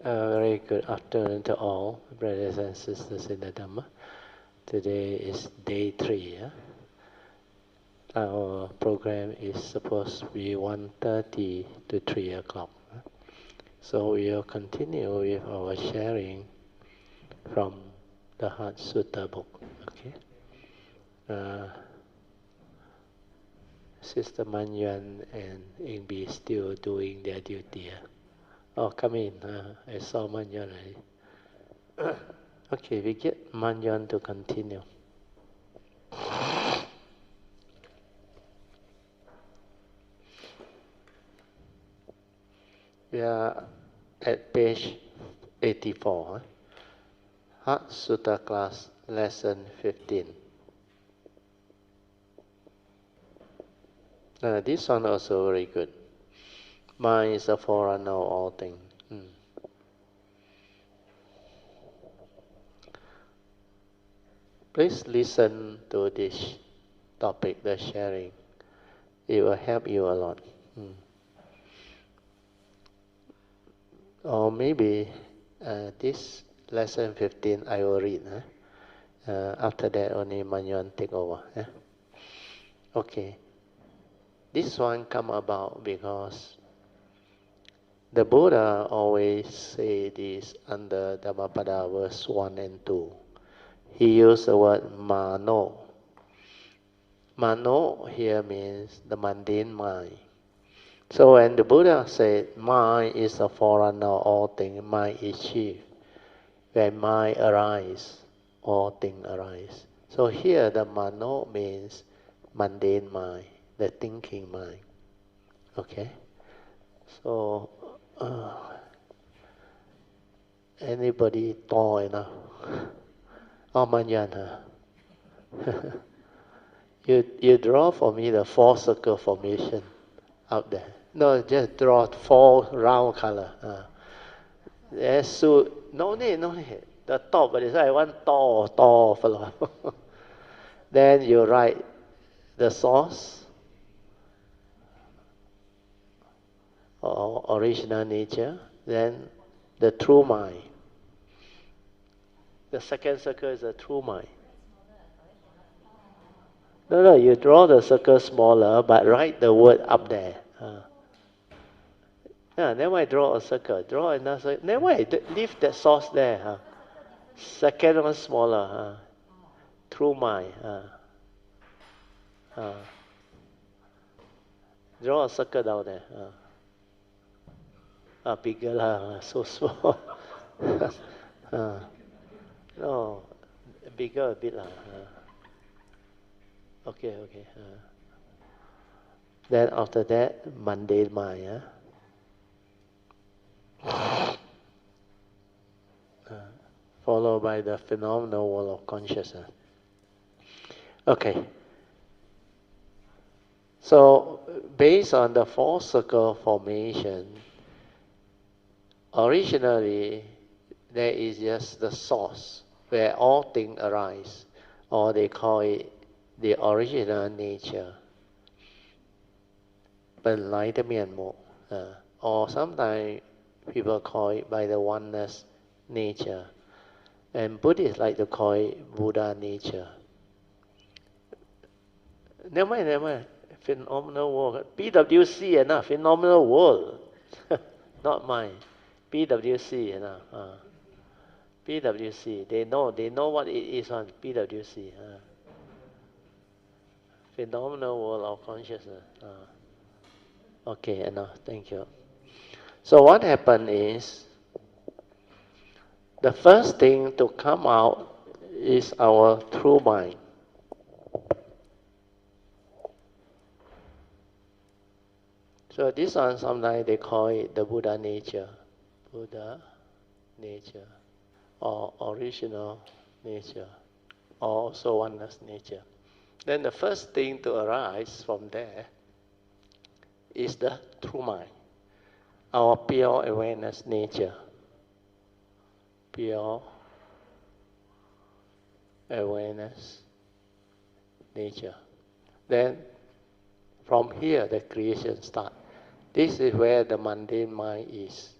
Very good afternoon to all brothers and sisters in the Dhamma. Today is day 3. Our program is supposed to be 1:30 to 3 o'clock. So we will continue with our sharing from the Heart Sutta book. Okay. Sister Manyan and Eng Bee still doing their duty. Oh, come in. I saw Manyan already. Okay, we get Manyan to continue. We are at page 84. Heart Sutta class, lesson 15. This one also very good. Mind is a forerunner of all things. Please listen to this topic, the sharing. It will help you a lot. Or maybe this lesson 15 I will read. After that only Manyan take over. Okay. This one come about because the Buddha always say this under Dhammapada verse 1 and 2. He used the word mano. Mano here means the mundane mind. So when the Buddha said mind is the forerunner of all things, mind is chief. When mind arises, all things arise. So here the mano means mundane mind, the thinking mind. Okay? So, anybody tall enough? Oh, Manyan, you draw for me the 4 circle formation out there. No, just draw 4 round color. So, no need. The top, but I want tall fellow. Then you write the source, or original nature, then the true mind. The second circle is the true mind. No, you draw the circle smaller, but write the word up there. Then why draw a circle? Draw another circle. Then why leave that source there? Second one smaller. True mind. Draw a circle down there. Bigger lah, so small. No, bigger a bit lah. Okay. Then after that, mundane mind. Followed by the phenomenal world of consciousness. Okay. So, based on the 4 circle formation, originally there is just the source where all things arise, or they call it the original nature, 本来的面目, or sometimes people call it by the oneness nature, and Buddhists like to call it Buddha nature. Never mind. Phenomenal world. PWC enough. Phenomenal world. Not mine. PWC enough. PWC. They know what it is on PWC. Phenomenal world of consciousness. Okay, enough. Thank you. So what happened is, the first thing to come out is our true mind. So this one, sometimes they call it the Buddha nature. Buddha nature. Or original nature. Or also oneness nature. Then the first thing to arise from there is the true mind. Our pure awareness nature. Pure awareness nature. Then from here the creation starts. This is where the mundane mind is.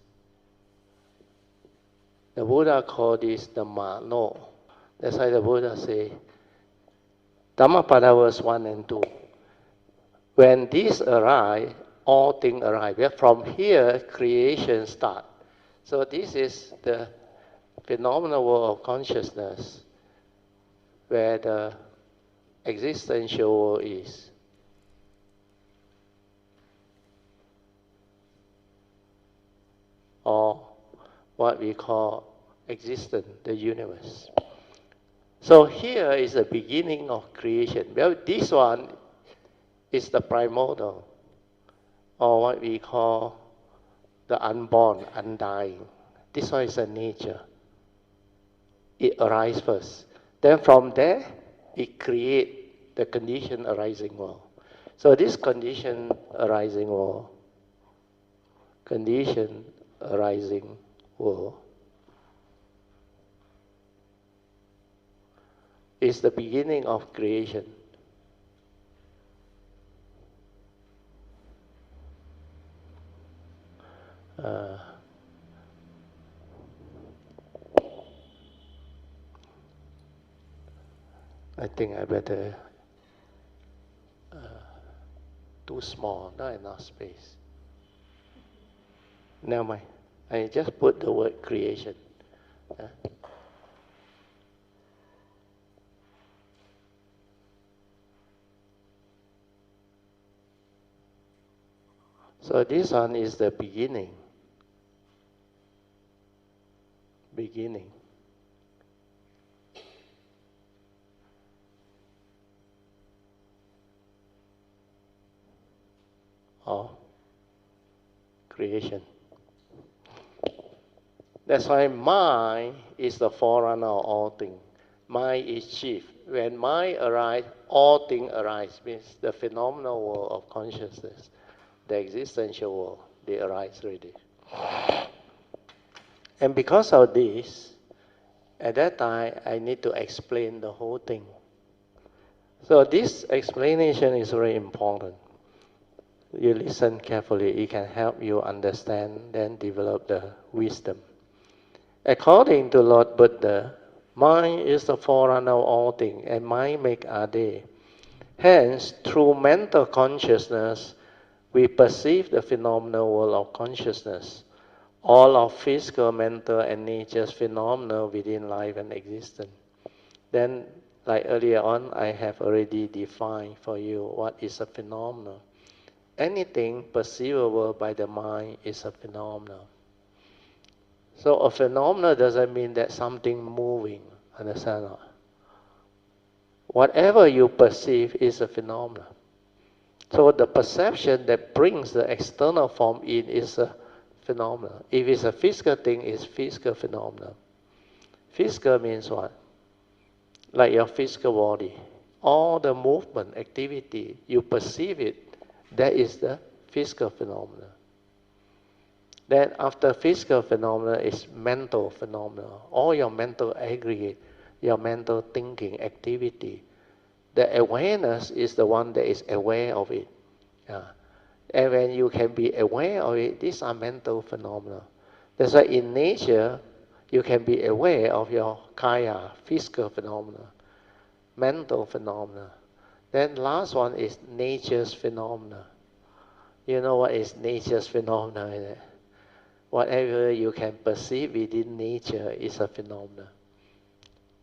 The Buddha called this the no. That's why the Buddha say, Dhammapada verse 1 and 2. When these arise, all things arise. From here, creation starts. So this is the phenomenal world of consciousness where the existential world is. Or what we call existence, the universe. So here is the beginning of creation. Well, this one is the primordial, or what we call the unborn, undying. This one is a nature. It arises first. Then from there, it creates the condition arising world. So this condition arising world is the beginning of creation. I think I better too small, not enough space. Never mind. I just put the word creation. So this one is the beginning. Of creation. That's why mind is the forerunner of all things. Mind is chief. When mind arises, all things arise. Means the phenomenal world of consciousness, the existential world, they arise already. And because of this, at that time, I need to explain the whole thing. So this explanation is very important. You listen carefully, it can help you understand, then develop the wisdom. According to Lord Buddha, mind is the forerunner of all things, and mind make our day. Hence, through mental consciousness, we perceive the phenomenal world of consciousness, all of physical, mental, and nature's phenomena within life and existence. Then, like earlier on, I have already defined for you what is a phenomenon. Anything perceivable by the mind is a phenomenon. So a phenomenon doesn't mean that something moving, understand or not? Whatever you perceive is a phenomenon. So the perception that brings the external form in is a phenomenon. If it's a physical thing, it's physical phenomenon. Physical means what? Like your physical body. All the movement, activity, you perceive it, that is the physical phenomena. Then after physical phenomena is mental phenomena. All your mental aggregate, your mental thinking, activity. The awareness is the one that is aware of it. And when you can be aware of it, these are mental phenomena. That's why in nature, you can be aware of your kaya, physical phenomena, mental phenomena. Then last one is nature's phenomena. You know what is nature's phenomena? Isn't it? Whatever you can perceive within nature is a phenomena.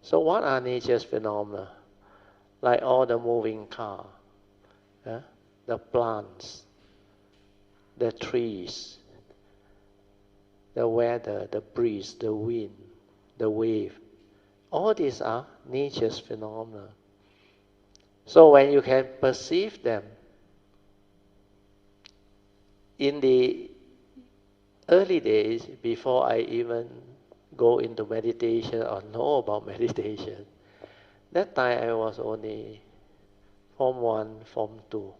So what are nature's phenomena? Like all the moving car, the plants, the trees, the weather, the breeze, the wind, the wave. All these are nature's phenomena. So when you can perceive them, in the early days, before I even go into meditation or know about meditation, that time I was only Form 1, Form 2.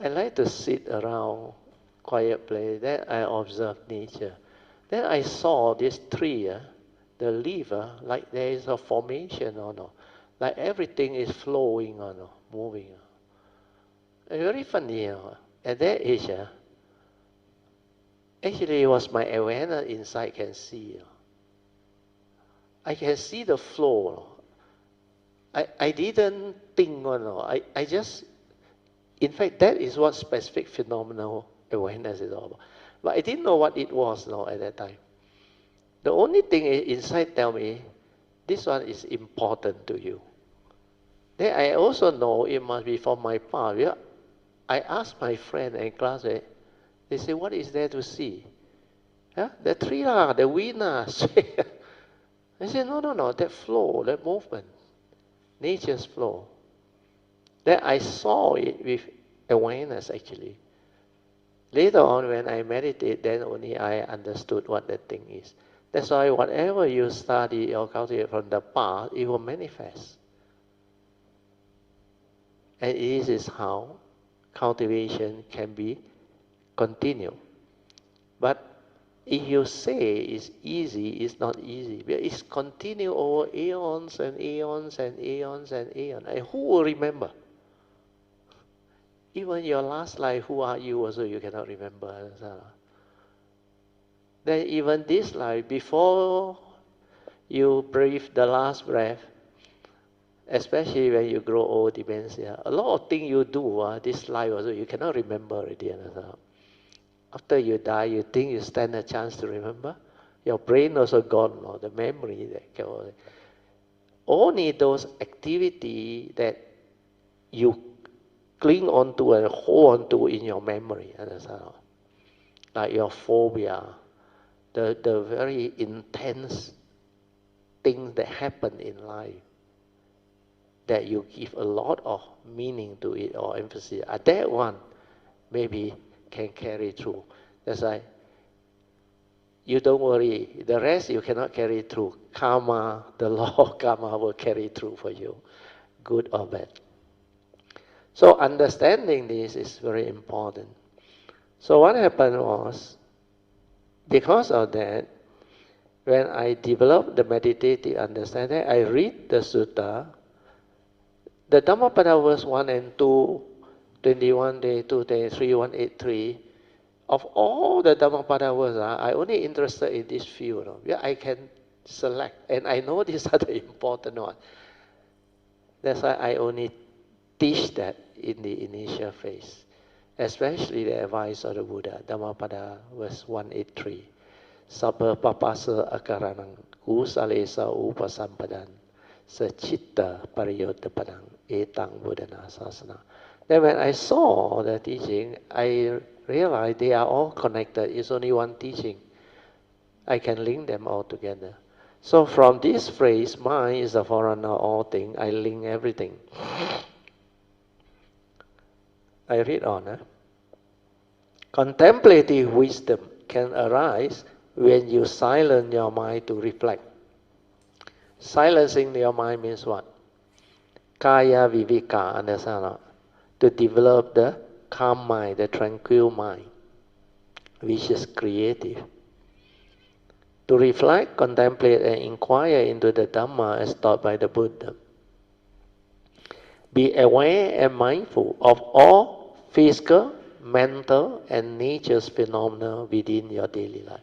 I like to sit around quiet place, then I observe nature. Then I saw this tree, the leaf, like there is a formation or no. Like everything is flowing or no, moving. It's very funny. At that age, Actually, it was my awareness inside can see. I can see the flow. I didn't think, I just, in fact, that is what specific phenomenal awareness is all about. But I didn't know what it was at that time. The only thing inside tell me, this one is important to you. Then I also know it must be from my past. Yeah, I asked my friend and classmate, they say, what is there to see? Yeah, the tree, the wind. I said, no, that flow, that movement, nature's flow. Then I saw it with awareness actually. Later on when I meditate, then only I understood what that thing is. That's why whatever you study or cultivate from the past, it will manifest. And this is how cultivation can be continued. But if you say it's easy, it's not easy. It's continue over aeons and aeons and aeons and aeons. And who will remember? Even your last life, who are you also, you cannot remember. Then even this life, before you breathe the last breath, especially when you grow old, dementia, a lot of things you do, this life also, you cannot remember already. After you die, you think you stand a chance to remember? Your brain also gone, the memory that goes. Only those activities that you cling onto and hold onto in your memory, like your phobia, the very intense things that happen in life, that you give a lot of meaning to it or emphasis. That one maybe can carry through. That's why you don't worry. The rest you cannot carry through. Karma, the law of karma will carry through for you, good or bad. So understanding this is very important. So what happened was, because of that, when I developed the meditative understanding, I read the Sutra, the Dhammapada verse 1 and 2, 21 day, 2 day, 3, 183, of all the Dhammapada verses, I only interested in this few. Yeah, I can select, and I know these are the important ones. That's why I only teach that in the initial phase, especially the advice of the Buddha, Dhammapada verse 183. Sabha papasa akaranang kusalesa upasampadan sachitta pariyotapadang etang buddhana sasana. Then when I saw the teaching, I realized they are all connected. It's only one teaching. I can link them all together. So from this phrase, mind is the forerunner of all things, I link everything. I read on. Contemplative wisdom can arise when you silence your mind to reflect. Silencing your mind means what? Kaya viveka, understand? To develop the calm mind, the tranquil mind, which is creative. To reflect, contemplate, and inquire into the Dhamma as taught by the Buddha. Be aware and mindful of all physical, mental, and nature's phenomena within your daily life.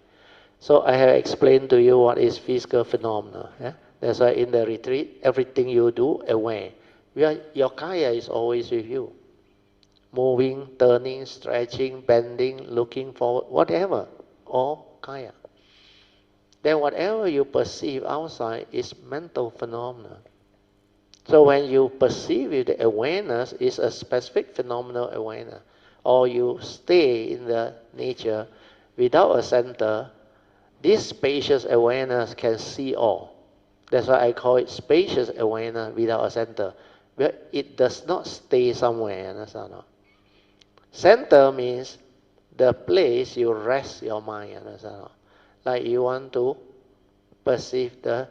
So I have explained to you what is physical phenomena. Yeah? That's why in the retreat, everything you do, aware. Your kaya is always with you. Moving, turning, stretching, bending, looking forward, whatever, all kaya. Then whatever you perceive outside is mental phenomena. So when you perceive it, the awareness is a specific phenomenal awareness. Or you stay in the nature without a center, this spacious awareness can see all. That's why I call it spacious awareness without a center. But it does not stay somewhere, understand? Center means the place you rest your mind, understand? Like you want to perceive the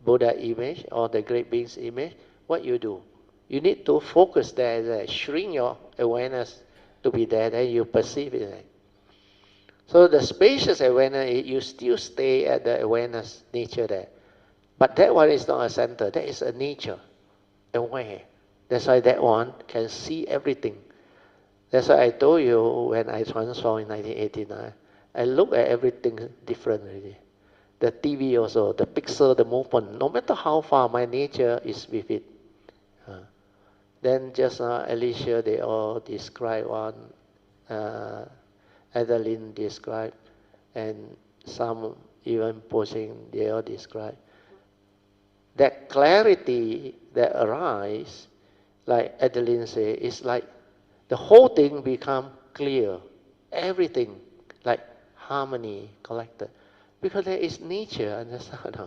Buddha image or the great being's image, what you do? You need to focus there, shrink your awareness to be there, then you perceive it there. So the spacious awareness, you still stay at the awareness nature there. But that one is not a center, that is a nature, aware. That's why that one can see everything. That's why I told you when I transformed in 1989, I look at everything differently. The TV also, the pixel, the movement, no matter how far my nature is with it. Then just Alicia, they all describe one, Adeline described, and some even posing, they all describe. That clarity that arises, like Adeline say, is like the whole thing become clear. Everything, like harmony collected. Because there is nature, understand?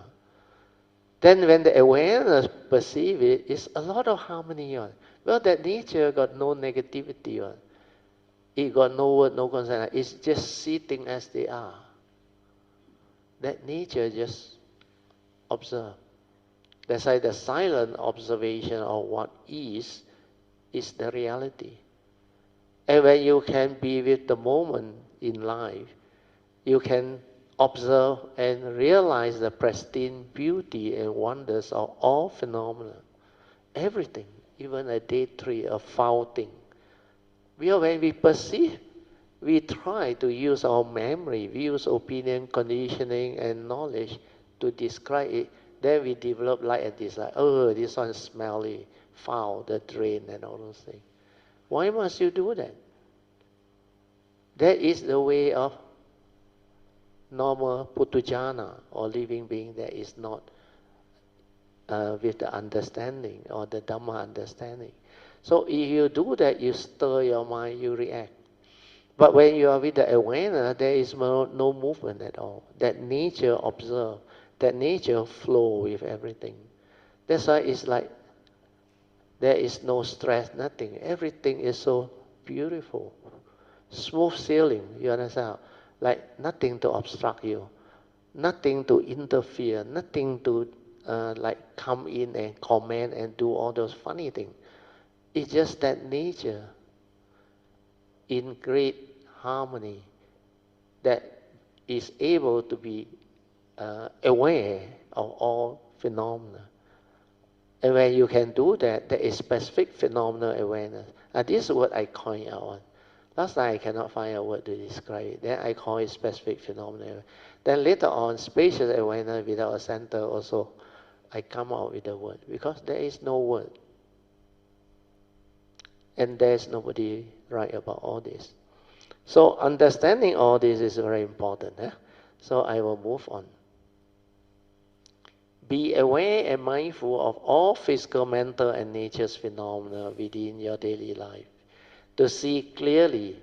Then when the awareness perceive it, it's a lot of harmony on. Well, that nature got no negativity on. It got no word, no concern. It's just sitting as they are. That nature just observe. That's why the silent observation of what is the reality. And when you can be with the moment in life, you can observe and realize the pristine beauty and wonders of all phenomena. Everything, even a dead tree, a foul thing. When we perceive, we try to use our memory, views, opinion, conditioning, and knowledge to describe it. Then we develop like a desire. Oh, this one is smelly, foul, the drain, and all those things. Why must you do that? That is the way of normal putujana or living being that is not with the understanding or the Dhamma understanding. So if you do that, you stir your mind, you react. But when you are with the awareness, there is no movement at all. That nature observe, that nature flow with everything. That's why it's like there is no stress, nothing. Everything is so beautiful. Smooth sailing, you understand? Like nothing to obstruct you, nothing to interfere, nothing to like come in and comment and do all those funny things. It's just that nature in great harmony that is able to be aware of all phenomena. And when you can do that, there is specific phenomenal awareness. And this is what I coined out. Last time I cannot find a word to describe it. Then I call it specific phenomenal. Then later on, spacious awareness without a center also, I come out with the word. Because there is no word. And there's nobody right about all this. So understanding all this is very important. So I will move on. Be aware and mindful of all physical, mental, and nature's phenomena within your daily life. To see clearly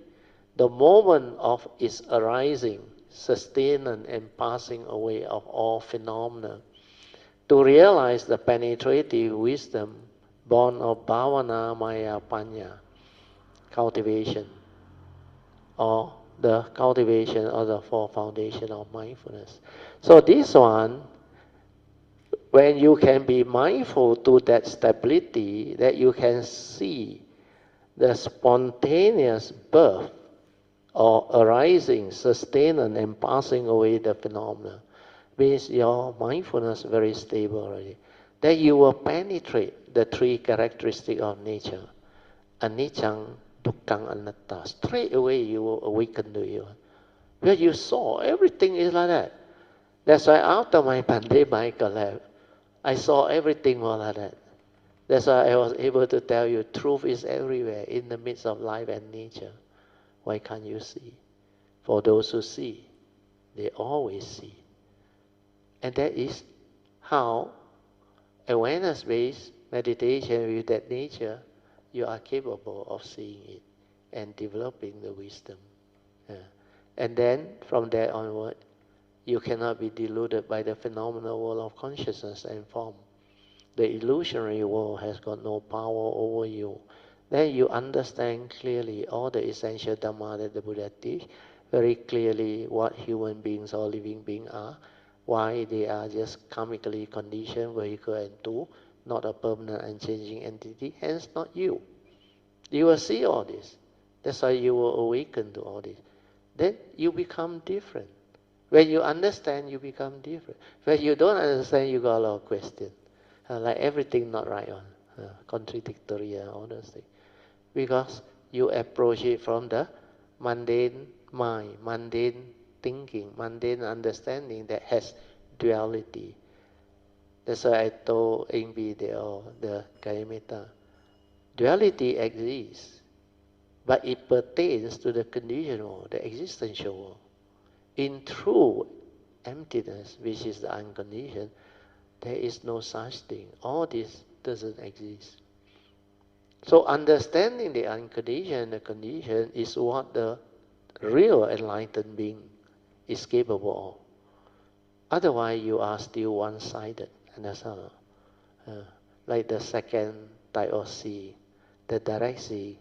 the moment of its arising, sustenance, and passing away of all phenomena. To realize the penetrative wisdom born of bhavana, maya, panya, cultivation, or the cultivation of the four foundations of mindfulness. So this one, when you can be mindful to that stability, that you can see the spontaneous birth or arising, sustaining, and passing away the phenomena, means your mindfulness very stable already. Then you will penetrate the three characteristics of nature. Anicca, dukkha, anatta. Straight away you will awaken to you. Where you saw everything is like that. That's why after my pandemic collapse, I saw everything was like that. That's why I was able to tell you truth is everywhere in the midst of life and nature. Why can't you see? For those who see, they always see. And that is how awareness-based meditation with that nature, you are capable of seeing it and developing the wisdom. And then from there onward, you cannot be deluded by the phenomenal world of consciousness and form. The illusionary world has got no power over you. Then you understand clearly all the essential Dhamma that the Buddha teach, very clearly what human beings or living beings are, why they are just karmically conditioned, vehicle and tool, not a permanent and changing entity, hence not you. You will see all this. That's why you will awaken to all this. Then you become different. When you understand, you become different. When you don't understand, you got a lot of questions. Like everything not right on, contradictory and all those things. Because you approach it from the mundane mind, mundane thinking, mundane understanding that has duality. That's why I told Eng Bee the Kayametta. Duality exists, but it pertains to the conditional, the existential world. In true emptiness, which is the unconditioned, there is no such thing. All this doesn't exist. So understanding the unconditioned, the condition is what the real enlightened being is capable of. Otherwise, you are still one-sided. And that's all. Like the second type of sea, the direct sea.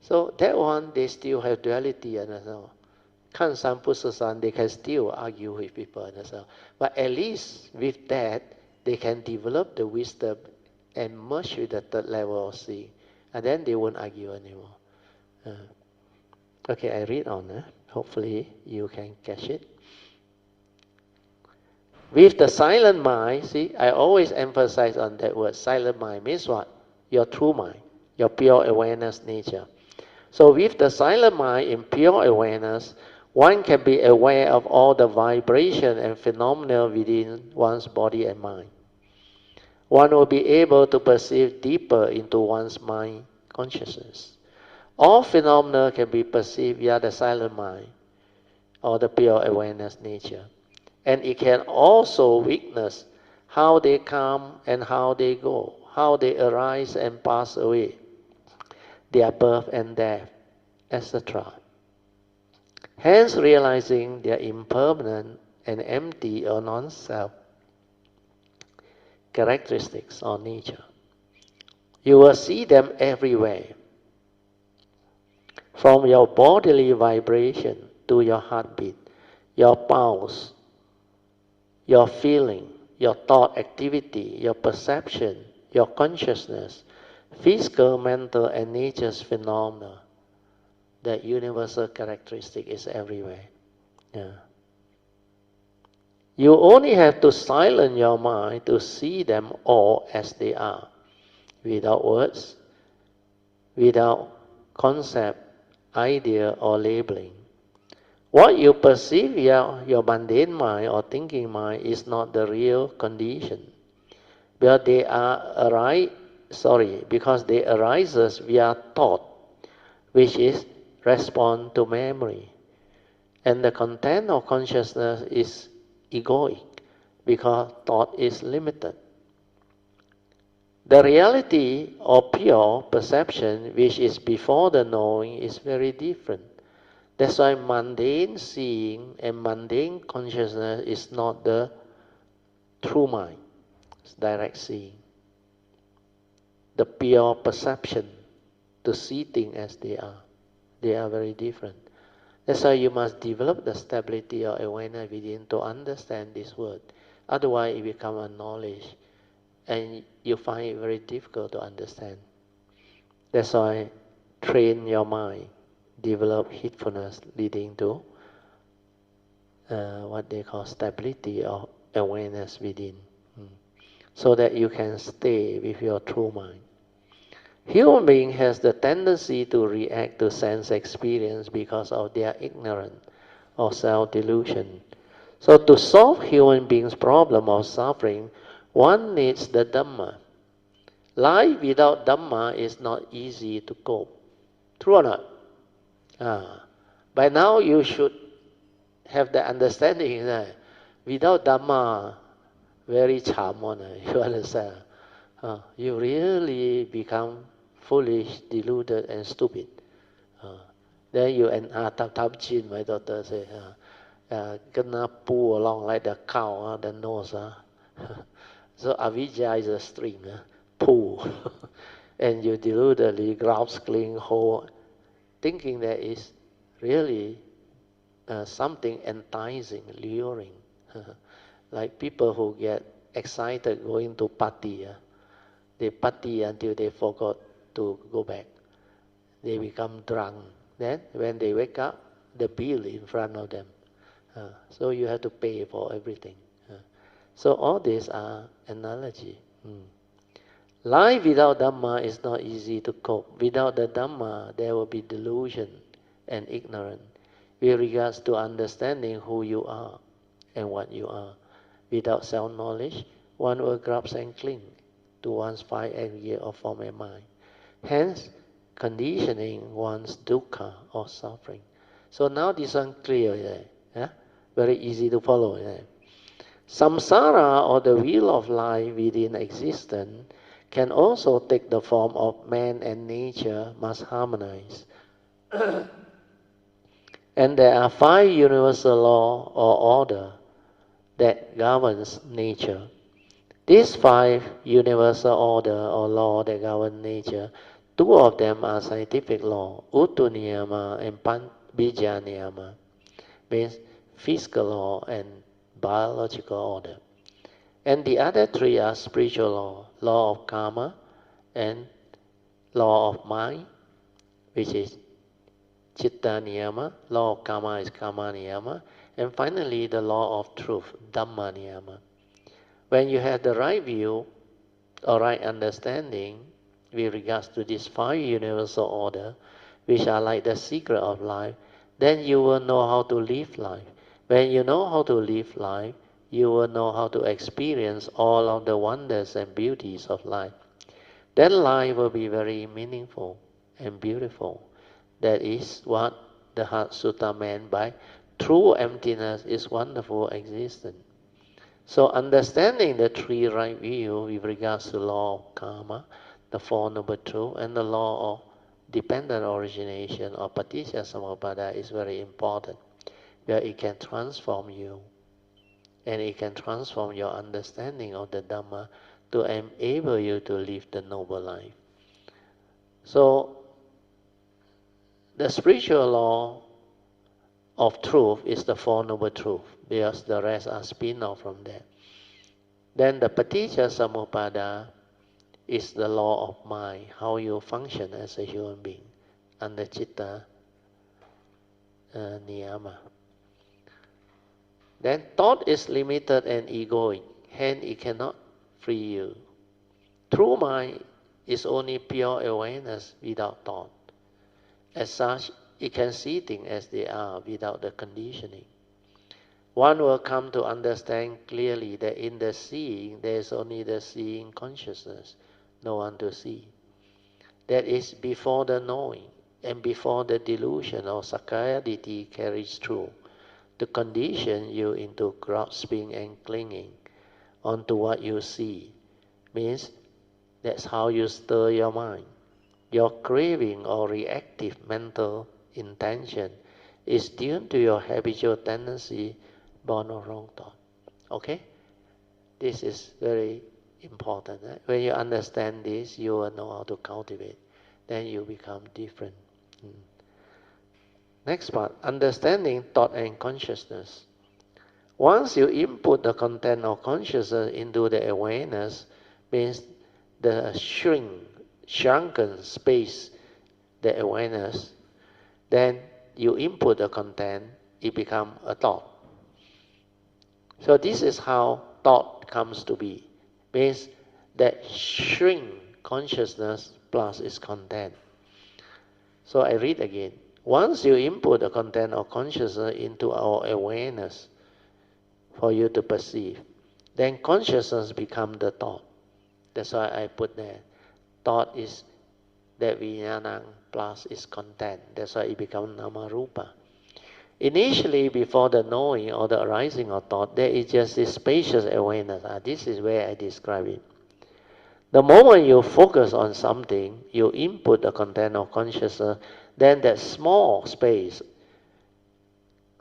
So that one, they still have duality. And that's all. 看山不是山, they can still argue with people. And that's all. But at least with that, they can develop the wisdom and merge with the third level of seeing. And then they won't argue anymore. Okay, I read on. Hopefully you can catch it. With the silent mind, see, I always emphasize on that word. Silent mind means what? Your true mind, your pure awareness nature. So with the silent mind in pure awareness, one can be aware of all the vibration and phenomena within one's body and mind. One will be able to perceive deeper into one's mind consciousness. All phenomena can be perceived via the silent mind or the pure awareness nature. And it can also witness how they come and how they go, how they arise and pass away, their birth and death, etc. Hence realizing their impermanent and empty or non-self characteristics or nature. You will see them everywhere. From your bodily vibration to your heartbeat, your pulse, your feeling, your thought activity, your perception, your consciousness, physical, mental, and nature's phenomena. That universal characteristic is everywhere. Yeah. You only have to silence your mind to see them all as they are, without words, without concept, idea, or labeling. What you perceive via your mundane mind or thinking mind is not the real condition, because they arises via thought, which is respond to memory, and the content of consciousness is egoic, because thought is limited. The reality of pure perception, which is before the knowing, is very different. That's why mundane seeing and mundane consciousness is not the true mind. It's direct seeing. The pure perception, to see things as they are very different. That's why you must develop the stability or awareness within to understand this word. Otherwise, it becomes a knowledge, and you find it very difficult to understand. That's why train your mind. Develop heedfulness leading to what they call stability or awareness within, so that you can stay with your true mind. Human being has the tendency to react to sense experience because of their ignorance or self-delusion. So to solve human beings' problem of suffering, one needs the Dhamma. Life without Dhamma is not easy to cope. True or not? By now you should have the understanding that without Dhamma, very charm one, you understand? You really become foolish, deluded, and stupid. Then you and Tam Chin, my daughter say, gonna pull along like the cow, the nose. So avijja is a string, pull, and you deludedly grasp, cling, hold, thinking that is really something enticing, luring. Like people who get excited going to party. They party until they forgot to go back. They become drunk. Then when they wake up, the bill in front of them. So you have to pay for everything. So all these are analogy. Life without Dhamma is not easy to cope. Without the Dhamma, there will be delusion and ignorance. with regards to understanding who you are and what you are. Without self-knowledge, one will grasp and cling to one's five aggregate of form and mind. Hence, conditioning one's dukkha or suffering. So now this one clear, yeah? Very easy to follow. Yeah? Samsara, or the wheel of life within existence, can also take the form of man and nature must harmonize. And there are five universal laws or order that governs nature. These five universal order or law that govern nature, two of them are scientific law, Uttu Niyama and Bija Niyama, means physical law and biological order. And the other three are spiritual law of karma and law of mind, which is Chitta Niyama, law of karma is Karma Niyama, and finally the law of truth, Dhamma Niyama. When you have the right view or right understanding with regards to these five universal order, which are like the secret of life, then you will know how to live life. When you know how to live life, you will know how to experience all of the wonders and beauties of life. Then life will be very meaningful and beautiful. That is what the Heart Sutta meant by true emptiness is wonderful existence. So understanding the three right view with regards to law of karma, the Four Noble Truths, and the law of dependent origination or paticca samuppada is very important, where it can transform you and it can transform your understanding of the Dhamma to enable you to live the noble life. So the spiritual law of truth is the Four Noble Truths, because the rest are spin-off from that. Then the paticca samuppada is the law of mind, how you function as a human being under Chitta Niyama. Then thought is limited and egoic, hence it cannot free you. True mind is only pure awareness without thought. As such, it can see things as they are without the conditioning. One will come to understand clearly that in the seeing, there is only the seeing consciousness, no one to see. That is before the knowing and before the delusion or Sakkaya Ditthi carries through to condition you into grasping and clinging onto what you see. Means that's how you stir your mind. Your craving or reactive mental intention is due to your habitual tendency, born of wrong thought. Okay? This is very important. Right? When you understand this, you will know how to cultivate. Then you become different. Next part, understanding thought and consciousness. Once you input the content of consciousness into the awareness, means the shrunken space, the awareness, then you input the content, it becomes a thought. So this is how thought comes to be. Means that shrink consciousness plus its content. So I read again. Once you input the content of consciousness into our awareness for you to perceive, then consciousness becomes the thought. That's why I put there. Thought is that vijnana plus its content. That's why it becomes nama-rupa. Initially, before the knowing or the arising of thought, there is just this spacious awareness. This is where I describe it. The moment you focus on something, you input the content of consciousness, then that small space,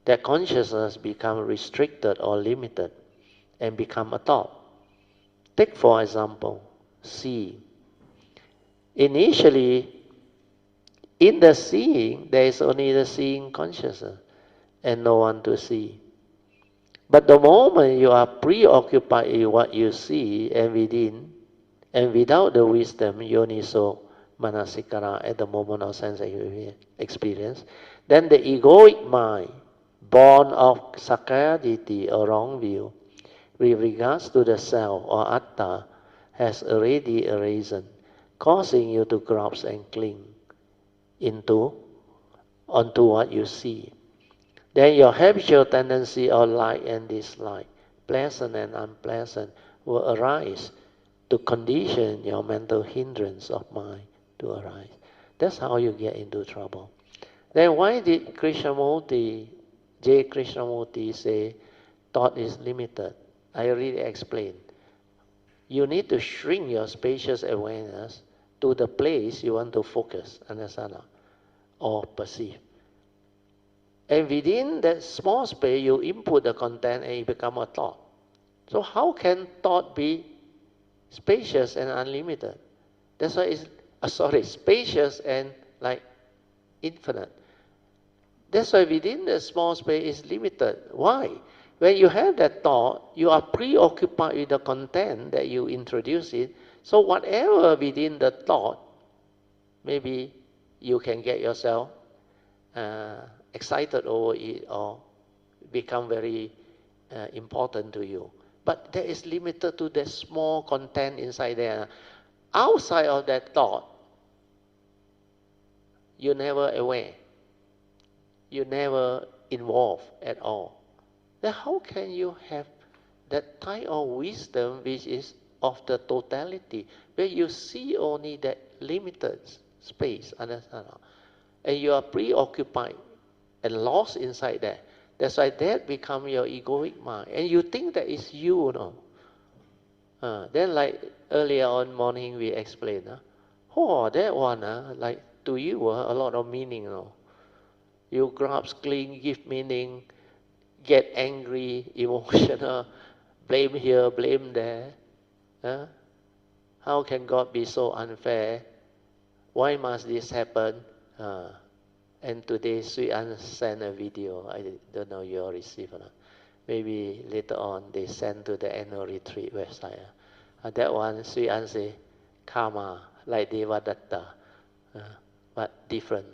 that consciousness becomes restricted or limited and become a thought. Take for example, see. Initially, in the seeing, there is only the seeing consciousness and no one to see. But the moment you are preoccupied with what you see and within, and without the wisdom, yoniso manasikara at the moment of sense experience, then the egoic mind, born of Sakkaya Ditthi or wrong view, with regards to the self or atta, has already arisen, causing you to grasp and cling onto what you see. Then your habitual tendency or like and dislike, pleasant and unpleasant, will arise to condition your mental hindrance of mind to arise. That's how you get into trouble. Then why did Krishnamurti, J. Krishnamurti say thought is limited? I already explained. You need to shrink your spacious awareness to the place you want to focus, understand, or perceive. And within that small space, you input the content and it become a thought. So how can thought be spacious and unlimited? That's why it's, spacious and like infinite. That's why within the small space is limited. Why? When you have that thought, you are preoccupied with the content that you introduce it. So whatever within the thought, maybe you can get yourself excited over it or become very important to you. But that is limited to the small content inside there. Outside of that thought, you're never aware. You never involve at all. Then how can you have that type of wisdom which is of the totality, where you see only that limited space, understand? And you are preoccupied and lost inside that. That's why that becomes your egoic mind. And you think that is you, then like earlier on morning we explained, oh, that one, like to you, a lot of meaning, You grasp, cling, give meaning, get angry, emotional, blame here, blame there. How can God be so unfair? Why must this happen? And today, Sui An sent a video. I don't know you all received or not. Maybe later on they send to the annual retreat website. That one, Sui An say, karma, like Devadatta, but different.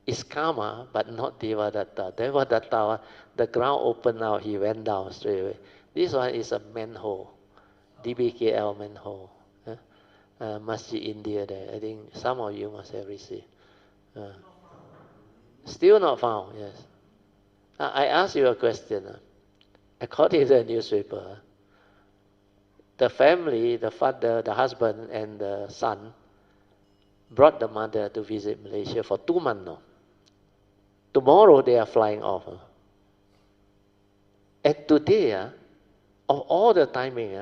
It's karma, but not Devadatta. Devadatta, the ground opened out, he went down straight away. This one is a manhole, DBKL manhole. Masjid India there. I think some of you must have received. Still not found, yes. I ask you a question. According to the newspaper, the family, the father, the husband, and the son brought the mother to visit Malaysia for 2 months now. Tomorrow they are flying off. And today, of all the timing,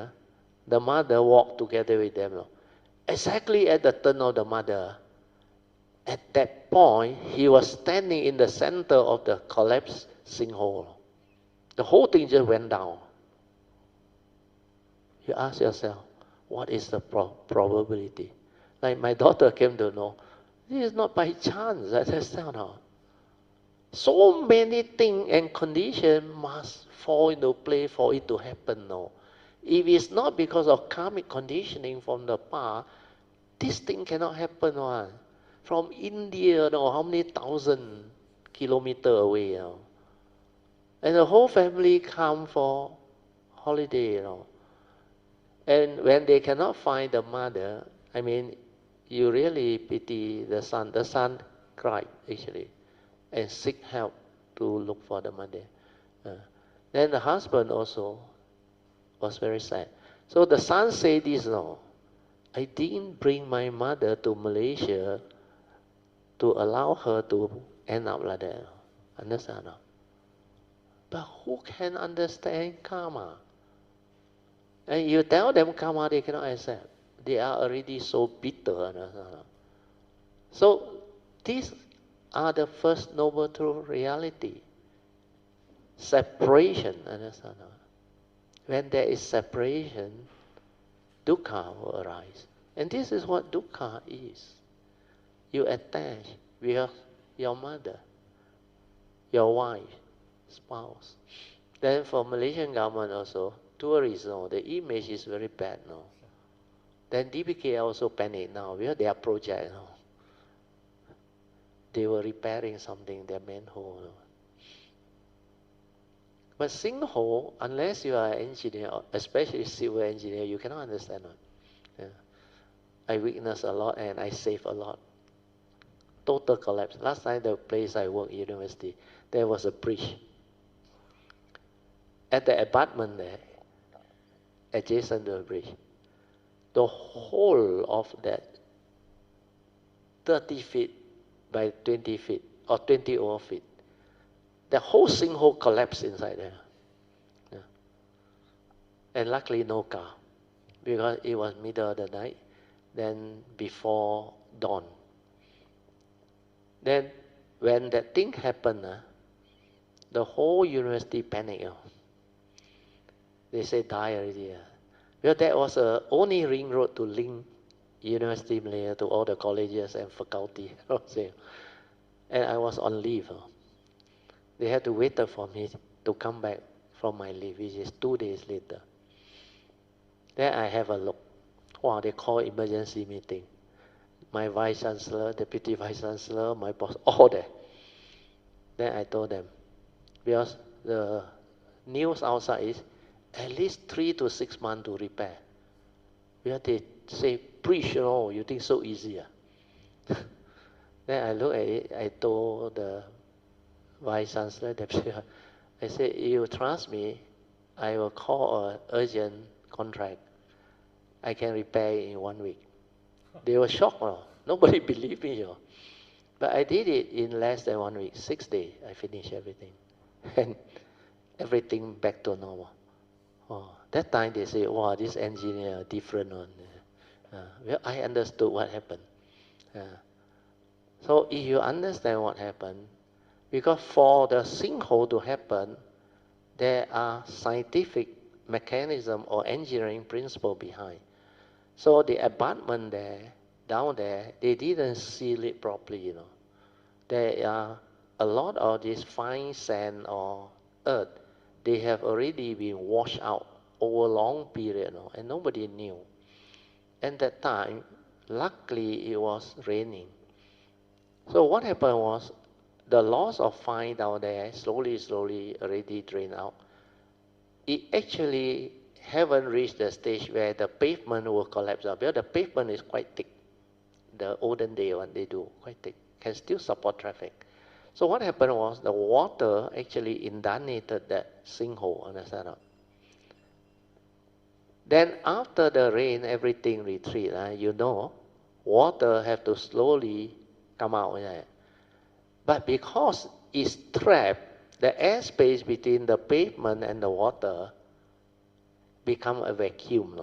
the mother walked together with them. Exactly at the turn of the mother, at that point, he was standing in the center of the collapsed sinkhole. The whole thing just went down. You ask yourself, what is the probability? Like my daughter came to know, this is not by chance. That's not. So many things and conditions must fall into place for it to happen now. If it's not because of karmic conditioning from the past, this thing cannot happen. From India, how many thousand kilometers away. And the whole family come for holiday. And when they cannot find the mother, I mean, you really pity the son. The son cried, actually, and seek help to look for the mother. Then the husband also was very sad. So the son said this, I didn't bring my mother to Malaysia to allow her to end up like that. Understand? But who can understand karma? And you tell them karma, they cannot accept. They are already so bitter. Understand? So these are the first noble truth reality. Separation. Understand? When there is separation, dukkha will arise. And this is what dukkha is. You attach with your mother, your wife, spouse. Then for Malaysian government also, tourism, the image is very bad now. Then DBK also panic now because their project now. They were repairing something, their manhole. But sinkhole, unless you are an engineer, especially civil engineer, you cannot understand it. Yeah. I witnessed a lot and I saved a lot. Total collapse. Last time the place I worked, university, there was a bridge. at the abutment there, adjacent to the bridge, the whole of that 30 feet by 20 feet, or 20 over feet, the whole sinkhole collapsed inside there. Yeah. And luckily no car, because it was middle of the night, then before dawn. Then when that thing happened, the whole university panicked. They said die already. Because that was the only ring road to link University Malaya to all the colleges and faculty. And I was on leave. They had to wait for me to come back from my leave, which is 2 days later. Then I have a look. Wow, they call emergency meeting. My vice chancellor, deputy vice chancellor, my boss, all there. Then I told them, because the news outside is at least 3 to 6 months to repair. Because they say, pretty sure, you think so easy. Then I look at it, I told the vice chancellor, deputy, I said, you trust me, I will call an urgent contract. I can repair it in 1 week. They were shocked. Nobody believed me. But I did it in less than 1 week, 6 days. I finished everything. And everything back to normal. That time they say, wow, this engineer different one. Well, I understood what happened. So if you understand what happened, because for the sinkhole to happen, there are scientific mechanism or engineering principle behind. So the abutment there, down there, they didn't seal it properly, There are a lot of this fine sand or earth, they have already been washed out over a long period, and nobody knew. And that time, luckily, it was raining. So what happened was, the loss of fine down there slowly already drained out. It actually haven't reached the stage where the pavement will collapse out, because the pavement is quite thick. The olden day one they do, quite thick, can still support traffic. So what happened was, the water actually inundated that sinkhole, understand? Then after the rain, everything retreat. Water have to slowly come out. But because it's trapped, the airspace between the pavement and the water become a vacuum.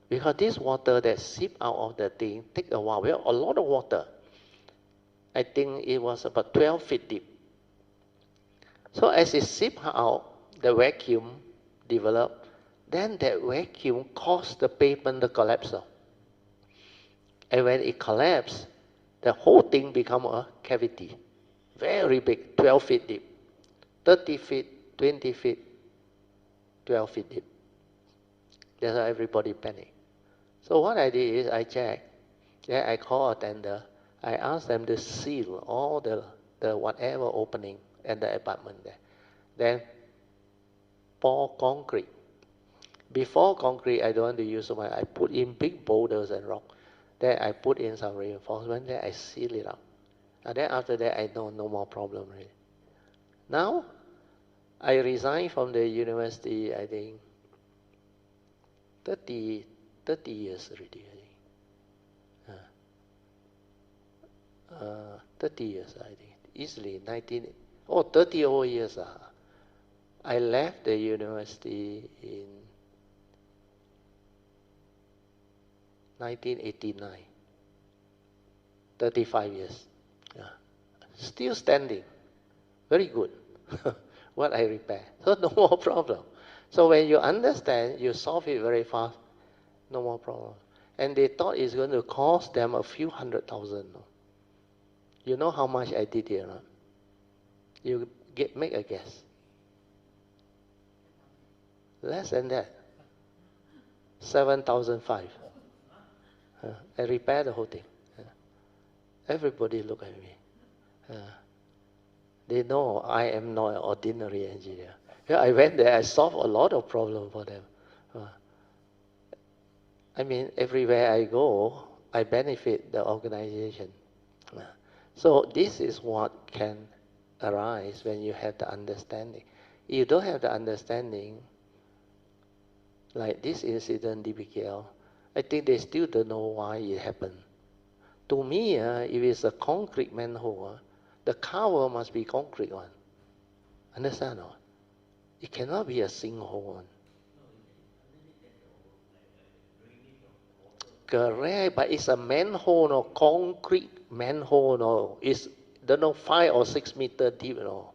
Because this water that seep out of the thing take a while. We have a lot of water. I think it was about 12 feet deep. So as it seep out, the vacuum developed. Then that vacuum caused the pavement to collapse. And when it collapsed, the whole thing become a cavity. Very big, 12 feet deep. 30 feet, 20 feet, 12 feet deep. That's why everybody panicked. So what I did is I checked. Yeah, I called a tender. I asked them to seal all the whatever opening and the abutment there. Then pour concrete. Before concrete, I don't want to use so much. I put in big boulders and rock. Then I put in some reinforcement. Then I seal it up. And then after that, I know no more problem really. Now, I resigned from the university, I think, 30 years already, I think. 30 years, I think. Easily, 30 over years. I left the university in 1989. 35 years. Still standing. Very good. What I repair. So no more problem. So when you understand, you solve it very fast. No more problem. And they thought it's going to cost them a few $100,000. You know how much I did here? You make a guess. Less than that. 7,500. I repaired the whole thing. Everybody look at me. They know I am not an ordinary engineer. I went there, I solved a lot of problems for them. Everywhere I go, I benefit the organization. So this is what can arise when you have the understanding. You don't have the understanding, like this incident, DBKL, I think they still don't know why it happened. To me, if it's a concrete manhole, the cover must be concrete one. Understand or not? It cannot be a sinkhole one. Correct, but it's a manhole, no, concrete manhole, no. It's, don't know, 5 or 6 meter deep, no.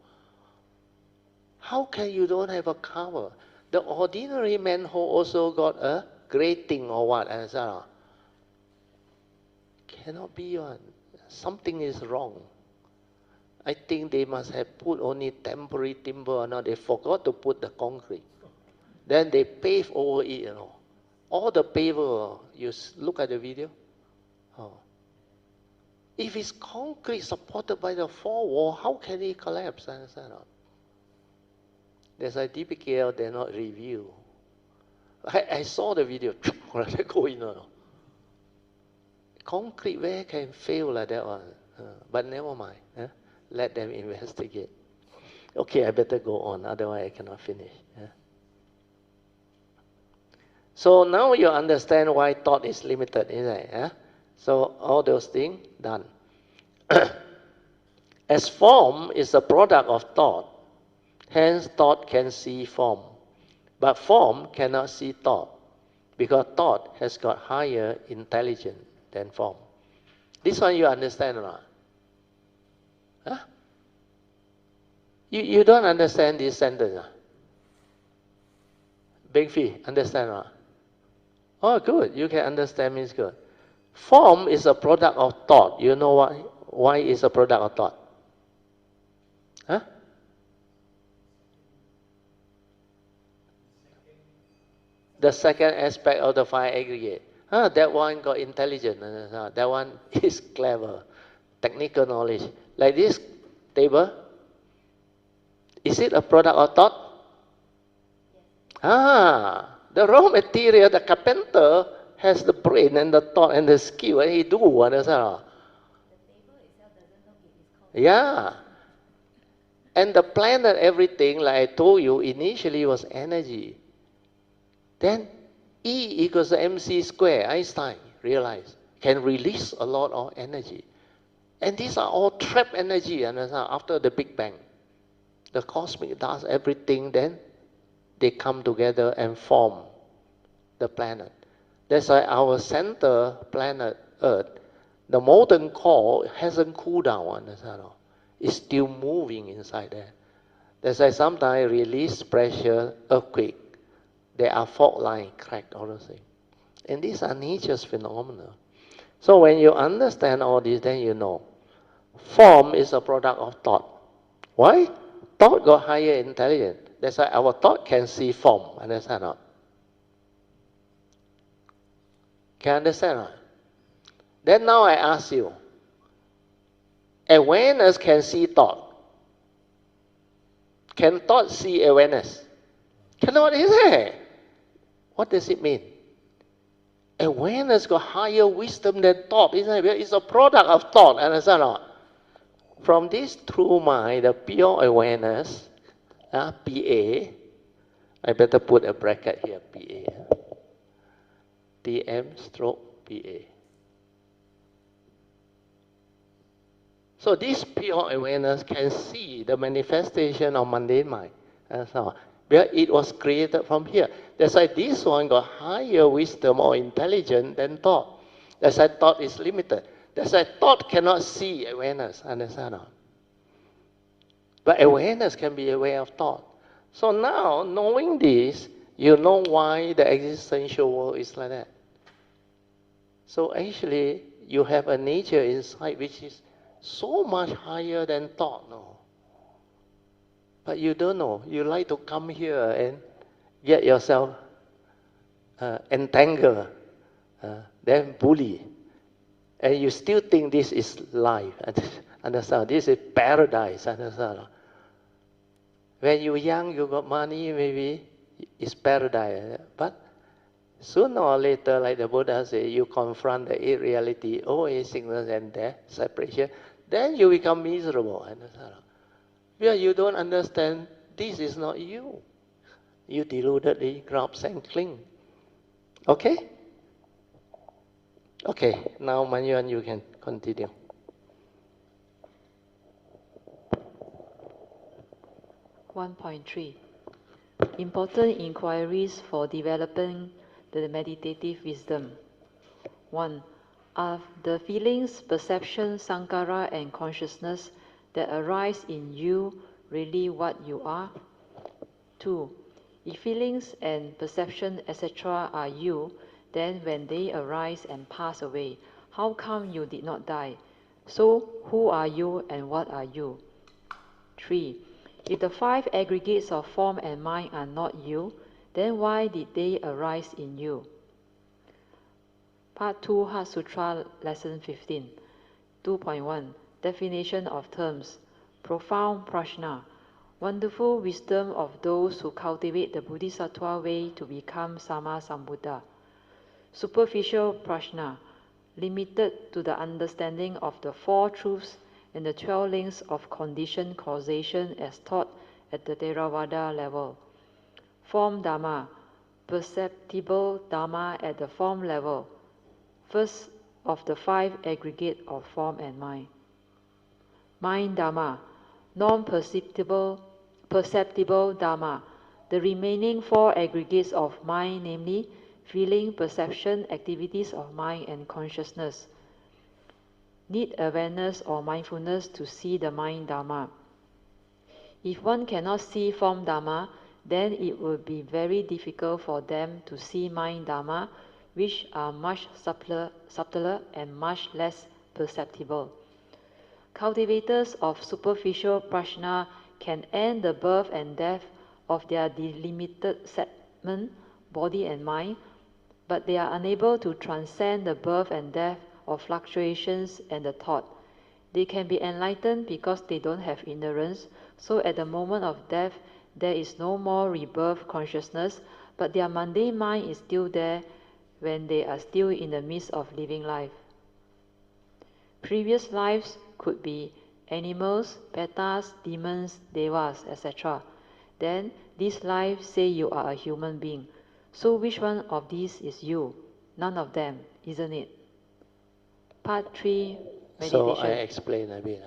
How can you don't have a cover? The ordinary manhole also got a grating or what, understand? Cannot be one. Something is wrong. I think they must have put only temporary timber or not. They forgot to put the concrete. Then they pave over it, you know. All the paver, you look at the video. Oh. If it's concrete supported by the four wall, how can it collapse? Understand? There's a DPKL, they're not review. I saw the video. Go in, no. Concrete, where can fail like that one? But never mind. Let them investigate. Okay, I better go on, otherwise I cannot finish. So now you understand why thought is limited, isn't it? So all those things done. As form is a product of thought, hence thought can see form. But form cannot see thought, because thought has got higher intelligence than form. This one you understand or not? Huh? You don't understand this sentence? Beng Fwee, understand or not? Oh, good. You can understand means good. Form is a product of thought. You know why it's a product of thought? Huh? The second aspect of the 5 aggregate. That one got intelligence. That one is clever. Technical knowledge. Like this table. Is it a product of thought? The raw material, the carpenter has the brain and the thought and the skill, and he do, understand? Yeah. And the planet, everything, like I told you, initially was energy. Then E equals mc square, Einstein realized, can release a lot of energy. And these are all trapped energy, understand? After the Big Bang. The cosmic does everything, then they come together and form the planet. That's why our center planet, Earth, the molten core hasn't cooled down, understand? It's still moving inside there. That's why sometimes release pressure, earthquake, there are fault line cracked, all those things. And these are nature's phenomena. So when you understand all this, then you know, form is a product of thought. Why? Thought got higher intelligence. That's why our thought can see form, understand or not? Can you understand or not? Then now I ask you, awareness can see thought. Can thought see awareness? Cannot, is it? What does it mean? Awareness got higher wisdom than thought, isn't it? It's a product of thought, understand or not? From this true mind, the pure awareness, PA, I better put a bracket here, PA. TM stroke PA. So this pure awareness can see the manifestation of mundane mind. That's all. Because it was created from here. That's why this one got higher wisdom or intelligence than thought. That's why thought is limited. That's why thought cannot see awareness. Understand? But awareness can be aware of thought. So now, knowing this, you know why the existential world is like that. So actually, you have a nature inside which is so much higher than thought, no? But you don't know. You like to come here and get yourself entangled, then bully. And you still think this is life. Understand? This is paradise. Understand? When you're young, you got money, maybe it's paradise. But sooner or later, like the Buddha said, you confront the reality, age, sickness, and death, separation, then you become miserable. Understand? Because you don't understand this is not you. You deludedly grasp and cling. Okay? Okay, now Manyuan, you can continue. (1.3) Important inquiries for developing the meditative wisdom. 1. Are the feelings, perception, sankhara, and consciousness that arise in you really what you are? 2. If feelings and perception, etc. are you, then when they arise and pass away, how come you did not die? So, who are you and what are you? 3. If the 5 aggregates of form and mind are not you, then why did they arise in you? Part 2, Heart Sutra, Lesson 15. 2.1 Definition of terms. Profound prashna. Wonderful wisdom of those who cultivate the Bodhisattva way to become Sama Sambuddha. Superficial prashna. Limited to the understanding of the 4 truths and the 12 links of conditioned causation as taught at the Theravada level. Form Dhamma. Perceptible Dhamma at the form level. First of the 5 aggregate of form and mind. Mind Dhamma, non-perceptible Dhamma, the remaining 4 aggregates of mind, namely feeling, perception, activities of mind and consciousness. Need awareness or mindfulness to see the mind Dhamma. If one cannot see form Dhamma, then it will be very difficult for them to see mind Dhamma, which are much subtler and much less perceptible. Cultivators of superficial prajna can end the birth and death of their delimited segment, body and mind, but they are unable to transcend the birth and death of fluctuations and the thought. They can be enlightened because they don't have ignorance, so at the moment of death there is no more rebirth consciousness, but their mundane mind is still there when they are still in the midst of living life. Previous lives could be animals, petas, demons, devas, etc. Then this life say you are a human being. So which one of these is you? None of them, isn't it? Part 3, Meditation. So I explain a bit.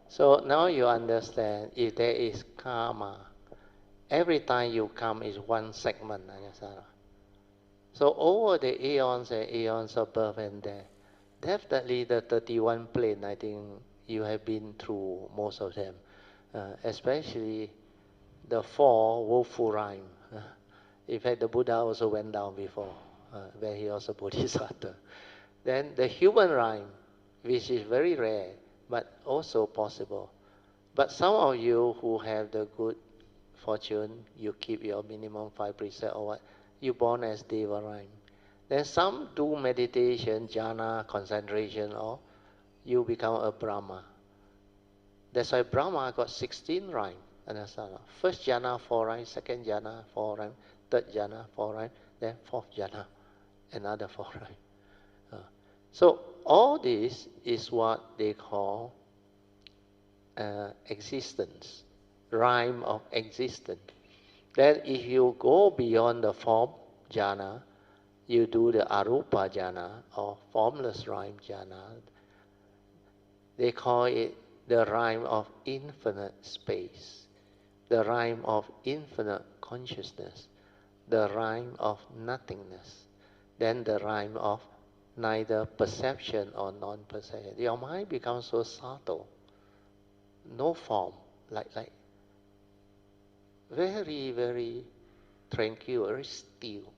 So now you understand if there is karma, every time you come is one segment. So over the eons and eons of birth and death, definitely the 31 plane, I think you have been through most of them, especially the 4 woeful rhyme. In fact, the Buddha also went down before, where he also Bodhisattva. Then the human rhyme, which is very rare, but also possible. But some of you who have the good fortune, you keep your minimum 5 precepts or what, you born as Deva rhyme. Then some do meditation, jhana, concentration, or you become a Brahma. That's why Brahma got 16 rhymes. First jhana, 4 rhymes, second jhana, 4 rhymes, third jhana, 4 rhymes, then fourth jhana, another 4 rhymes. So all this is what they call existence, rhyme of existence. Then if you go beyond the form jhana, you do the arupa jhana or formless rhyme jhana. They call it the rhyme of infinite space, the rhyme of infinite consciousness, the rhyme of nothingness, then the rhyme of neither perception or non-perception. Your mind becomes so subtle, no form, like very, very tranquil, very still.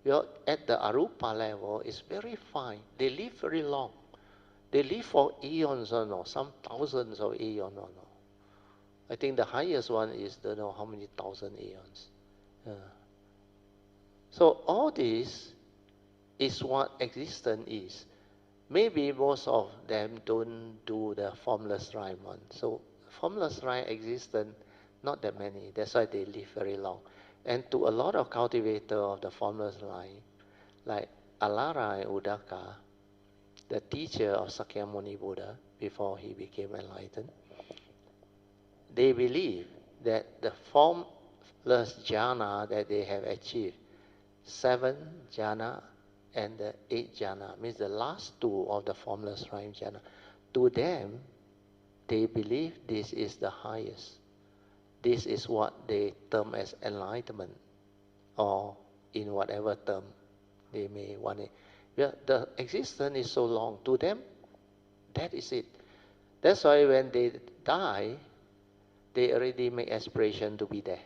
You're at the arupa level, it's very fine. They live very long. They live for eons or no, some thousands of eons or no. I think the highest one is don't know how many thousand eons. So all this is what existence is. Maybe most of them don't do the formless rhyme one. So formless rhyme existence, not that many. That's why they live very long. And to a lot of cultivators of the formless rhyme, like Alara and Udaka, the teacher of Sakyamuni Buddha before he became enlightened, they believe that the formless jhana that they have achieved, 7 jhana and the 8 jhana, means the last 2 of the formless rhyme jhana, to them, they believe this is the highest. This is what they term as enlightenment, or in whatever term they may want it. Well, the existence is so long. To them, that is it. That's why when they die, they already make aspiration to be there.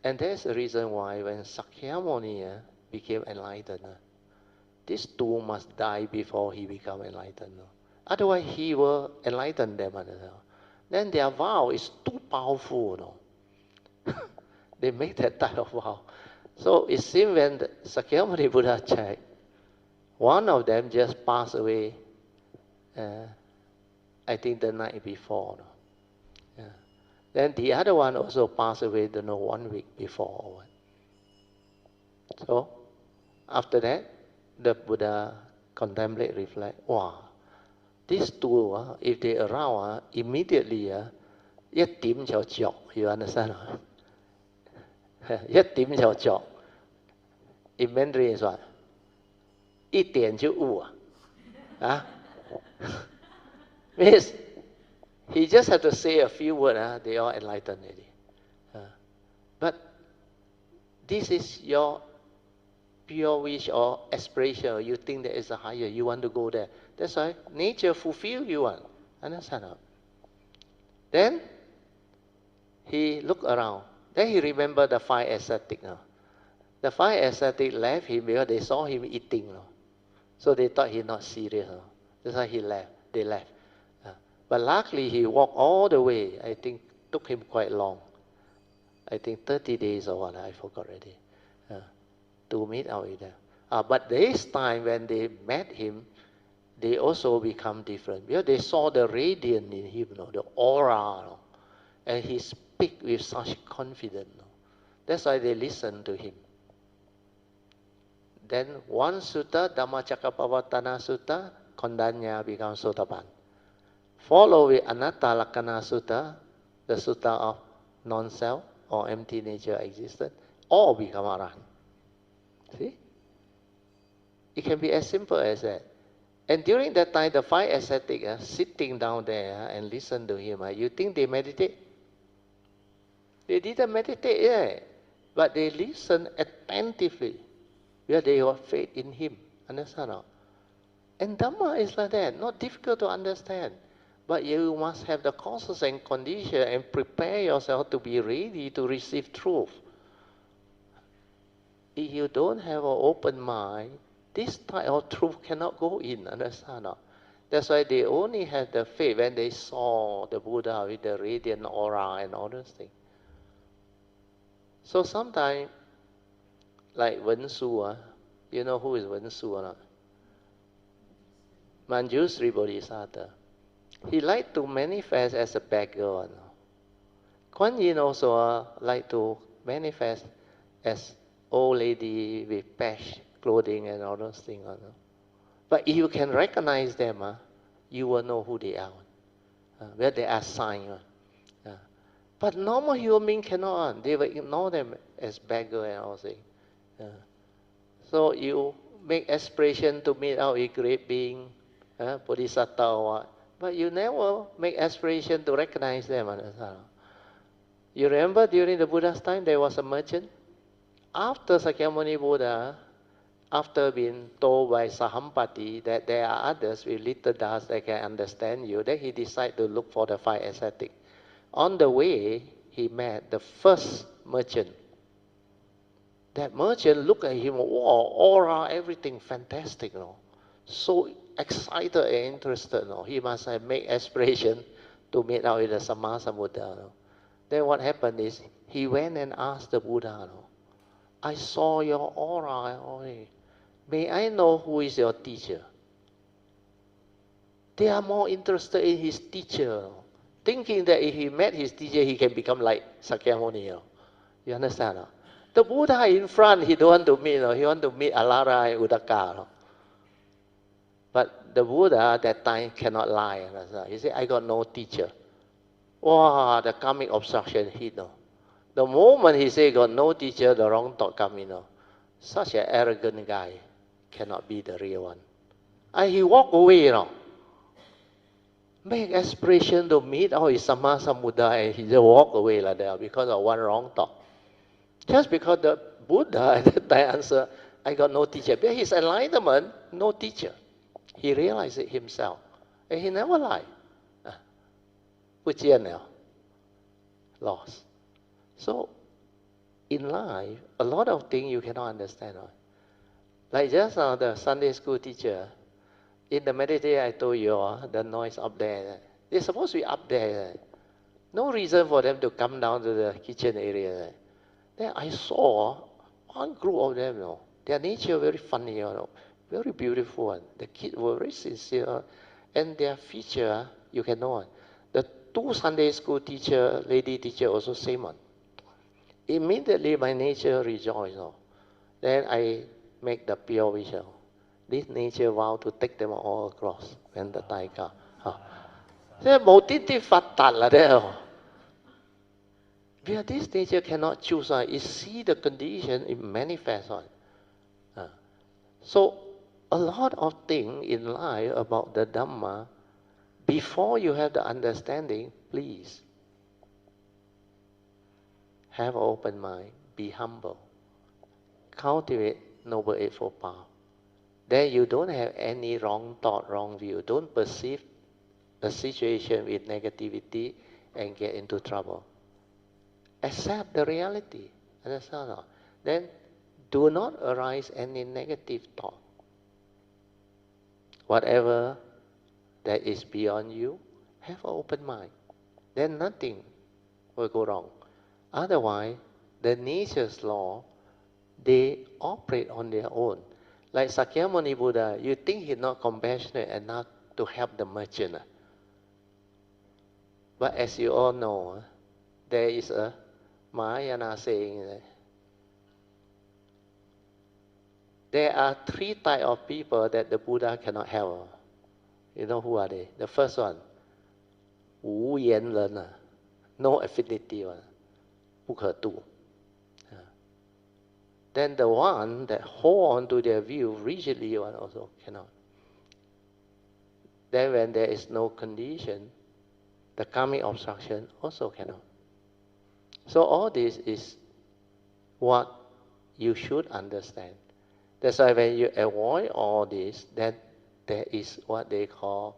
And that's the reason why when Sakyamuni became enlightened, this too must die before he become enlightened. Otherwise, he will enlighten them. Then their vow is too powerful. They make that type of vow. So it seems when the Sakyamuni Buddha checked, one of them just passed away, I think the night before. Yeah. Then the other one also passed away, 1 week before. So after that, the Buddha contemplate, reflect, wow, these 2, if they around, immediately, nhất điểm就着, you understand? Nhất điểm就着. In Mandarin is what? 一点就悟. Means he just had to say a few words, they all enlightened already. But this is your pure wish or aspiration. You think there is a higher, you want to go there. That's why nature fulfill you want. Understand? Then he looked around. Then he remembered the 5 ascetics. The 5 ascetics left him because they saw him eating. So they thought he's not serious. That's why he left. They left. But luckily he walked all the way. I think took him quite long. I think 30 days or what, I forgot already. To meet out with them. But this time when they met him, they also become different. Because they saw the radiance in him, the aura. And he speak with such confidence. That's why they listen to him. Then one sutta, Dhammacakkappavattana Sutta, Kondanya becomes Sotapan. Follow with Anatta Lakkhana Sutta, the Sutta of non-self or empty nature existence, all become Arahant. See? It can be as simple as that. And during that time, the 5 ascetics sitting down there and listen to him, you think they meditate? They didn't meditate yet, but they listen attentively. Because they have faith in him. Understand? And Dhamma is like that, not difficult to understand. But you must have the causes and conditions and prepare yourself to be ready to receive truth. If you don't have an open mind, this type of truth cannot go in. Understand? That's why they only had the faith when they saw the Buddha with the radiant aura and all those things. So sometimes, like Wen Su, you know who is Wen Su or not? Manjusri Bodhisattva. He liked to manifest as a beggar. Kuan Yin also liked to manifest as old lady with patch clothing and all those things. But if you can recognize them, you will know who they are. Where they are signs. But normal human being cannot. They will ignore them as beggar and all things. So you make aspiration to meet out a great being, Bodhisattva or what, but you never make aspiration to recognize them. You remember during the Buddha's time there was a merchant? After Sakyamuni Buddha, after being told by Sahampati that there are others with little dust that can understand you, then he decided to look for the 5 ascetics. On the way, he met the first merchant. That merchant looked at him, wow, aura, everything fantastic, so excited and interested. He must have made aspiration to meet out with the Sammasambuddha. Then what happened is, he went and asked the Buddha, I saw your aura. May I know who is your teacher? They are more interested in his teacher, thinking that if he met his teacher, he can become like Sakyamuni. You understand? The Buddha in front, he don't want to meet. He want to meet Alara and Uddaka. But the Buddha at that time cannot lie. He said, I got no teacher. wow, the karmic obstruction hit. No? The moment he say got no teacher, the wrong thought come in. No? Such an arrogant guy cannot be the real one. And he walk away. No? Make aspiration to meet all his Sama Sambuddha, and he just walk away like that because of one wrong thought. Just because the Buddha at that time answer, I got no teacher. But his enlightenment, no teacher. He realized it himself. And he never lied. Lost. So, in life, a lot of things you cannot understand. Right? Like just now, the Sunday school teacher, in the meditation I told you, the noise up there, they're supposed to be up there. No reason for them to come down to the kitchen area. Then I saw one group of them, their nature very funny, very beautiful. The kids were very sincere, and their feature, you can know. The two Sunday school teacher, lady teacher, also same one. Immediately my nature rejoiced. Then I make the pure wish. This nature vow to take them all across when the time comes. Thế một tí phát tạt là đấy. Because this nature cannot choose. It see the condition, it manifests. So a lot of things in life about the Dhamma, before you have the understanding, please have an open mind, be humble, cultivate Noble Eightfold Path. Then you don't have any wrong thought, wrong view. Don't perceive the situation with negativity and get into trouble. Accept the reality. Understand? Then do not arise any negative thought. Whatever that is beyond you, have an open mind. Then nothing will go wrong. Otherwise, the nature's law, they operate on their own. Like Sakyamuni Buddha, you think he's not compassionate enough to help the merchant. But as you all know, there is a Mahayana saying that there are three types of people that the Buddha cannot help. You know who are they? The first one, 无缘人, no affinity one, 不可度. Then the one that hold on to their view rigidly one also cannot. Then when there is no condition, the karmic obstruction also cannot. So all this is what you should understand. That's why when you avoid all this, then there is what they call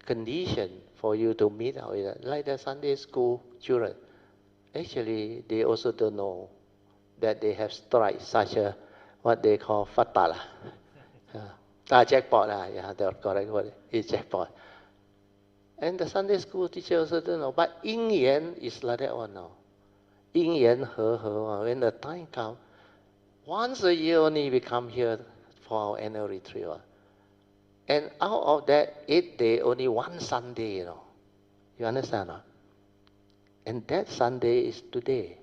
condition for you to meet out with it. Like the Sunday school children. Actually, they also don't know that they have strike such a, what they call fatal. Jackpot, yeah, the correct word is jackpot. And the Sunday school teacher also don't know. But Yin Yan is like that one now. Yin Yan He He, when the time comes, once a year only we come here for our annual retreat. And out of that 8 days, only one Sunday, You understand? And that Sunday is today.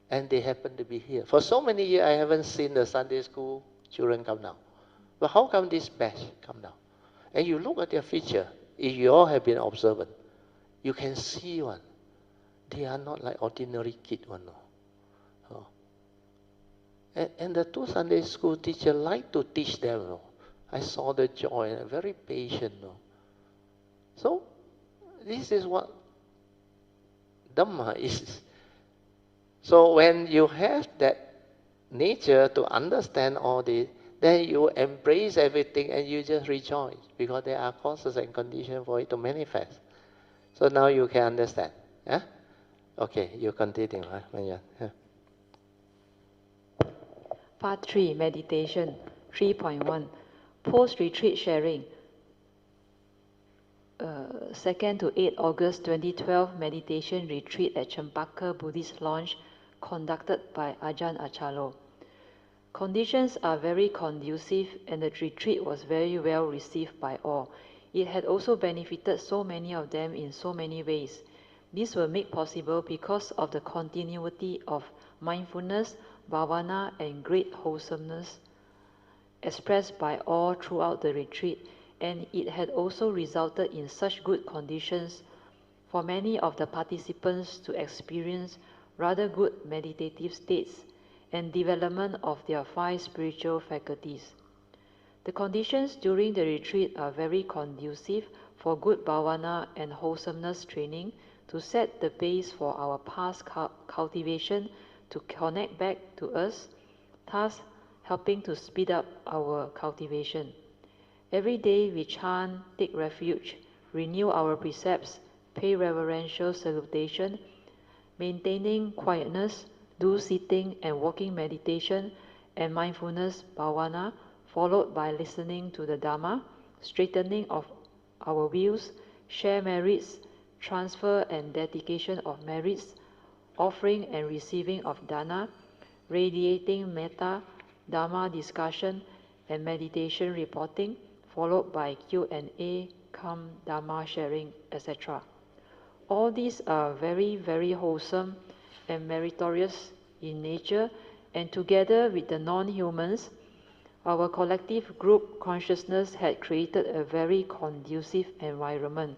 And they happen to be here. For so many years, I haven't seen the Sunday school children come down. But how come this batch come down? And you look at their feature, if you all have been observant, you can see one. They are not like ordinary kids one. And the two Sunday school teachers like to teach them. I saw the joy, and very patient. So, this is what Dhamma is. So when you have that nature to understand all this, then you embrace everything and you just rejoice because there are causes and conditions for it to manifest. So now you can understand. Yeah? Okay, you continue. Yeah. Part 3, Meditation, 3.1, Post-Retreat Sharing. 2nd to 8 August 2012 Meditation Retreat at Chempaka Buddhist Lodge, conducted by Ajahn Achalo. Conditions are very conducive and the retreat was very well received by all. It had also benefited so many of them in so many ways. This was made possible because of the continuity of mindfulness, bhavana and great wholesomeness expressed by all throughout the retreat, and it had also resulted in such good conditions for many of the participants to experience rather good meditative states and development of their 5 spiritual faculties. The conditions during the retreat are very conducive for good bhavana and wholesomeness training to set the base for our past cultivation to connect back to us, thus helping to speed up our cultivation. Every day we chant, take refuge, renew our precepts, pay reverential salutation, maintaining quietness, do sitting and walking meditation and mindfulness bhavana, followed by listening to the Dhamma, straightening of our views, share merits, transfer and dedication of merits, offering and receiving of dana, radiating metta, Dhamma discussion and meditation reporting, followed by Q&A, calm Dhamma sharing, etc. All these are very, very wholesome and meritorious in nature, and together with the non-humans, our collective group consciousness had created a very conducive environment,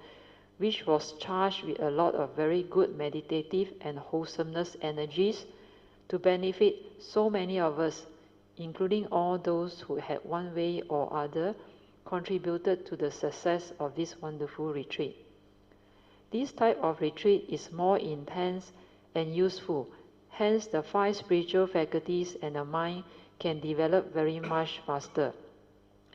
which was charged with a lot of very good meditative and wholesomeness energies to benefit so many of us, including all those who had one way or other contributed to the success of this wonderful retreat. This type of retreat is more intense and useful, hence the 5 spiritual faculties and the mind can develop very much faster.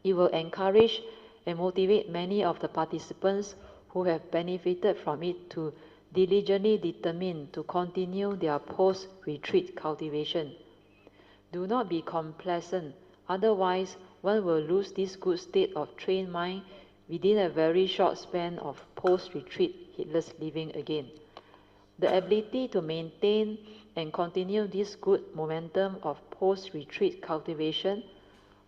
It will encourage and motivate many of the participants who have benefited from it to diligently determine to continue their post-retreat cultivation. Do not be complacent, otherwise one will lose this good state of trained mind within a very short span of post-retreat heedless living again. The ability to maintain and continue this good momentum of post-retreat cultivation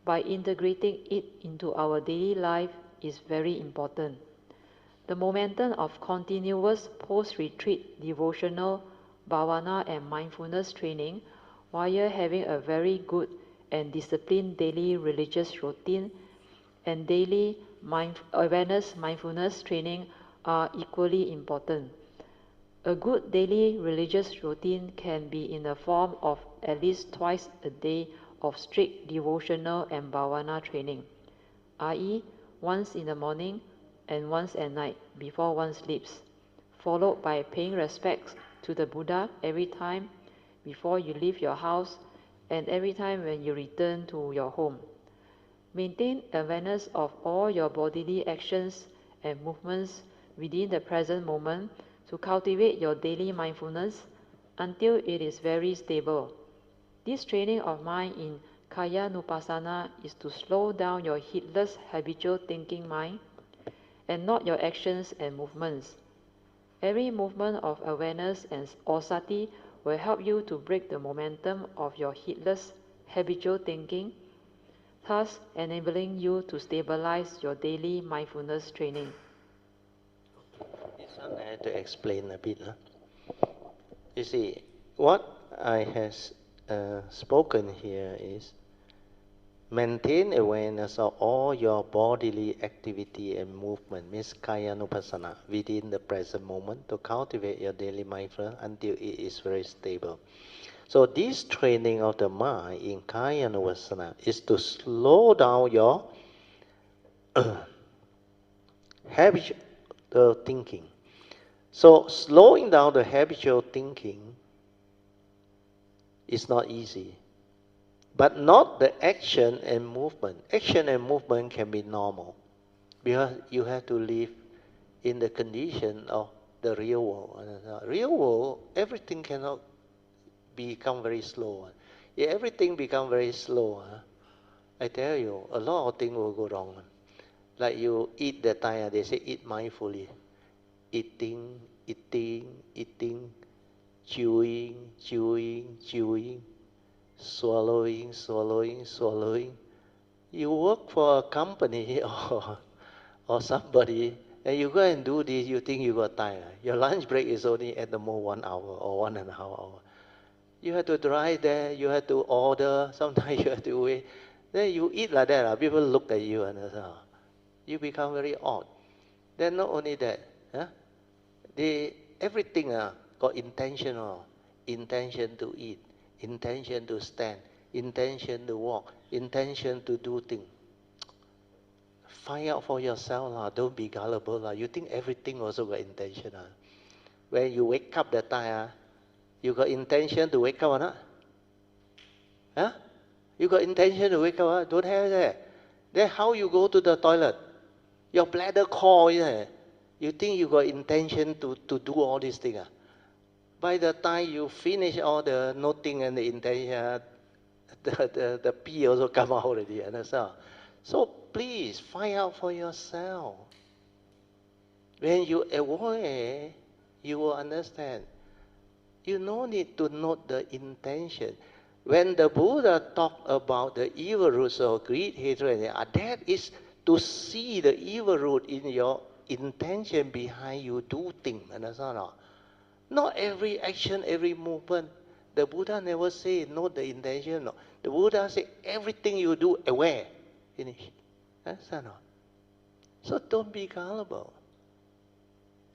by integrating it into our daily life is very important. The momentum of continuous post-retreat devotional, bhavana and mindfulness training while having a very good and disciplined daily religious routine and daily awareness mindfulness training are equally important. A good daily religious routine can be in the form of at least twice a day of strict devotional and bhavana training, i.e., once in the morning and once at night before one sleeps, followed by paying respects to the Buddha every time before you leave your house and every time when you return to your home. Maintain awareness of all your bodily actions and movements within the present moment to cultivate your daily mindfulness until it is very stable. This training of mind in Kaya Nupassana is to slow down your heedless habitual thinking mind and not your actions and movements. Every movement of awareness or sati will help you to break the momentum of your heedless habitual thinking, thus enabling you to stabilize your daily mindfulness training. This one I had to explain a bit. You see, what I have spoken here is maintain awareness of all your bodily activity and movement, means Kayanupassana, within the present moment to cultivate your daily mindfulness until it is very stable. So this training of the mind in Kayanupassana is to slow down your habitual thinking. So slowing down the habitual thinking is not easy. But not the action and movement. Action and movement can be normal because you have to live in the condition of the real world. Real world, everything cannot become very slow. If everything become very slow, I tell you, a lot of things will go wrong. Like you eat that time, they say eat mindfully. Eating, chewing, swallowing. You work for a company or somebody, and you go and do this, you think you got time. Your lunch break is only at the most 1 hour or 1.5 hours. You have to drive there, you have to order, sometimes you have to wait. Then you eat like that, people look at you and you become very odd. Then not only that, Everything got intention, intention to eat, intention to stand, intention to walk, intention to do things. Find out for yourself, don't be gullible. You think everything also got intention. When you wake up that time, you got intention to wake up or not? Huh? You got intention to wake up? Don't have that. Then how you go to the toilet? Your bladder call, you think you got intention to do all these things. By the time you finish all the noting and the intention, the pee also come out already. Understand? So please find out for yourself. When you aware, you will understand. You no need to note the intention. When the Buddha talked about the evil roots of greed, hatred, that is to see the evil root in your intention behind you do things. Understand? Not every action, every movement. The Buddha never say note the intention. No. The Buddha say everything you do aware. Finish. Understand? So don't be gullible.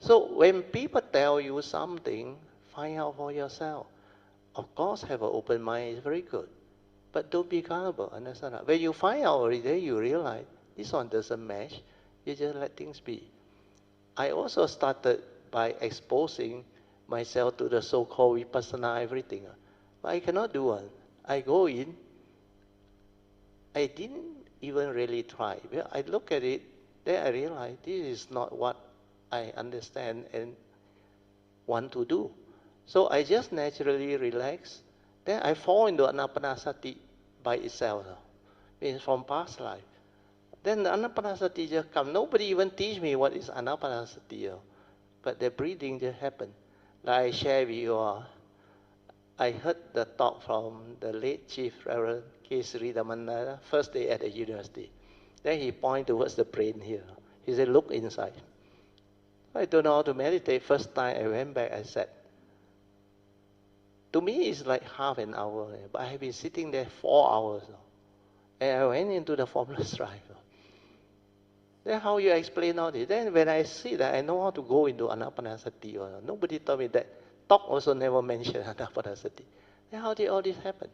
So when people tell you something, find out for yourself. Of course, have an open mind is very good. But don't be gullible, understand? When you find out already, you realize this one doesn't match, you just let things be. I also started by exposing myself to the so-called vipassana everything. But I cannot do one. I go in, I didn't even really try. I look at it, then I realize this is not what I understand and want to do. So I just naturally relax. Then I fall into anapanasati by itself. Means from past life. Then the anapanasati just comes. Nobody even teach me what is anapanasati. But the breathing just happened. Like I share with you all. I heard the talk from the late Chief Reverend K. Sri Damandara, first day at the university. Then he pointed towards the brain here. He said, look inside. I don't know how to meditate. First time I went back, I said, to me it's like half an hour, but I have been sitting there 4 hours. And I went into the formless drive. Then how you explain all this? Then when I see that, I know how to go into anapanasati. Nobody told me that. Talk also never mentioned anapanasati. Then how did all this happen?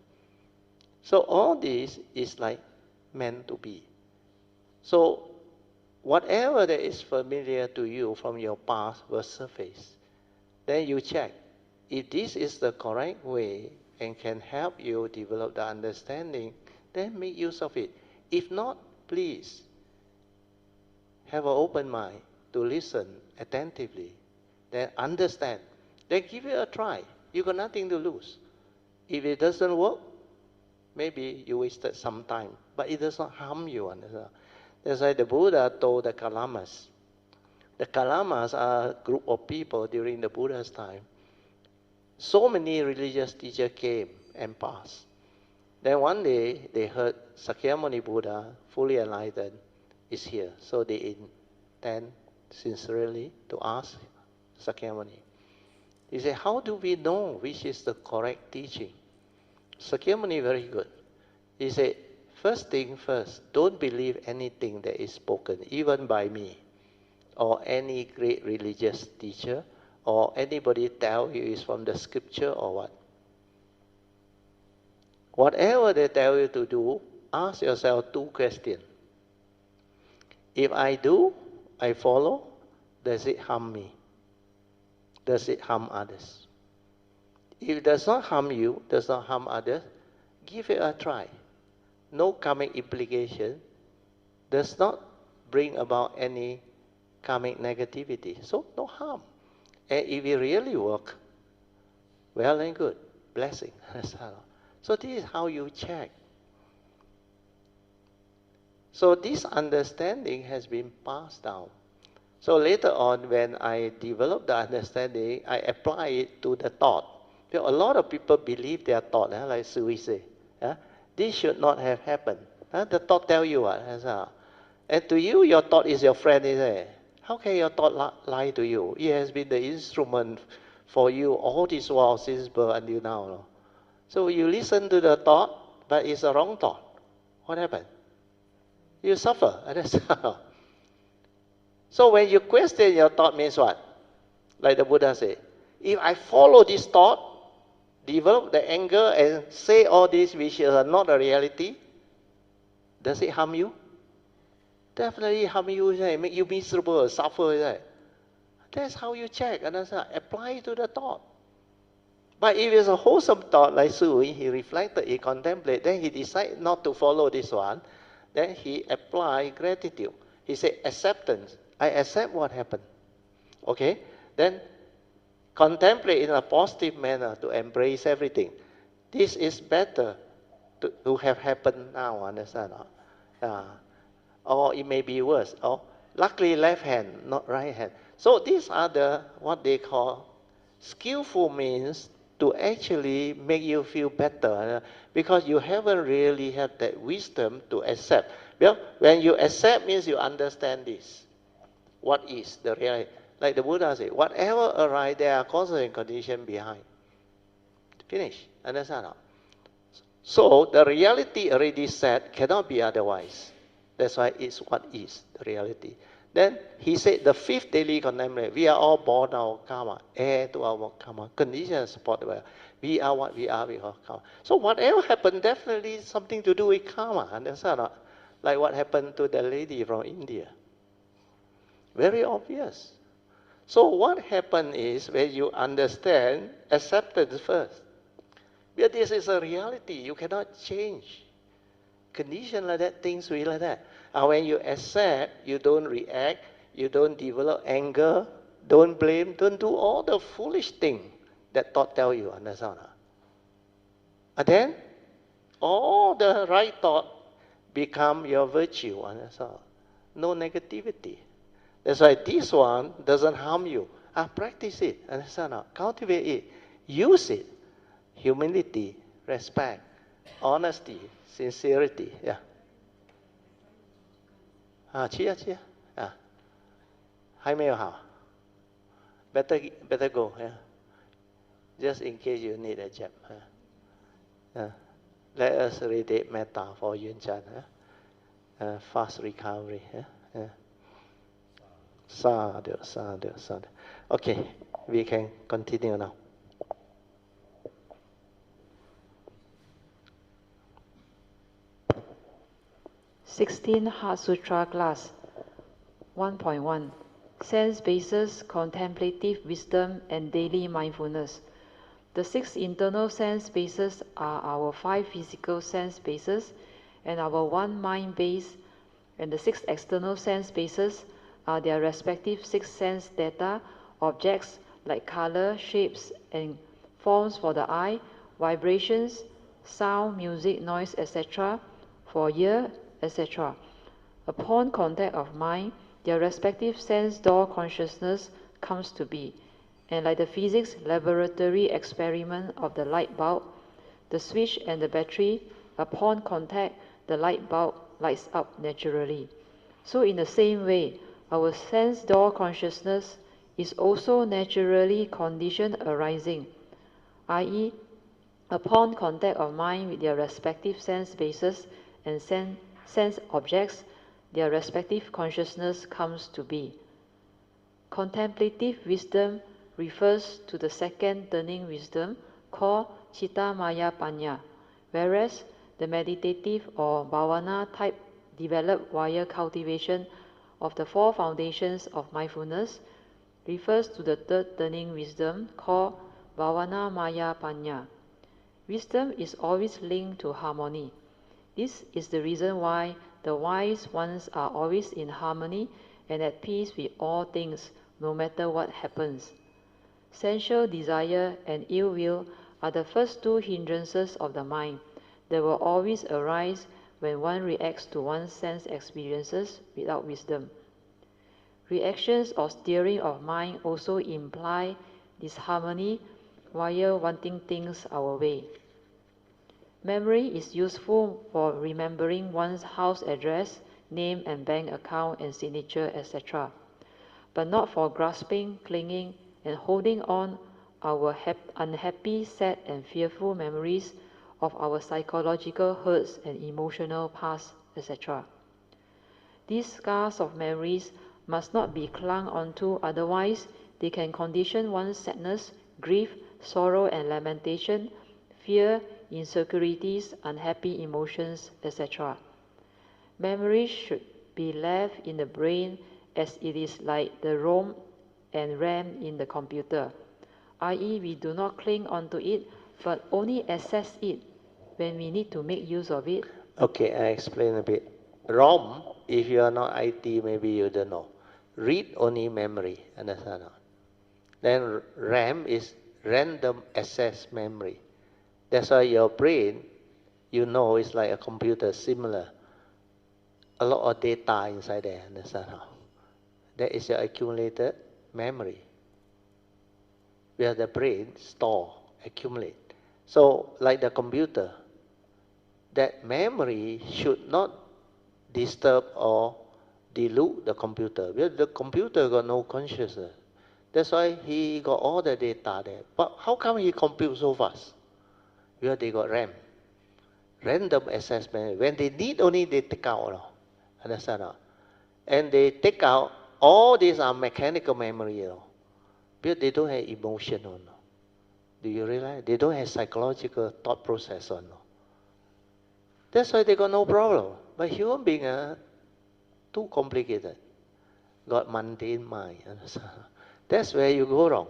So all this is like meant to be. So whatever that is familiar to you from your past will surface. Then you check. If this is the correct way and can help you develop the understanding, then make use of it. If not, please have an open mind to listen attentively, then understand, then give it a try. You got nothing to lose. If it doesn't work, maybe you wasted some time, but it does not harm you. That's why the Buddha told the Kalamas. The Kalamas are a group of people during the Buddha's time. So many religious teachers came and passed. Then one day they heard Sakyamuni Buddha, fully enlightened, is here. So they intend sincerely to ask Sakyamuni. He said, how do we know which is the correct teaching? Sakyamuni very good. He said, first thing first, don't believe anything that is spoken, even by me, or any great religious teacher, or anybody tell you is from the scripture or what. Whatever they tell you to do, ask yourself 2 questions. If I do, I follow, does it harm me? Does it harm others? If it does not harm you, does not harm others, give it a try. No karmic implication, does not bring about any karmic negativity. So no harm. And if it really works, well and good, blessing. So this is how you check. So this understanding has been passed down. So later on, when I develop the understanding, I apply it to the thought. Because a lot of people believe their thought, like Soo Yee say, this should not have happened. The thought tell you what. And to you, your thought is your friend, isn't it? How can your thought lie to you? It has been the instrument for you all this while since birth until now. No? So you listen to the thought, but it's a wrong thought. What happened? You suffer. So when you question your thought means what? Like the Buddha said, if I follow this thought, develop the anger and say all these which are not a reality, does it harm you? Definitely harm you, make you miserable, suffer. That's how you check, understand? Apply to the thought. But if it's a wholesome thought, like Soo Yee, he reflected, he contemplated, then he decided not to follow this one, then he applied gratitude. He said, acceptance. I accept what happened. Okay? Then contemplate in a positive manner to embrace everything. This is better to have happened now, understand? Or it may be worse. Or luckily left hand, not right hand. So these are the what they call skillful means to actually make you feel better, because you haven't really had that wisdom to accept. Well, when you accept means you understand this. What is the reality? Like the Buddha said, whatever arises, there are causes and conditions behind. Finish. Understand? So the reality already set cannot be otherwise. That's why it's what is the reality. Then he said the fifth daily contemplation, we are all born our karma, heir to our karma, conditions supported by. We are what we are because karma. So whatever happened, definitely something to do with karma. Understand? Like what happened to the lady from India. Very obvious. So what happened is when you understand, acceptance first. Because this is a reality, you cannot change. Condition like that, things will like that. And when you accept, you don't react, you don't develop anger, don't blame, don't do all the foolish thing that thought tell you, understand? And then, all the right thought become your virtue, understand? No negativity. That's why this one doesn't harm you. Practice it, understand? Cultivate it, use it. Humility, respect, honesty, sincerity. Yeah. 吃啊，还没有好。Better go. Yeah. Just in case you need a jab. Let us read metta for Yun Chan. Fast recovery. Sadhu, sadhu, sadhu. Okay, we can continue now. 16 Heart Sutra class 1.1 Sense Bases, Contemplative Wisdom and Daily Mindfulness. The 6 internal sense bases are our 5 physical sense bases and our 1 mind base, and the 6 external sense bases are their respective 6 sense data, objects like color, shapes and forms for the eye, vibrations, sound, music, noise, etc. for ear, etc. Upon contact of mind, their respective sense door consciousness comes to be. And like the physics laboratory experiment of the light bulb, the switch and the battery, upon contact, the light bulb lights up naturally. So in the same way, our sense door consciousness is also naturally conditioned arising, i.e., upon contact of mind with their respective sense bases and sense objects, their respective consciousness comes to be. Contemplative wisdom refers to the second turning wisdom called Citta Maya Panya, whereas the meditative or bhavana type developed via cultivation of the 4 foundations of mindfulness refers to the third turning wisdom called Bhavana Maya Panya. Wisdom is always linked to harmony. This is the reason why the wise ones are always in harmony and at peace with all things, no matter what happens. Sensual desire and ill will are the first 2 hindrances of the mind that will always arise when one reacts to one's sense experiences without wisdom. Reactions or steering of mind also imply disharmony via wanting things our way. Memory is useful for remembering one's house address, name and bank account and signature, etc., but not for grasping, clinging, and holding on our unhappy, sad, and fearful memories of our psychological hurts and emotional past, etc. These scars of memories must not be clung onto, otherwise They can condition one's sadness, grief, sorrow and lamentation, fear, insecurities, unhappy emotions, etc. Memory should be left in the brain as it is like the ROM and RAM in the computer, i.e. we do not cling onto it but only access it when we need to make use of it. Okay, I explain a bit. ROM, if you are not IT, maybe you don't know. Read only memory, understand? Then RAM is random access memory. That's why your brain, you know, is like a computer, similar. A lot of data inside there, understand? That is your accumulated memory, where the brain store, accumulate. So, like the computer, that memory should not disturb or dilute the computer. Because the computer got no consciousness. That's why he got all the data there. But how come he compute so fast? Because they got RAM, random access memory. When they need only, they take out. Understand? And they take out, all these are mechanical memory. Because they don't have emotion. Do you realize? They don't have psychological thought process. That's why they got no problem. But human beings are too complicated. Got mundane mind. That's where you go wrong.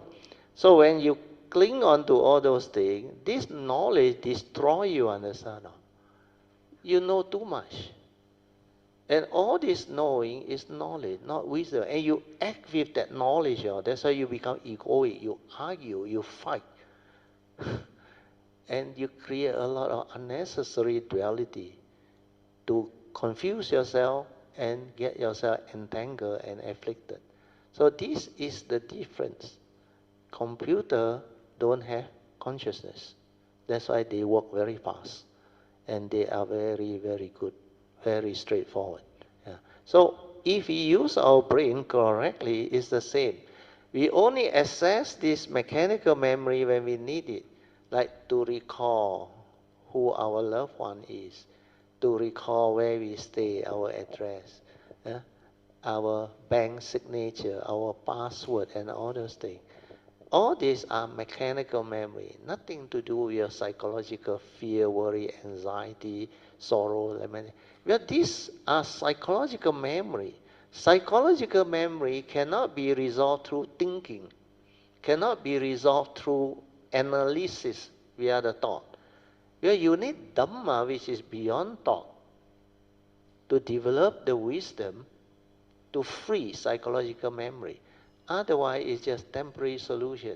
So when you cling on to all those things, this knowledge destroy you, understand? You know too much. And all this knowing is knowledge, not wisdom. And you act with that knowledge. That's why you become egoic. You argue, you fight. And you create a lot of unnecessary duality to confuse yourself and get yourself entangled and afflicted. So this is the difference. Computer don't have consciousness. That's why they work very fast. And they are very, very good, very straightforward. Yeah. So if we use our brain correctly, it's the same. We only access this mechanical memory when we need it, like to recall who our loved one is, to recall where we stay, our address, our bank signature, our password, and all those things. All these are mechanical memory, nothing to do with your psychological fear, worry, anxiety, sorrow, lament. Well, these are psychological memory. Psychological memory cannot be resolved through thinking, cannot be resolved through analysis via the thought. Well, you need Dhamma, which is beyond thought, to develop the wisdom to free psychological memory. Otherwise, it's just temporary solution.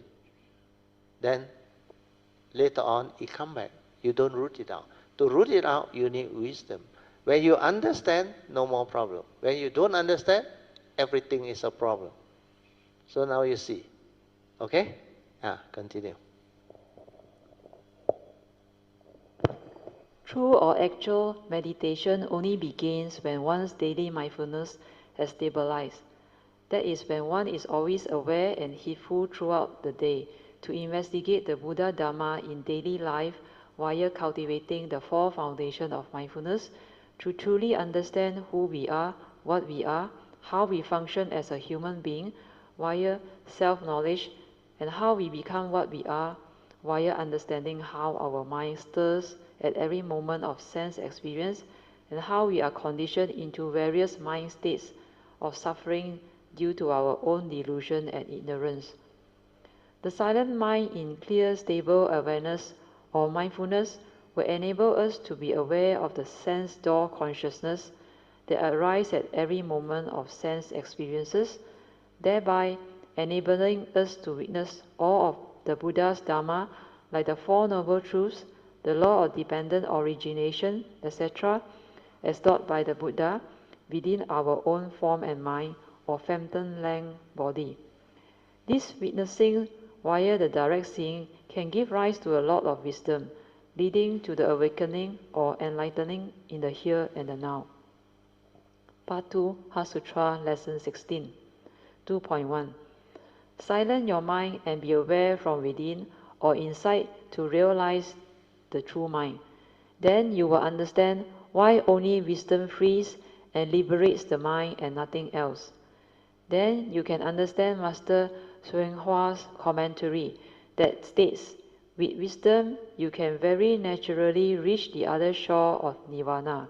Then later on, it come back. You don't root it out. To root it out, you need wisdom. When you understand, no more problem. When you don't understand, everything is a problem. So now you see. Okay? Continue. True or actual meditation only begins when one's daily mindfulness has stabilized. That is when one is always aware and heedful throughout the day to investigate the Buddha Dharma in daily life while cultivating the four foundations of mindfulness to truly understand who we are, what we are, how we function as a human being via self-knowledge, and how we become what we are via understanding how our mind stirs at every moment of sense experience and how we are conditioned into various mind states of suffering due to our own delusion and ignorance. The silent mind in clear, stable awareness or mindfulness will enable us to be aware of the sense door consciousness that arise at every moment of sense experiences, thereby enabling us to witness all of the Buddha's Dharma, like the Four Noble Truths, the law of dependent origination, etc., as taught by the Buddha within our own form and mind or phantom-length body. This witnessing via the direct seeing can give rise to a lot of wisdom, leading to the awakening or enlightening in the here and the now. Part 2, Heart Sutra, Lesson 16. 2.1. Silence your mind and be aware from within or inside to realize the true mind. Then you will understand why only wisdom frees and liberates the mind and nothing else. Then you can understand, Master, Xuan Hua's commentary that states, with wisdom, you can very naturally reach the other shore of nirvana.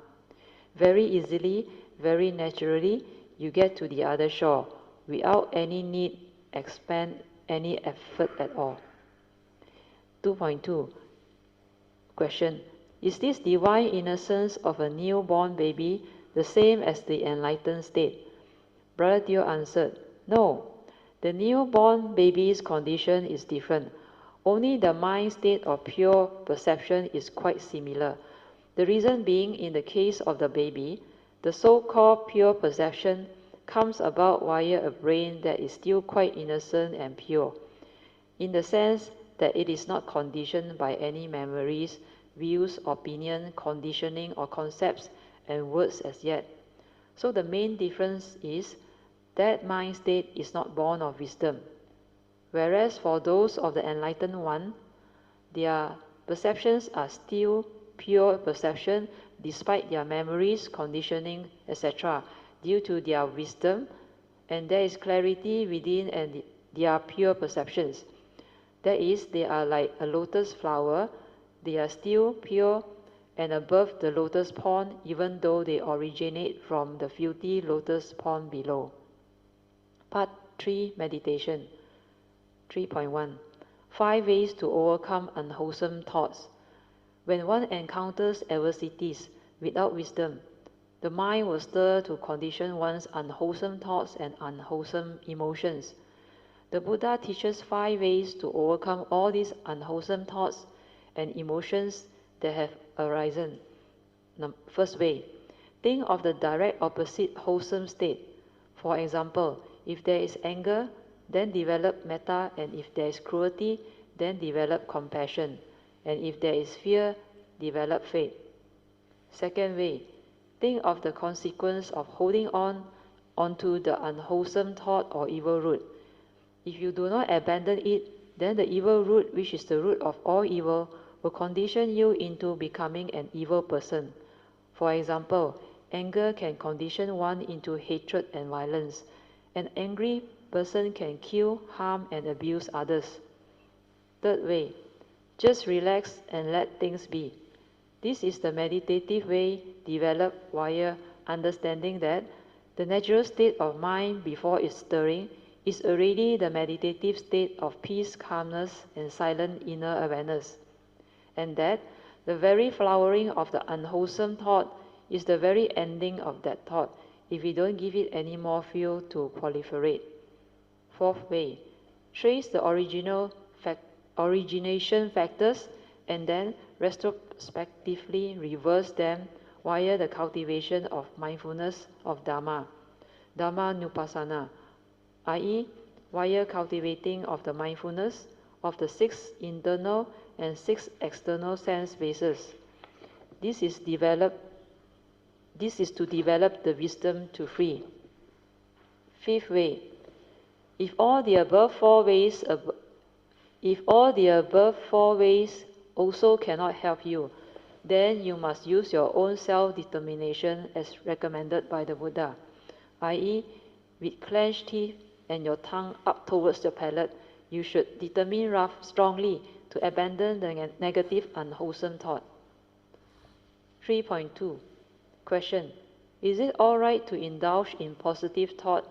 Very easily, very naturally, you get to the other shore without any need expend any effort at all. 2.2 Question. Is this divine innocence of a newborn baby the same as the enlightened state? Brother Teo answered, no. The newborn baby's condition is different. Only the mind state of pure perception is quite similar. The reason being, in the case of the baby, the so-called pure perception comes about via a brain that is still quite innocent and pure, in the sense that it is not conditioned by any memories, views, opinion, conditioning, or concepts and words as yet. So the main difference is that mind state is not born of wisdom. Whereas for those of the enlightened one, their perceptions are still pure perception despite their memories, conditioning, etc., due to their wisdom, and there is clarity within and their pure perceptions. That is, they are like a lotus flower, they are still pure and above the lotus pond, even though they originate from the filthy lotus pond below. Part 3 Meditation 3.1 5 Ways to Overcome Unwholesome Thoughts. When one encounters adversities without wisdom, the mind will stir to condition one's unwholesome thoughts and unwholesome emotions. The Buddha teaches 5 ways to overcome all these unwholesome thoughts and emotions that have arisen. First way, think of the direct opposite wholesome state. For example, if there is anger, then develop metta, and if there is cruelty, then develop compassion, and if there is fear, develop faith. Second way, think of the consequence of holding onto the unwholesome thought or evil root. If you do not abandon it, then the evil root, which is the root of all evil, will condition you into becoming an evil person. For example, anger can condition one into hatred and violence. An angry person can kill, harm, and abuse others. Third way, just relax and let things be. This is the meditative way developed via understanding that the natural state of mind before its stirring is already the meditative state of peace, calmness, and silent inner awareness, and that the very flowering of the unwholesome thought is the very ending of that thought if we don't give it any more fuel to proliferate. Fourth way, trace the origination factors and then retrospectively reverse them via the cultivation of mindfulness of Dhamma, Dhammanupassana, i.e., via cultivating of the mindfulness of the 6 internal and 6 external sense bases. This is to develop the wisdom to free. Fifth way, if all the above four ways also cannot help you, then you must use your own self-determination as recommended by the Buddha, i.e., with clenched teeth and your tongue up towards the palate, you should determine strongly to abandon the negative unwholesome thought. 3.2 Question. Is it alright to indulge in positive thought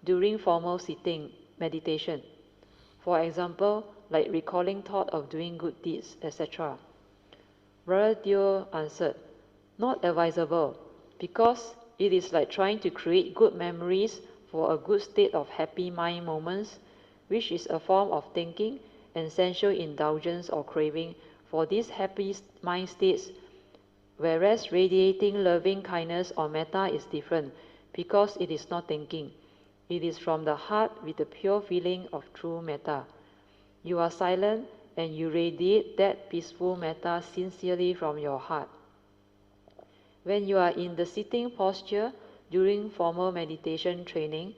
during formal sitting meditation? For example, like recalling thought of doing good deeds, etc. Brother Teo answered, not advisable, because it is like trying to create good memories for a good state of happy mind moments, which is a form of thinking and sensual indulgence or craving for these happy mind states, whereas radiating loving kindness or metta is different, because it is not thinking. It is from the heart with the pure feeling of true metta. You are silent and you radiate that peaceful metta sincerely from your heart. When you are in the sitting posture during formal meditation training,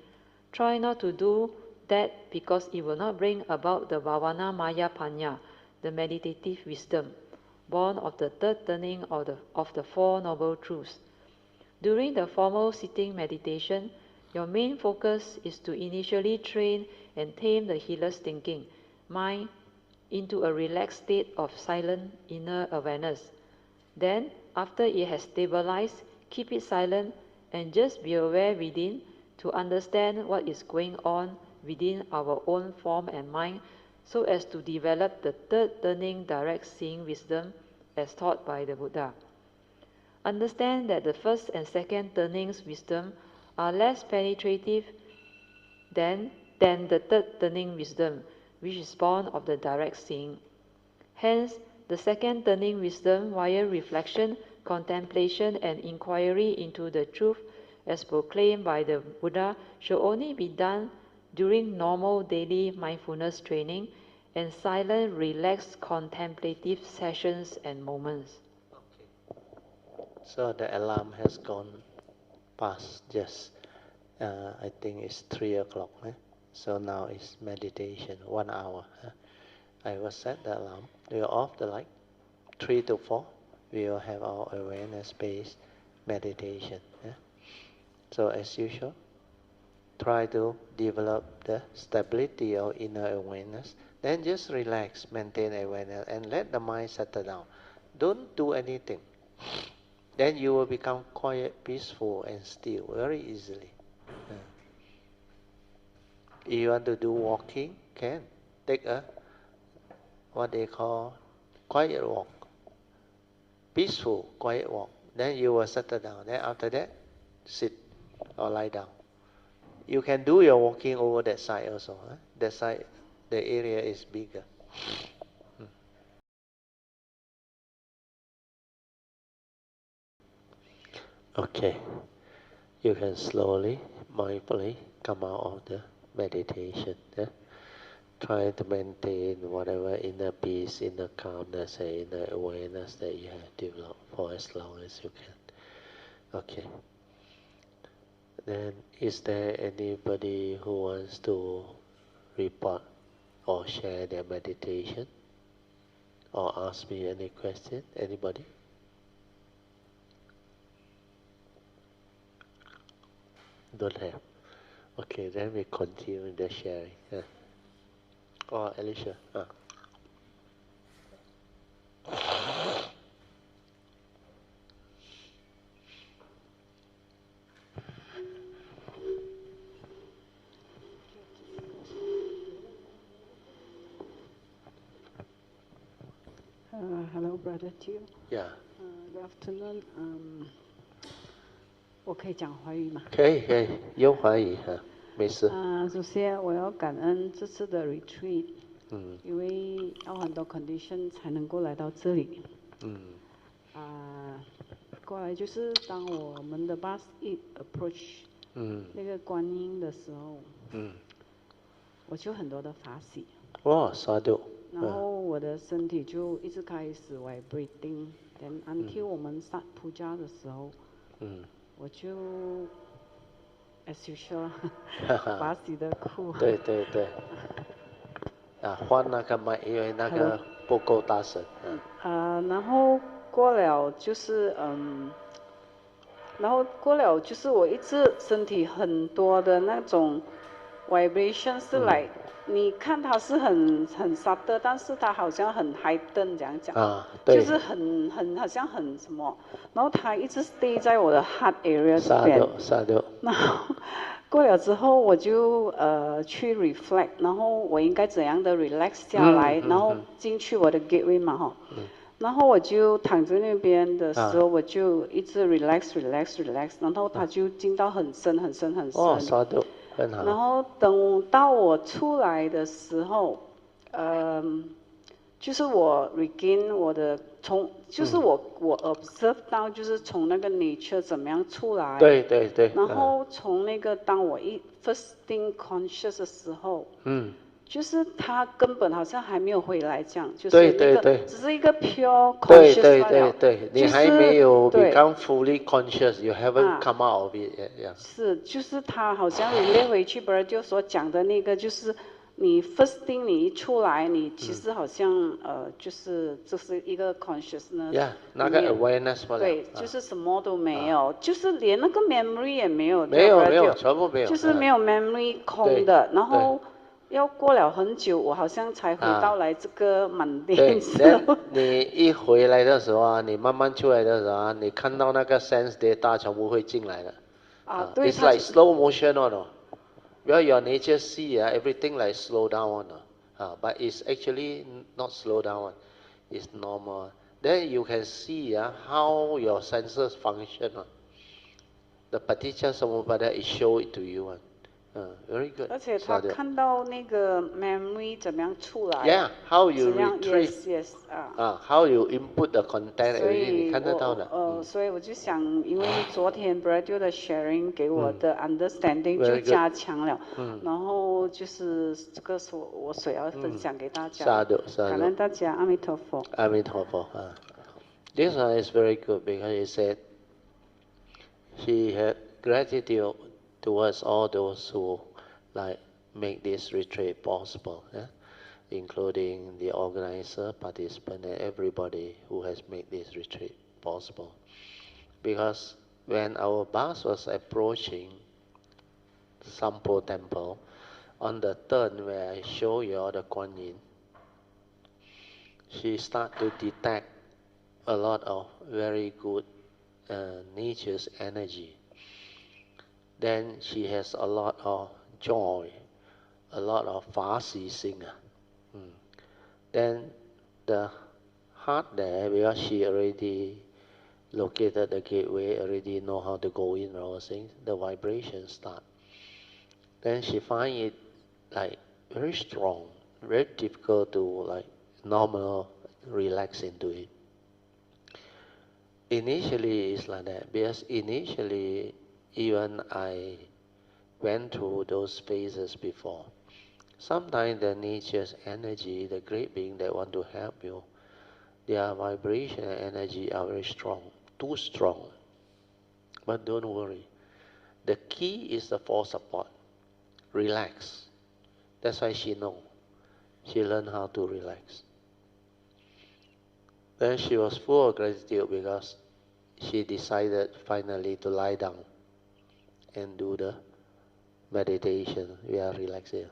try not to do that because it will not bring about the bhavana maya panya, the meditative wisdom, born of the third turning of the Four Noble Truths. During the formal sitting meditation, your main focus is to initially train and tame the heedless thinking, mind, into a relaxed state of silent inner awareness. Then, after it has stabilized, keep it silent and just be aware within to understand what is going on within our own form and mind, so as to develop the third turning direct seeing wisdom as taught by the Buddha. Understand that the first and second turnings wisdom are less penetrative than the third turning wisdom, which is born of the direct seeing. Hence, the second turning wisdom via reflection, contemplation, and inquiry into the truth as proclaimed by the Buddha should only be done during normal daily mindfulness training and silent, relaxed, contemplative sessions and moments. Okay. So the alarm has gone past just, I think it's 3 o'clock. So now it's meditation, 1 hour. I will set the alarm. We'll off the light. 3 to 4, we will have our awareness-based meditation. So as usual, try to develop the stability of inner awareness. Then just relax, maintain awareness, and let the mind settle down. Don't do anything. Then you will become quiet, peaceful, and still very easily. If you want to do walking, can take a what they call quiet walk, peaceful quiet walk. Then you will settle down. Then after that, sit or lie down. You can do your walking over that side also. That side, the area is bigger. Okay. You can slowly, mindfully come out of the meditation. Try to maintain whatever inner peace, inner calmness, and inner awareness that you have developed for as long as you can. Okay. Then, is there anybody who wants to report or share their meditation? Or ask me any question? Anybody? Don't have. Okay, then we continue the sharing. Or Alicia. Hello, Brother Teo. Yeah. Good afternoon. 我可以讲华语吗？可以，用华语没事。首先我要感恩这次的 retreat， 因为要很多 condition 才能够来到这里。过来就是当我们的 bus 一 approach 那个观音的时候，我就很多的法喜。哇，Sadhu。然后我的身体就一直开始 vibrating，then until 我们 start puja 的时候，我就 as usual 法喜的哭。对。换那个麦，因为那个不够大声。然后过了就是我一直身体很多的那种 vibration 是来。你看它是很 subtle， 但是它好像很 heightened 这样讲，就是很好像很什么，然后它一直 stay 在我的 heart area 这边。然后过了之后我就去 reflect， 然后我应该怎样的 relax 下来，然后进去我的 gateway 嘛然后我就躺在那边的时候，我就一直 relax， 然后它就进到很深。然后等到我出来的时候，就是我 regain 我的就是我 observe 到就是从那个 nature 怎么样出来。对。然后从那个当我first thing conscious 的时候，就是他根本好像还没有回来这样，就是那个只是一个 pure conscious 对，你还没有 become fully conscious, you haven't come out of it yet. 是，就是他好像 relate 回去，不然就所讲的那个，就是你 first thing 你一出来，你其实好像就是这是一个 consciousness， 那个 awareness 对，就是什么都没有，就是连那个 memory 也没有，没有，全部没有，就是没有 memory 空的，然后要过了很久，我好像才回到来这个满对点时候。你一回来的时候啊，你慢慢出来的时候啊，你看到那个 sense data 全部会进来的。对， It's like slow motion on. Well, your nature see everything like slow down on. But it's actually not slow down. It's normal. Then you can see how your senses function. The paticca samuppada is show it to you. Very good. 而且他看到那个 memory 怎么样出来 Yeah, how you 怎样 retrieve. yes How you input the content, 所 everything 你以看得到的。所以我就想，因为昨天 Brad 的 sharing 给我的 understanding 就加强了，然后就是这个是我所要分享给大家。感恩大家，阿弥陀佛。阿弥陀佛。This one is very good because he said he had gratitude towards all those who like make this retreat possible, including the organizer, participant, and everybody who has made this retreat possible. Because when our bus was approaching Sampo Temple, on the turn where I show you all the Kuan Yin, she started to detect a lot of very good nature's energy. Then she has a lot of joy, a lot of Farsi singer. Then the heart there, because she already located the gateway, already know how to go in, all things, the vibration start. Then she find it like very strong, very difficult to like normal relax into it. Initially it's like that, because initially even I went through those phases before. Sometimes the nature's energy, the great being that want to help you, their vibration and energy are very strong, too strong. But don't worry. The key is the full support. Relax. That's why she know. She learned how to relax. Then she was full of gratitude because she decided finally to lie down and do the meditation. We are relaxing.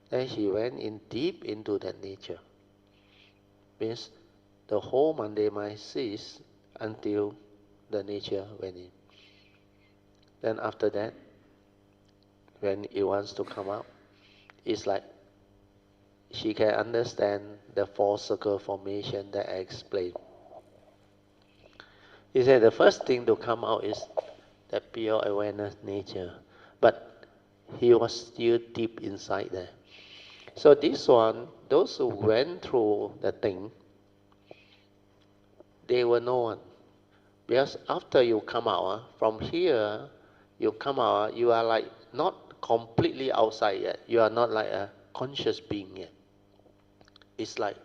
Then she went in deep into that nature. Means the whole Monday mind ceased until the nature went in. Then after that, when it wants to come out, it's like she can understand the four circle formation that I explained. He said the first thing to come out is that pure awareness nature, but he was still deep inside there. So this one, those who went through the thing, they were known. Because after you come out, from here, you come out, you are like not completely outside yet. You are not like a conscious being yet. It's like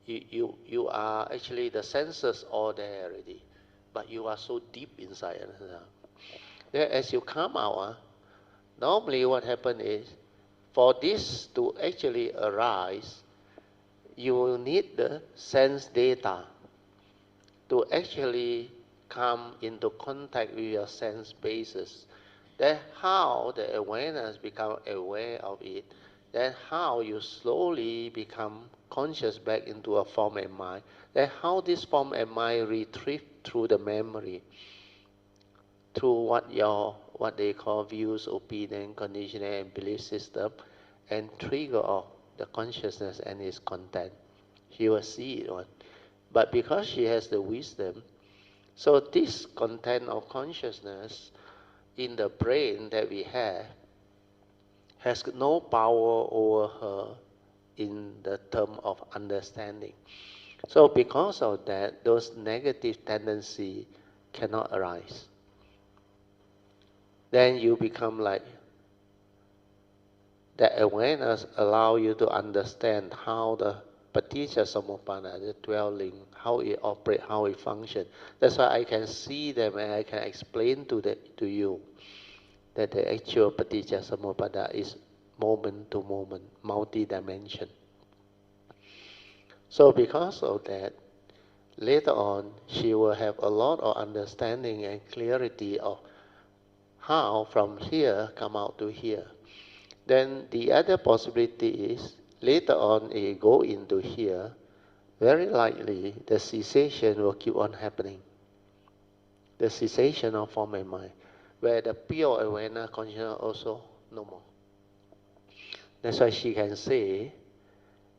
you are actually, the senses all there already, but you are so deep inside. Then as you come out, normally what happens is, for this to actually arise, you will need the sense data to actually come into contact with your sense bases. Then how the awareness become aware of it. Then how you slowly become conscious back into a form and mind. Then how this form and mind retrieve through the memory, through what they call views, opinion, conditioning, and belief system, and trigger off the consciousness and its content. She will see it on. But because she has the wisdom, so this content of consciousness in the brain that we have has no power over her in the term of understanding. So because of that, those negative tendencies cannot arise. Then you become like, that awareness allow you to understand how the paticca samuppada, the dwelling, how it operates, how it functions. That's why I can see them and I can explain to you that the actual paticca samuppada is moment to moment, multi-dimension. So because of that, later on, she will have a lot of understanding and clarity of how from here come out to here. Then the other possibility is, later on, you go into here, very likely the cessation will keep on happening. The cessation of form and mind, where the pure awareness consciousness also no more. That's why she can say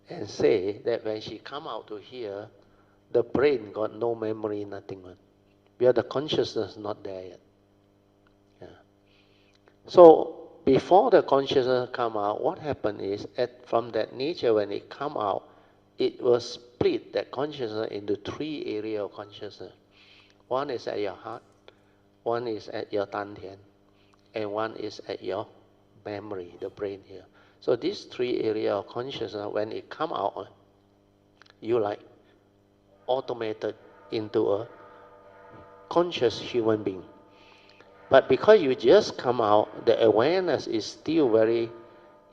that when she come out to here, the brain got no memory, nothing. Because the consciousness not there yet. Yeah. So before the consciousness come out, what happened is, from that nature, when it come out, it will split that consciousness into 3 areas of consciousness. One is at your heart, one is at your dantian, and one is at your memory, the brain here. So these 3 areas of consciousness, when it come out, you like automated into a conscious human being. But because you just come out, the awareness is still very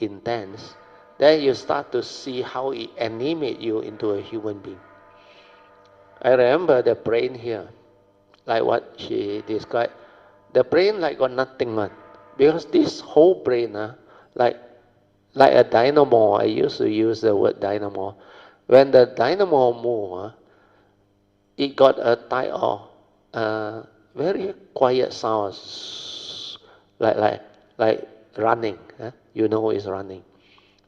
intense. Then you start to see how it animates you into a human being. I remember the brain here, like what she described. The brain like got nothing on. Because this whole brain, like a dynamo, I used to use the word dynamo. When the dynamo moves, it got a type of very quiet sound, like running. You know it's running.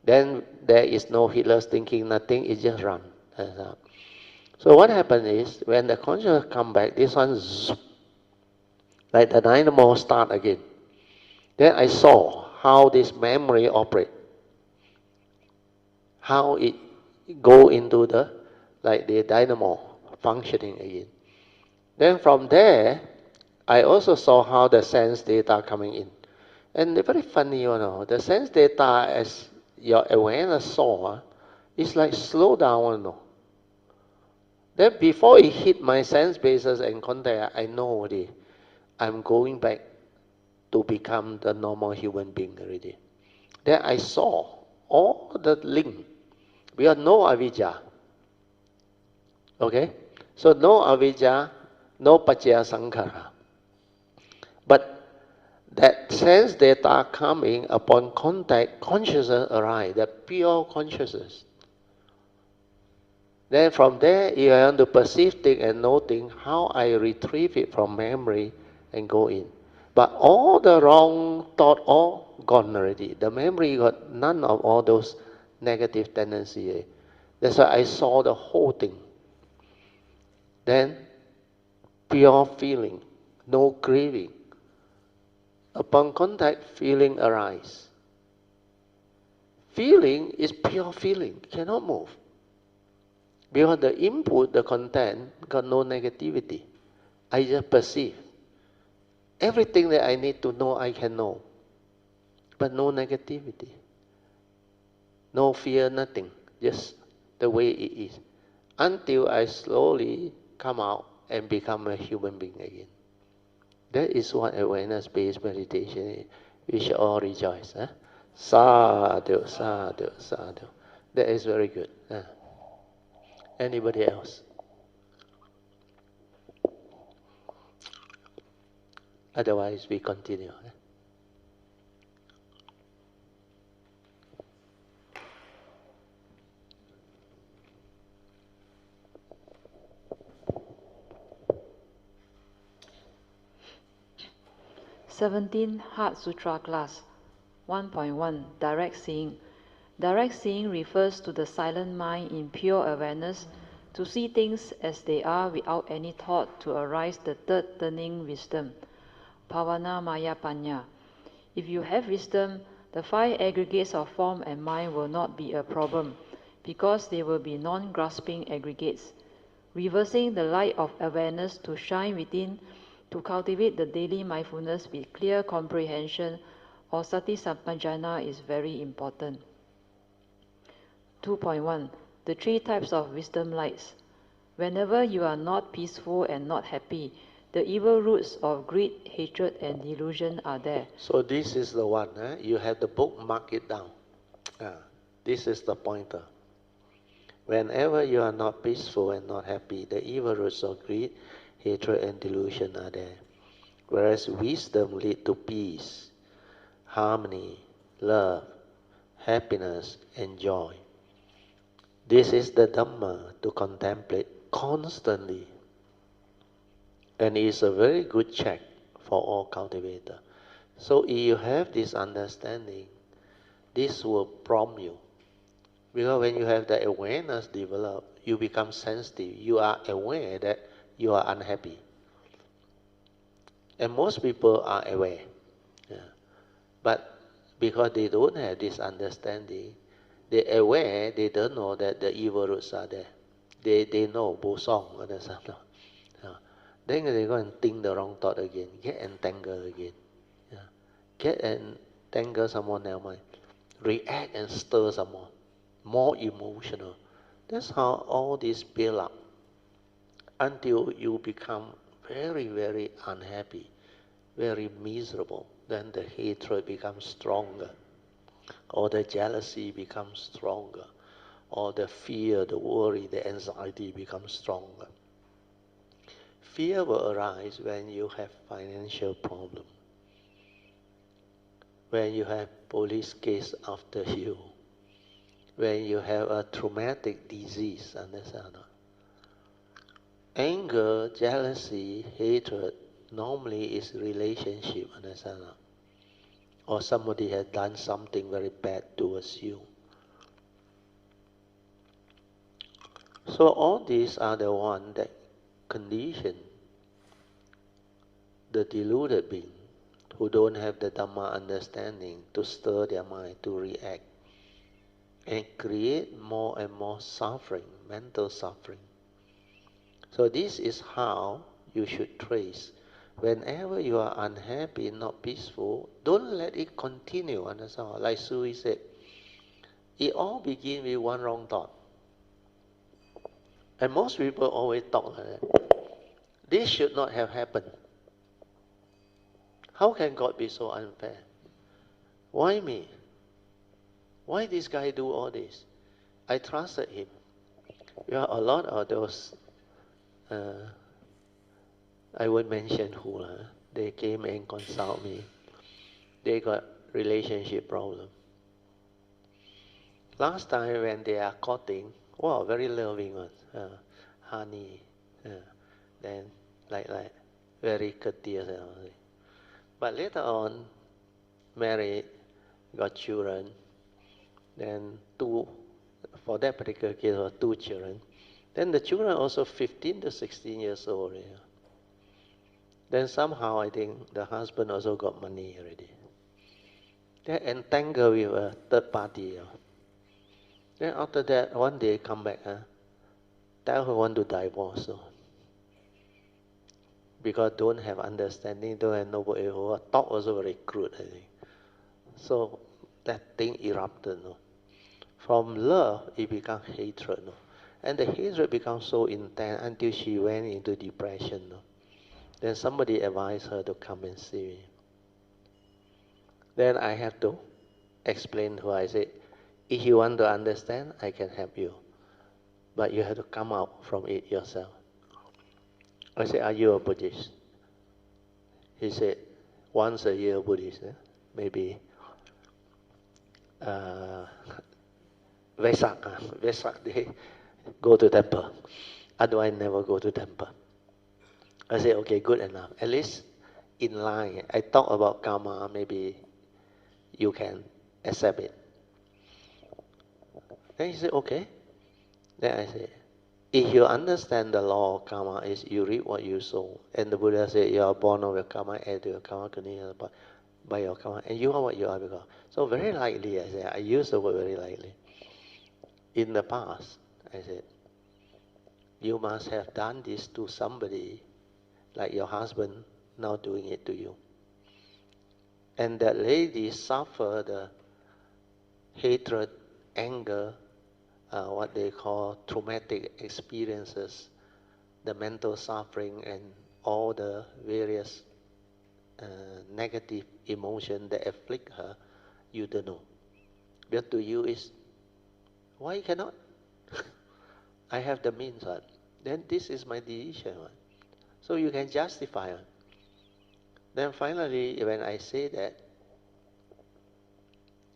Then there is no heedless thinking, nothing. It just run. So what happens is, when the consciousness come back, this one zoop, like the dynamo start again. Then I saw how this memory operate, how it go into the dynamo functioning again. Then from there, I also saw how the sense data coming in. And very funny, the sense data, as your awareness saw, is like slow down, Then before it hit my sense bases and contact, I know already, I'm going back to become the normal human being already. Then I saw all the link. We have no avijja. Okay? So no avijja, no paccaya sankhara. But that sense data coming upon contact, consciousness arise, the pure consciousness. Then from there, you have to perceive things and know things, how I retrieve it from memory and go in. But all the wrong thought, all gone already. The memory got none of all those negative tendencies. That's why I saw the whole thing. Then, pure feeling, no craving. Upon contact, feeling arise. Feeling is pure feeling, cannot move. Because the input, the content, got no negativity. I just perceive. Everything that I need to know, I can know. But no negativity. No fear, nothing. Just the way it is. Until I slowly come out and become a human being again. That is what awareness-based meditation is. We should all rejoice. Sadhu, sadhu, sadhu. That is very good. Anybody else? Otherwise, we continue. 17 Heart Sutra class 1.1 Direct Seeing. Direct seeing refers to the silent mind in pure awareness to see things as they are without any thought to arise the third turning wisdom, Bhavana Maya Panya. If you have wisdom, the 5 aggregates of form and mind will not be a problem because they will be non-grasping aggregates. Reversing the light of awareness to shine within to cultivate the daily mindfulness with clear comprehension or sati sampajana is very important. 2.1 The 3 types of wisdom lights. Whenever you are not peaceful and not happy, the evil roots of greed, hatred, and delusion are there. So this is the one. You have the book, mark it down. This is the pointer. Whenever you are not peaceful and not happy, the evil roots of greed, hatred, and delusion are there. Whereas wisdom leads to peace, harmony, love, happiness, and joy. This is the Dhamma to contemplate constantly, and is a very good check for all cultivators. So if you have this understanding, this will prompt you. Because when you have the awareness developed, you become sensitive. You are aware that you are unhappy. And most people are aware. Yeah. But because they don't have this understanding, they're aware, they don't know that the evil roots are there. They know Bosong, understand? Yeah. Then they go and think the wrong thought again, get entangled again. Yeah. Get entangled someone else mind. React and stir someone. More emotional. That's how all this build up until you become very, very unhappy, very miserable. Then the hatred becomes stronger, or the jealousy becomes stronger, or the fear, the worry, the anxiety becomes stronger. Fear will arise when you have financial problem, when you have police case after you, when you have a traumatic disease, understand? Anger, jealousy, hatred normally is relationship, understand? Or somebody has done something very bad towards you. So all these are the one that condition the deluded being who don't have the Dhamma understanding to stir their mind to react and create more and more suffering, mental suffering. So this is how you should trace. Whenever you are unhappy, not peaceful, don't let it continue. Understand? Like Soo Yee said, it all begins with one wrong thought. And most people always talk like that. This should not have happened. How can God be so unfair? Why me? Why this guy do all this? I trusted him. Yeah, a lot of those, I won't mention who, they came and consult me. They got relationship problem. Last time when they are courting, wow, very loving one, honey, then like very courteous and all that. But later on, married, got children, then for that particular case, was 2 children. Then the children also 15 to 16 years old. Yeah. Then somehow I think the husband also got money already. They entangled with a third party. Then after that, one day come back, tell her want to divorce. Because don't have understanding, don't have nobody who talk also very crude, I think. So that thing erupted. From love, it becomes hatred. And the hatred becomes so intense until she went into depression. Then somebody advised her to come and see me. Then I have to explain to her. I said, if you want to understand, I can help you. But you have to come out from it yourself. I said, are you a Buddhist? He said, once a year Buddhist, maybe Vesak day, go to temple. Otherwise, never go to temple. I said, okay, good enough. At least in line. I talk about karma, maybe you can accept it. Then he said, okay. Then I said, if you understand the law of karma is you reap what you sow. And the Buddha said, you are born of your karma, heir to your karma, continue by your karma. And you are what you are because. So very lightly, I said, I use the word very lightly. In the past, I said, you must have done this to somebody, like your husband now doing it to you. And that lady suffered the hatred, anger, what they call traumatic experiences, the mental suffering and all the various negative emotions that afflict her, you don't know. But to you is, why you cannot? I have the means. Then this is my decision. So you can justify. Then finally, when I say that,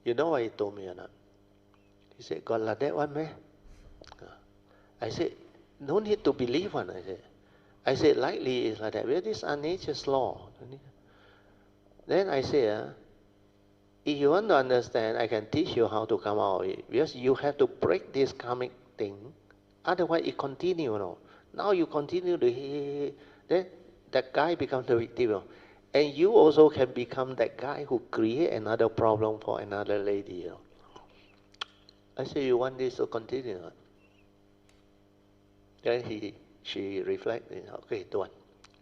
You know what he told me or not? He said, "God like that one, man." I said, "No need to believe one." I said, "Likely it's like that. Well, this is nature's law." Then I said, if you want to understand, I can teach you how to come out of it. Because you have to break this karmic thing. Otherwise, it continues. You know. Now you continue to then that guy becomes the victim. And you also can become that guy who create another problem for another lady. You know. I said, "You want this to continue?" Then she reflected. "Okay, don't.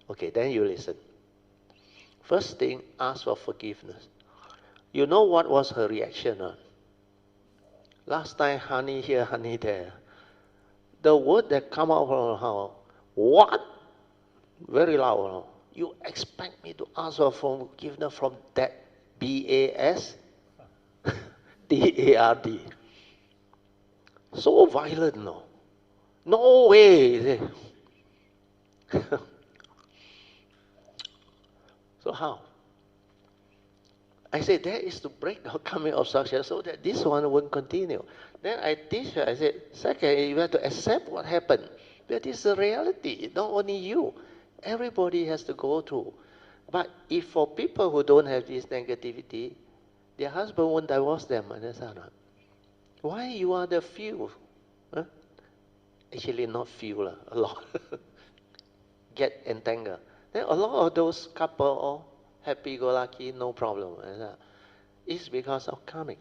Okay, then you listen. First thing, ask for forgiveness." You know what was her reaction? Last time, honey here, honey there. The word that come out from her mouth, "What?" Very loud. You expect me to ask for forgiveness from that BASDARD? So violent, no? No way. So how? I said, that is to break the karmic obstruction so that this one won't continue. Then I teach her, I said, second, you have to accept what happened. That is the reality, not only you. Everybody has to go through. But if for people who don't have this negativity, their husband won't divorce them. Understand? Why you are the few? Huh? Actually, not few, a lot. Get entangled. Then a lot of those couple, all happy-go-lucky, no problem. It's because of karmic.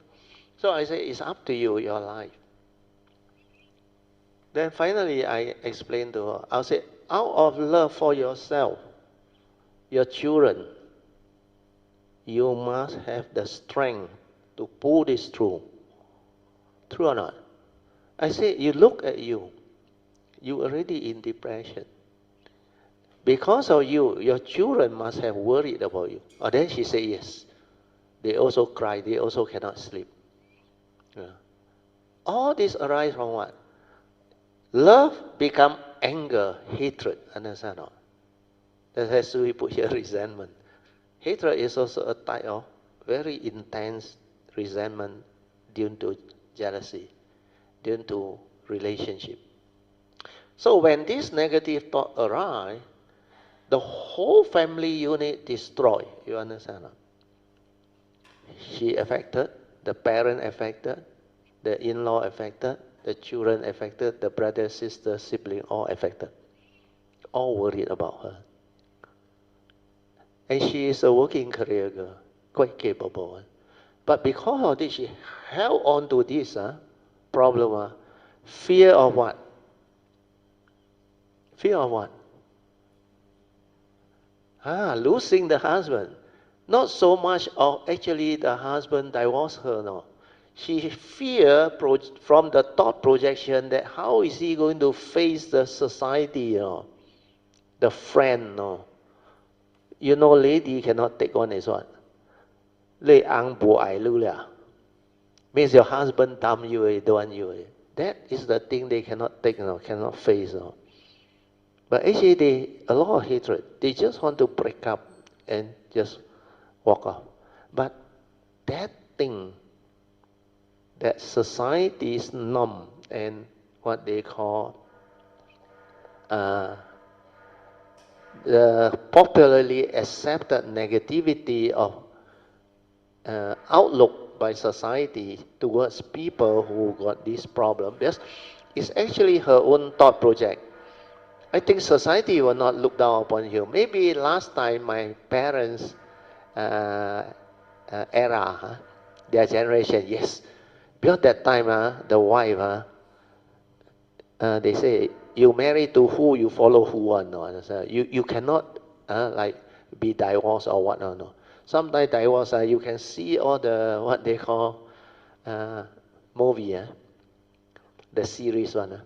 So I say, it's up to you, your life. Then finally, I explained to her, I'll say, out of love for yourself, your children, you must have the strength to pull this through. True or not? I say, you look at you already in depression. Because of you, your children must have worried about you. And then she said, yes. They also cry, they also cannot sleep. Yeah. All this arises from what? Love become anger, hatred. Understand or not? That's why we put here resentment. Hatred is also a type of very intense resentment due to jealousy, due to relationship. So when this negative thought arise, the whole family unit destroyed. You understand? She affected, the parent affected, the in-law affected, the children affected, the brother, sister, sibling, all affected. All worried about her. And she is a working career girl, quite capable. But because of this, she held on to this problem. Fear of what? Fear of what? Losing the husband. Not so much of actually the husband divorced her, no. She fear from the thought projection that how is he going to face the society, the friend, no. You know, lady cannot take on is what? Lei ang bo ai lu liao. Means your husband dump you, don't want you. That is the thing they cannot take, cannot face. But actually, a lot of hatred. They just want to break up and just walk off. But that thing, that society's norm and what they call the popularly accepted negativity of outlook by society towards people who got this problem, because it's actually her own thought project. I think society will not look down upon you. Maybe last time my parents' era, their generation, yes. Because that time, the wife, they say, you marry to who, you follow who one. No? You cannot like be divorced or what. No. Sometimes divorce, you can see all the, what they call movie, the series one.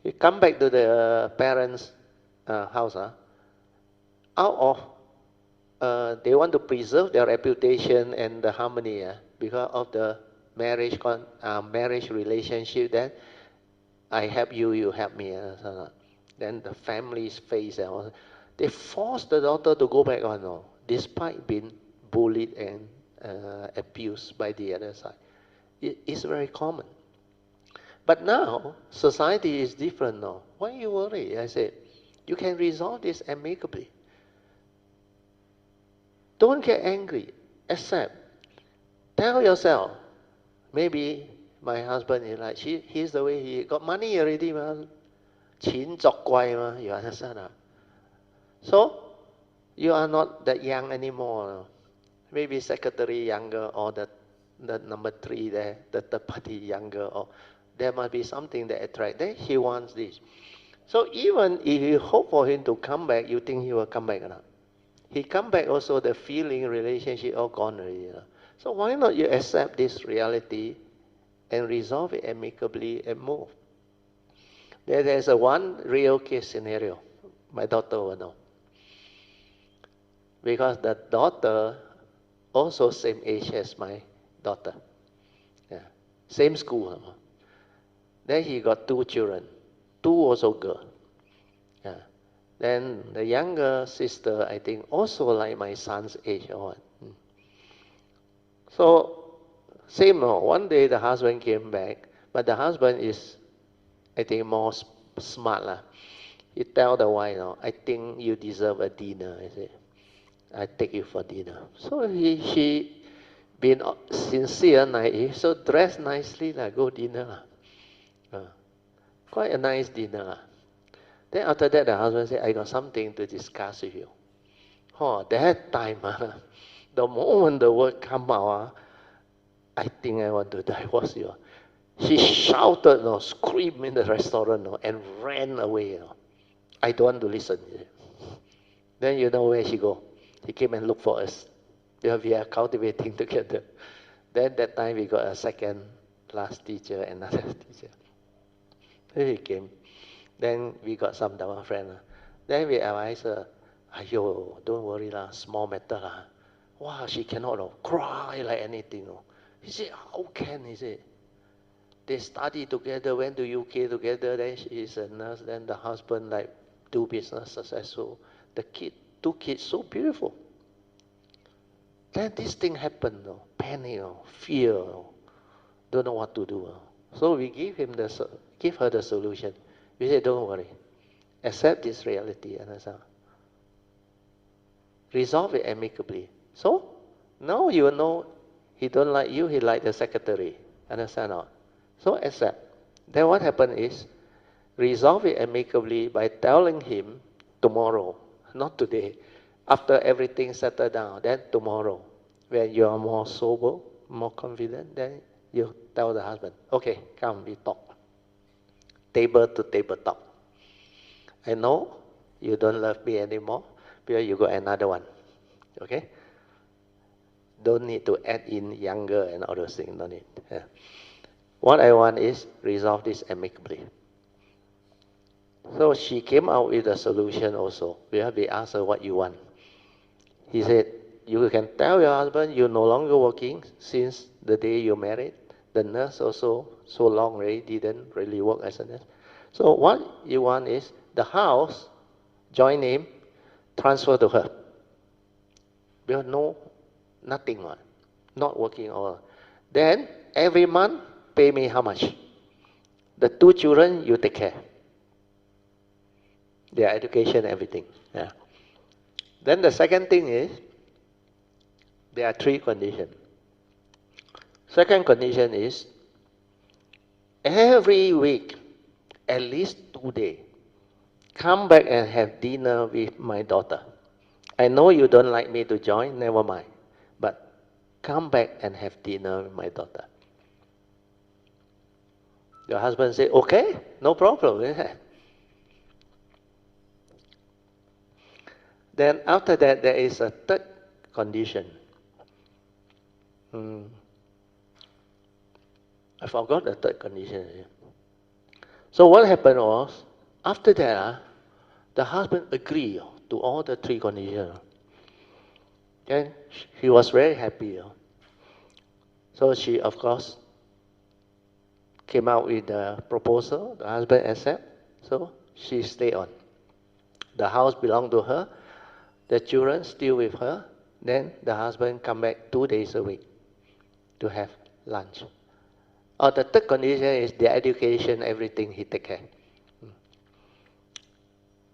You come back to the parents' house, out of they want to preserve their reputation and the harmony because of the marriage relationship. Then I help you, you help me. Then the family's face, they force the daughter to go back on, despite being bullied and abused by the other side. It's very common. But now, society is different now. Why you worry? I said, you can resolve this amicably. Don't get angry. Accept. Tell yourself, maybe my husband is like, he's the way he got money already, man. 錢作怪嘛, you understand? So, you are not that young anymore. Maybe secretary younger, or the number 3 there, the third party younger, or there must be something that attracts. Then he wants this. So even if you hope for him to come back, you think he will come back or not? He come back also, the feeling, relationship all gone already. So why not you accept this reality and resolve it amicably and move? There's a one real case scenario. My daughter will know. Because the daughter also same age as my daughter. Yeah. Same school. Then he got 2 children. 2 also girl. Yeah. Then the younger sister, I think, also like my son's age or what. So, same no. One day the husband came back, but the husband is, I think, more smart lah. He tell the wife, no, I think you deserve a dinner. I said, I take you for dinner. So she been sincere, naive, so dressed nicely lah, go dinner lah. Quite a nice dinner lah. Then after that, the husband said, I got something to discuss with you. Oh, that time, the moment the word come out, I think I want to divorce you. She shouted, no, screamed in the restaurant, no, and ran away. No. I don't want to listen. Then you know where she go. He came and looked for us. We are cultivating together. Then that time we got a second class teacher, another teacher. Then he came. Then we got some Dharma friend. Then we advised her, Ayo, don't worry lah, small matter lah. Wow, she cannot cry like anything. He said, how can? He said, they studied together, went to UK together, then she is a nurse, then the husband like do business successful. The 2 kids, so beautiful. Then this thing happened, panic, fear, don't know what to do. So we give her the solution. We said, don't worry, accept this reality, understand? Resolve it amicably. So now you know he don't like you, he like the secretary, understand or not? So accept. Then what happened is, resolve it amicably by telling him tomorrow, not today. After everything settled down, then tomorrow, when you are more sober, more confident, then you tell the husband, okay, come, we talk. Table to table talk. I know you don't love me anymore, because you got another one. Okay? Don't need to add in younger and all those things, no need. Yeah. What I want is resolve this amicably. So she came out with a solution also. We asked her what you want. He said, you can tell your husband you're no longer working since the day you married. The nurse also, so long already, didn't really work as a nurse. So what you want is the house, joint name, transfer to her. Because nothing, not working all. Then every month, pay me how much? The 2 children, you take care. Their education, everything. Yeah. Then the second thing is, there are 3 conditions. Second condition is, every week, at least 2 days, come back and have dinner with my daughter. I know you don't like me to join, never mind. But come back and have dinner with my daughter. Your husband said, okay, no problem. Then after that, there is a third condition. I forgot the third condition. So what happened was, after that, the husband agreed to all the 3 conditions. And he was very happy. So she, of course, came out with the proposal. The husband accepted. So she stayed on. The house belonged to her. The children still with her. Then the husband come back 2 days a week to have lunch. Or the third condition is the education, everything he take care.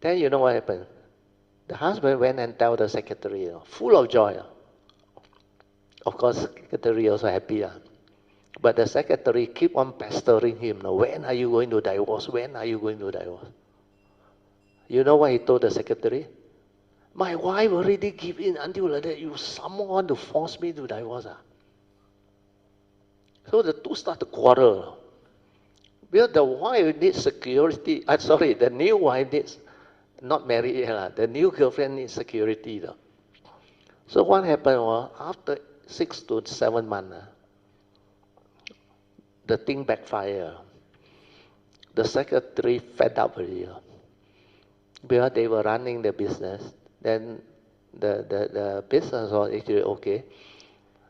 Then you know what happened? The husband went and tell the secretary, full of joy. Of course, secretary also happy. But the secretary keep on pestering him. When are you going to divorce? When are you going to divorce? You know what he told the secretary? My wife already give in until like that. You someone want to force me to divorce. So the two start to quarrel. Because the wife needs security. The new wife needs, not married yet, the new girlfriend needs security. So what happened was, after 6 to 7 months, the thing backfired. The secretary fed up already. Because they were running the business, then the business was actually okay.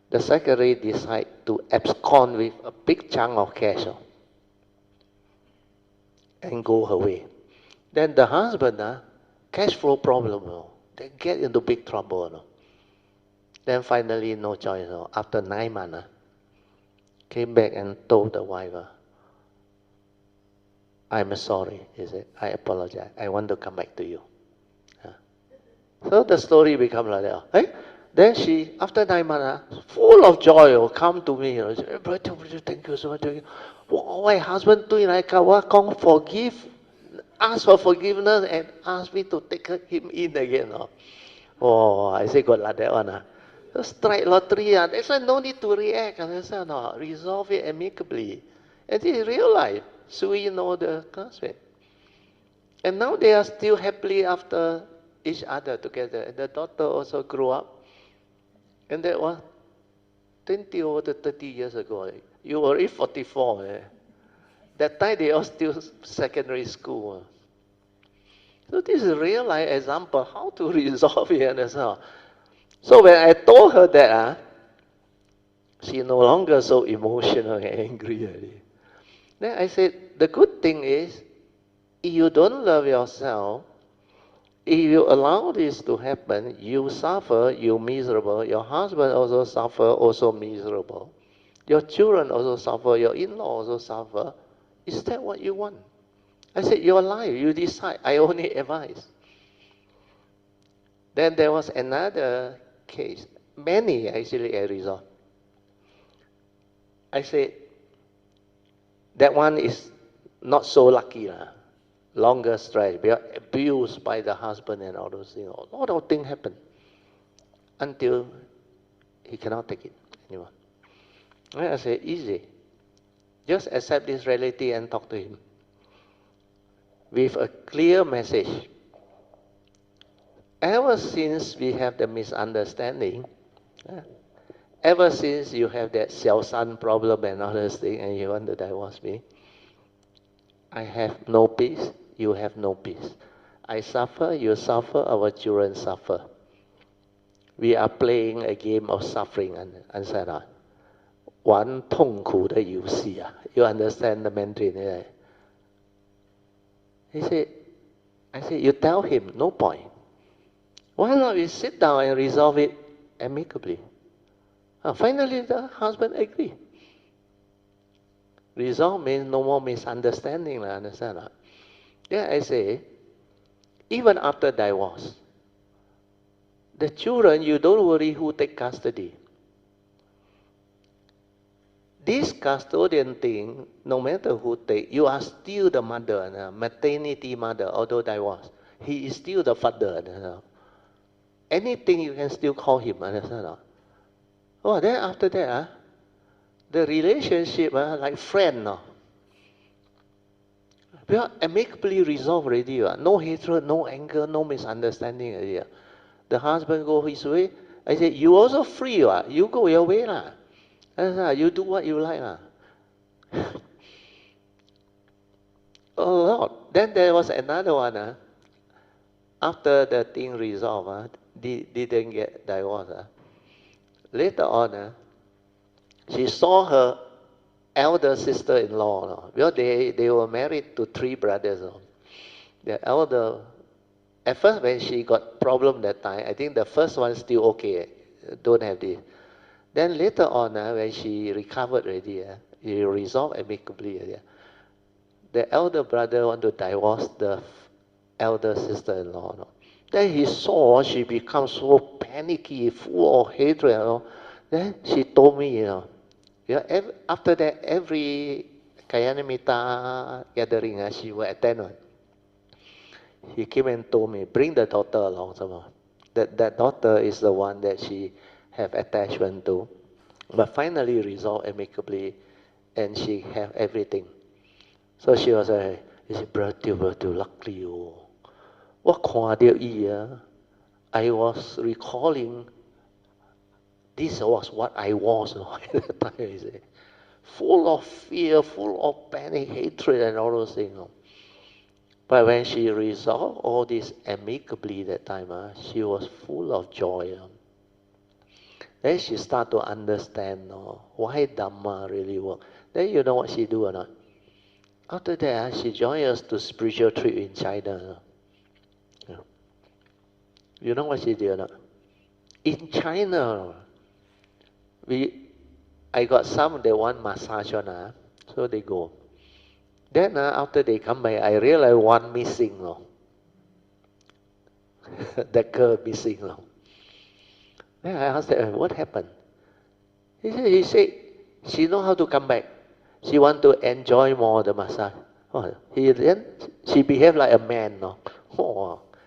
The secretary decided to abscond with a big chunk of cash and go away. Then the husband, cash flow problem, they get into big trouble. Then finally, no choice. After 9 months, came back and told the wife, I'm sorry. He said, I apologize. I want to come back to you. So the story become like that. Then she, after 9 months, full of joy, come to me. Say, brother, thank you so much. Why husband doing like that? Forgive, ask for forgiveness and ask me to take him in again. Oh, I say, God, like that one. Strike lottery. That's why no need to react. Resolve it amicably. And this is real life. Soo Yee know the classmate. And now they are still happily after each other together. And the daughter also grew up. And that was 20 or 30 years ago. You were already 44. That time they are still secondary school. So this is a real life example how to resolve it. So when I told her that, she no longer so emotional and angry already. Then I said, the good thing is, if you don't love yourself, if you allow this to happen, you suffer, you're miserable. Your husband also suffer, also miserable. Your children also suffer, your in-law also suffer. Is that what you want? I said, your life, you decide. I only advise. Then there was another case. Many actually I resolved. I said, that one is not so lucky. Longer stretch, they are abused by the husband and all those things. A lot of things happen until he cannot take it anymore. I say, easy. Just accept this reality and talk to him with a clear message. Ever since we have the misunderstanding, ever since you have that xiao san problem and all those things and you want to divorce me, I have no peace, you have no peace. I suffer, you suffer, our children suffer. We are playing a game of suffering and said, 玩痛苦的游戏. You understand the Mandarin, right? I said, you tell him, no point. Why not we sit down and resolve it amicably? Finally, the husband agreed. Resolve means no more misunderstanding, understand? Yeah, I say, even after divorce, the children, you don't worry who take custody. This custodian thing, no matter who take, you are still the mother, maternity mother, although divorced. He is still the father. Anything you can still call him, understand? Oh, then after that, the relationship like friend. We are amicably resolved already. No hatred, no anger, no misunderstanding already. The husband go his way. I said, you also free. You go your way. You do what you like. A lot. Then there was another one. After the thing resolved, didn't get divorced. Later on, she saw her elder sister-in-law. Because they were married to 3 brothers. The elder, at first when she got problem that time, I think the first one still okay. don't have this. Then later on, when she recovered already, he resolved amicably. The elder brother want to divorce the elder sister-in-law. No? Then he saw she become so panicky, full of hatred. You know? Then she told me, after that, every Kayanamita gathering, she will attend one. He came and told me, bring the daughter along somehow. That daughter is the one that she have attachment to. But finally resolved amicably, and she have everything. So she was like, he said, brother, luckily you. What I was recalling, this was what I was at the time, he said. Full of fear, full of panic, hatred, and all those things. But when she resolved all this amicably that time, she was full of joy. Then she started to understand why Dhamma really works. Then you know what she do or not? After that, she joined us to spiritual trip in China. You know what she did or not? In China, I got some, they want massage on, so they go. Then after they come back, I realized one missing. That girl missing. Then I asked her, what happened? He said, she know how to come back. She want to enjoy more the massage. Then she behaved like a man.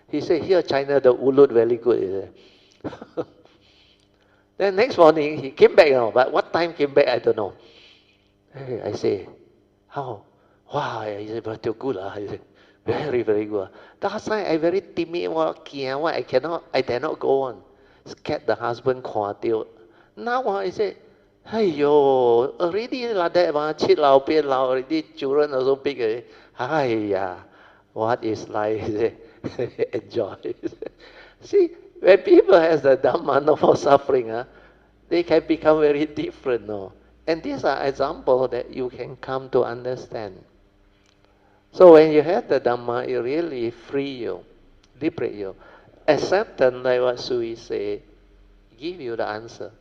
He said, here China, the ulut very good. Then next morning, he came back, but what time came back, I don't know. Hey, I say, how? Wow, he said, but good. He said, very, very good. The time I very timid, I dare not go on. Scared the husband Now I say, hey yo, already like that, cheat lao, pian lao, already children also big. What is life? Enjoy. See, when people has the Dhamma not for suffering, they can become very different. No? And these are examples that you can come to understand. So when you have the Dhamma, it really free you, liberate you. Acceptance, like what Soo Yee say, give you the answer.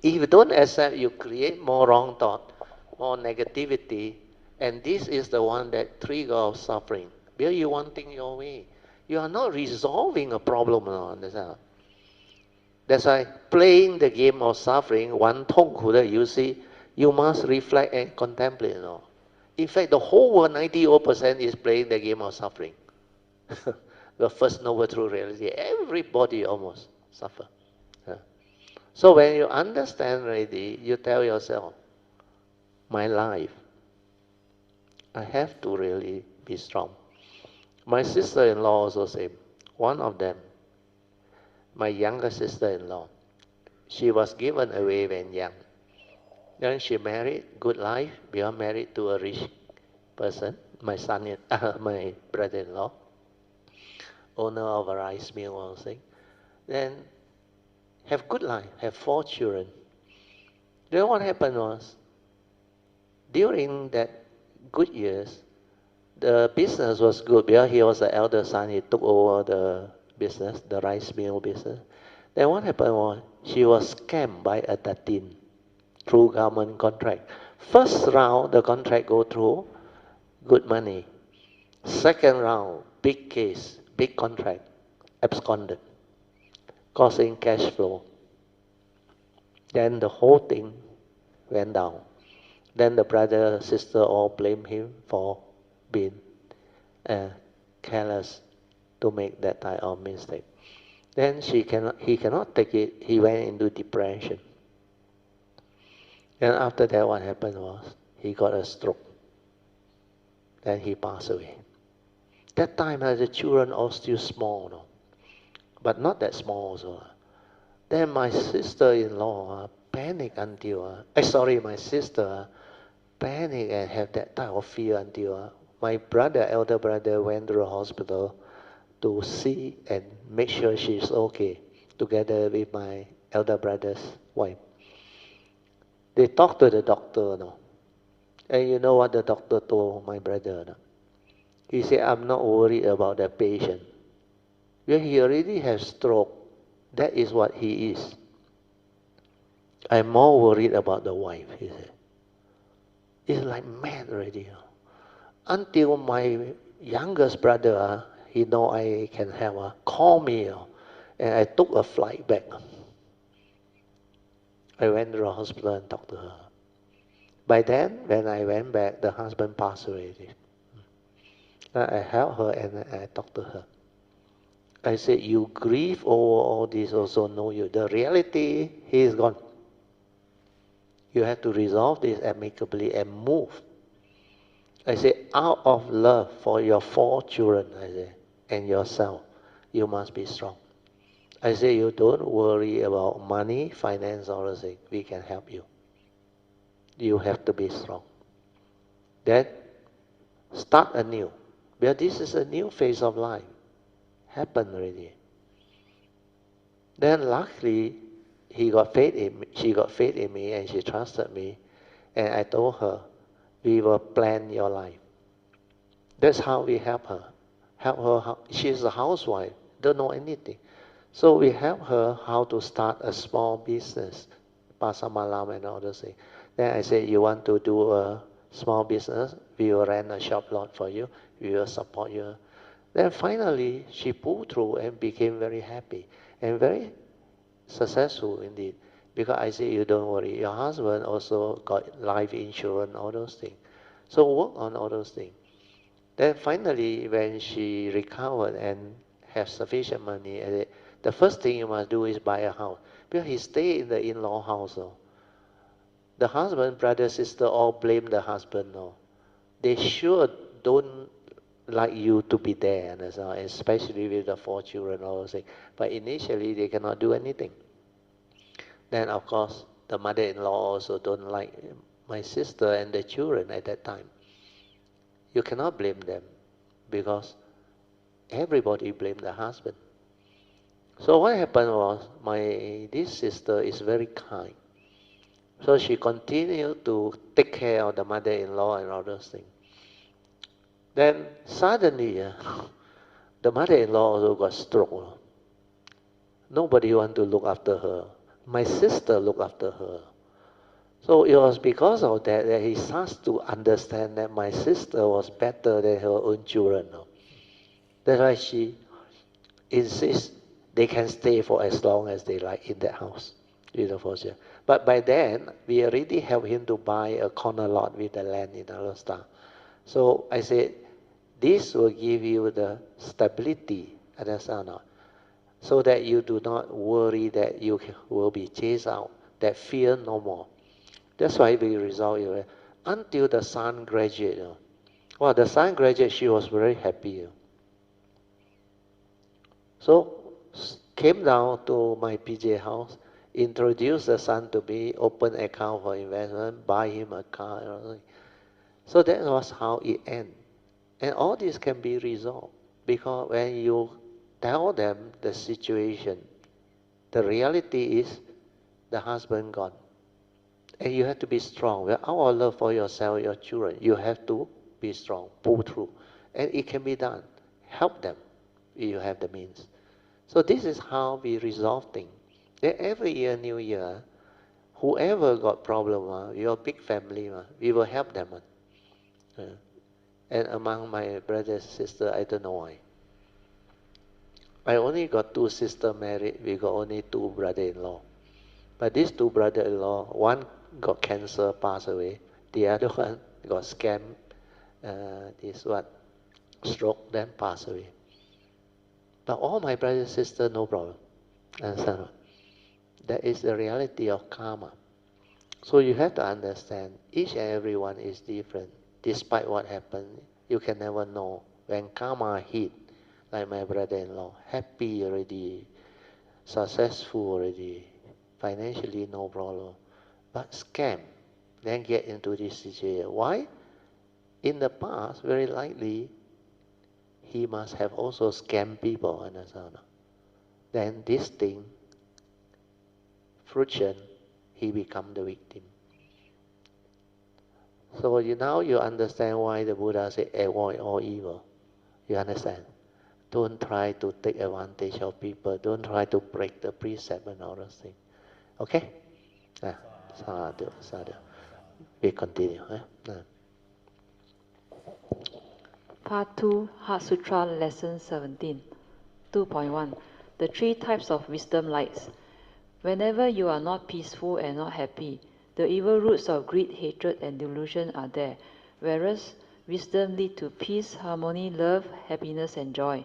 If you don't accept, you create more wrong thought, more negativity, and this is the one that triggers suffering. Because you wanting your way. You are not resolving a problem. That's why playing the game of suffering, 玩痛苦的游戏, you must reflect and contemplate. In fact, the whole world, 98% is playing the game of suffering. The first noble true reality, everybody almost suffer. So when you understand already, you tell yourself, my life, I have to really be strong. My sister-in-law also same. One of them, my younger sister-in-law, she was given away when young. Then she married, good life, become married to a rich person, my brother-in-law, owner of a rice mill or something. Then have good life, have 4 children. Then what happened was, during that good years, the business was good because he was the elder son. He took over the business, the rice mill business. Then what happened was, she was scammed by a tatin through government contract. First round, the contract go through, good money. Second round, big case, big contract, absconded, causing cash flow. Then the whole thing went down. Then the brother, sister all blame him for being careless to make that type of mistake. Then he cannot take it. He went into depression. And after that, what happened was, he got a stroke. Then he passed away. That time, the children all still small, but not that small also. Then my sister-in-law panicked until, my sister panicked and have that type of fear until my brother, elder brother, went to the hospital to see and make sure she's okay, together with my elder brother's wife. They talked to the doctor, and you know what the doctor told my brother? He said, I'm not worried about the patient. When he already has stroke, that is what he is. I'm more worried about the wife, he said. It's like mad already. Until my youngest brother, he know I can help, call me, and I took a flight back. I went to the hospital and talked to her. By then, when I went back, the husband passed away. I helped her and I talked to her. I said, you grieve over all this also, know you. The reality, he is gone. You have to resolve this amicably and move. I said, out of love for your 4 children, I said, and yourself, you must be strong. I said, you don't worry about money, finance, all those things. We can help you. You have to be strong. Then start anew. Because this is a new phase of life. Happened already. Then luckily, she got faith in me and she trusted me. And I told her, we will plan your life. That's how we help her. She's a housewife, don't know anything. So we help her how to start a small business, pasar malam and all those things. Then I said, you want to do a small business? We will rent a shop lot for you. We will support you. Then finally, she pulled through and became very happy and very successful indeed. Because I said, you don't worry. Your husband also got life insurance, all those things. So work on all those things. Then finally, when she recovered and has sufficient money, the first thing you must do is buy a house. Because he stayed in the in-law house. The husband, brother, sister all blame the husband. They sure don't like you to be there, especially with the 4 children. All those things. But initially, they cannot do anything. Then, of course, the mother-in-law also don't like my sister and the children at that time. You cannot blame them because everybody blamed the husband. So what happened was, this sister is very kind. So she continued to take care of the mother-in-law and all those things. Then suddenly, the mother-in-law also got stroke. Nobody want to look after her. My sister looked after her. So it was because of that that he starts to understand that my sister was better than her own children. That's why she insists they can stay for as long as they like in that house. But by then, we already helped him to buy a corner lot with the land in Alicia. So I said, this will give you the stability, understand? So that you do not worry that you will be chased out, that fear no more. That's why we resolve it. Until the son graduated. Well, the son graduated, she was very happy. So came down to my PJ house, introduced the son to me, open account for investment, buy him a car. So that was how it ended. And all this can be resolved because when you tell them the situation, the reality is the husband gone. And you have to be strong. Well, our love for yourself, your children, you have to be strong, pull through. And it can be done. Help them if you have the means. So this is how we resolve things. Then every year, New Year, whoever got problem, your big family, we will help them. And among my brothers and sisters, I don't know why. I only got 2 sisters married, we got only 2 brother-in-law. But these 2 brother-in-law, one got cancer, passed away. The other one got scammed, stroke, then passed away. But all my brothers and sisters, no problem. Understand? That is the reality of karma. So you have to understand, each and every one is different. Despite what happened, you can never know. When karma hit, like my brother-in-law, happy already, successful already, financially no problem. But scam, then get into this situation. Why? In the past, very likely, he must have also scammed people, understand? Then this thing, fruition, he become the victim. So now you understand why the Buddha said avoid all evil. You understand? Don't try to take advantage of people. Don't try to break the precept and all those things. Okay? Sadhu, sadhu. We continue. Part 2, Heart Sutra, Lesson 17. 2.1. The three types of wisdom lights. Whenever you are not peaceful and not happy, the evil roots of greed, hatred, and delusion are there, whereas wisdom leads to peace, harmony, love, happiness, and joy.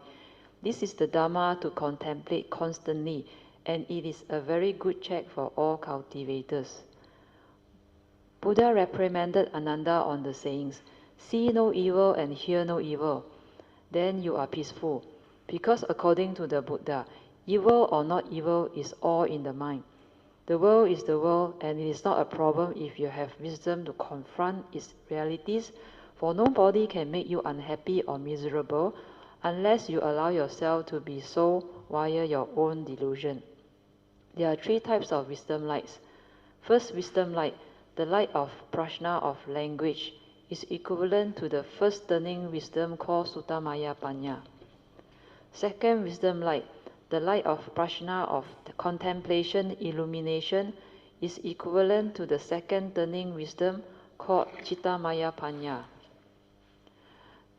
This is the Dharma to contemplate constantly, and it is a very good check for all cultivators. Buddha reprimanded Ananda on the sayings, "See no evil and hear no evil, then you are peaceful." Because according to the Buddha, evil or not evil is all in the mind. The world is the world, and it is not a problem if you have wisdom to confront its realities, for nobody can make you unhappy or miserable unless you allow yourself to be so via your own delusion. There are three types of wisdom lights. First wisdom light, the light of prajna of language, is equivalent to the first turning wisdom called Suttamaya Panya. Second wisdom light, the light of prajna of contemplation, illumination, is equivalent to the second turning wisdom called Chittamaya Panya.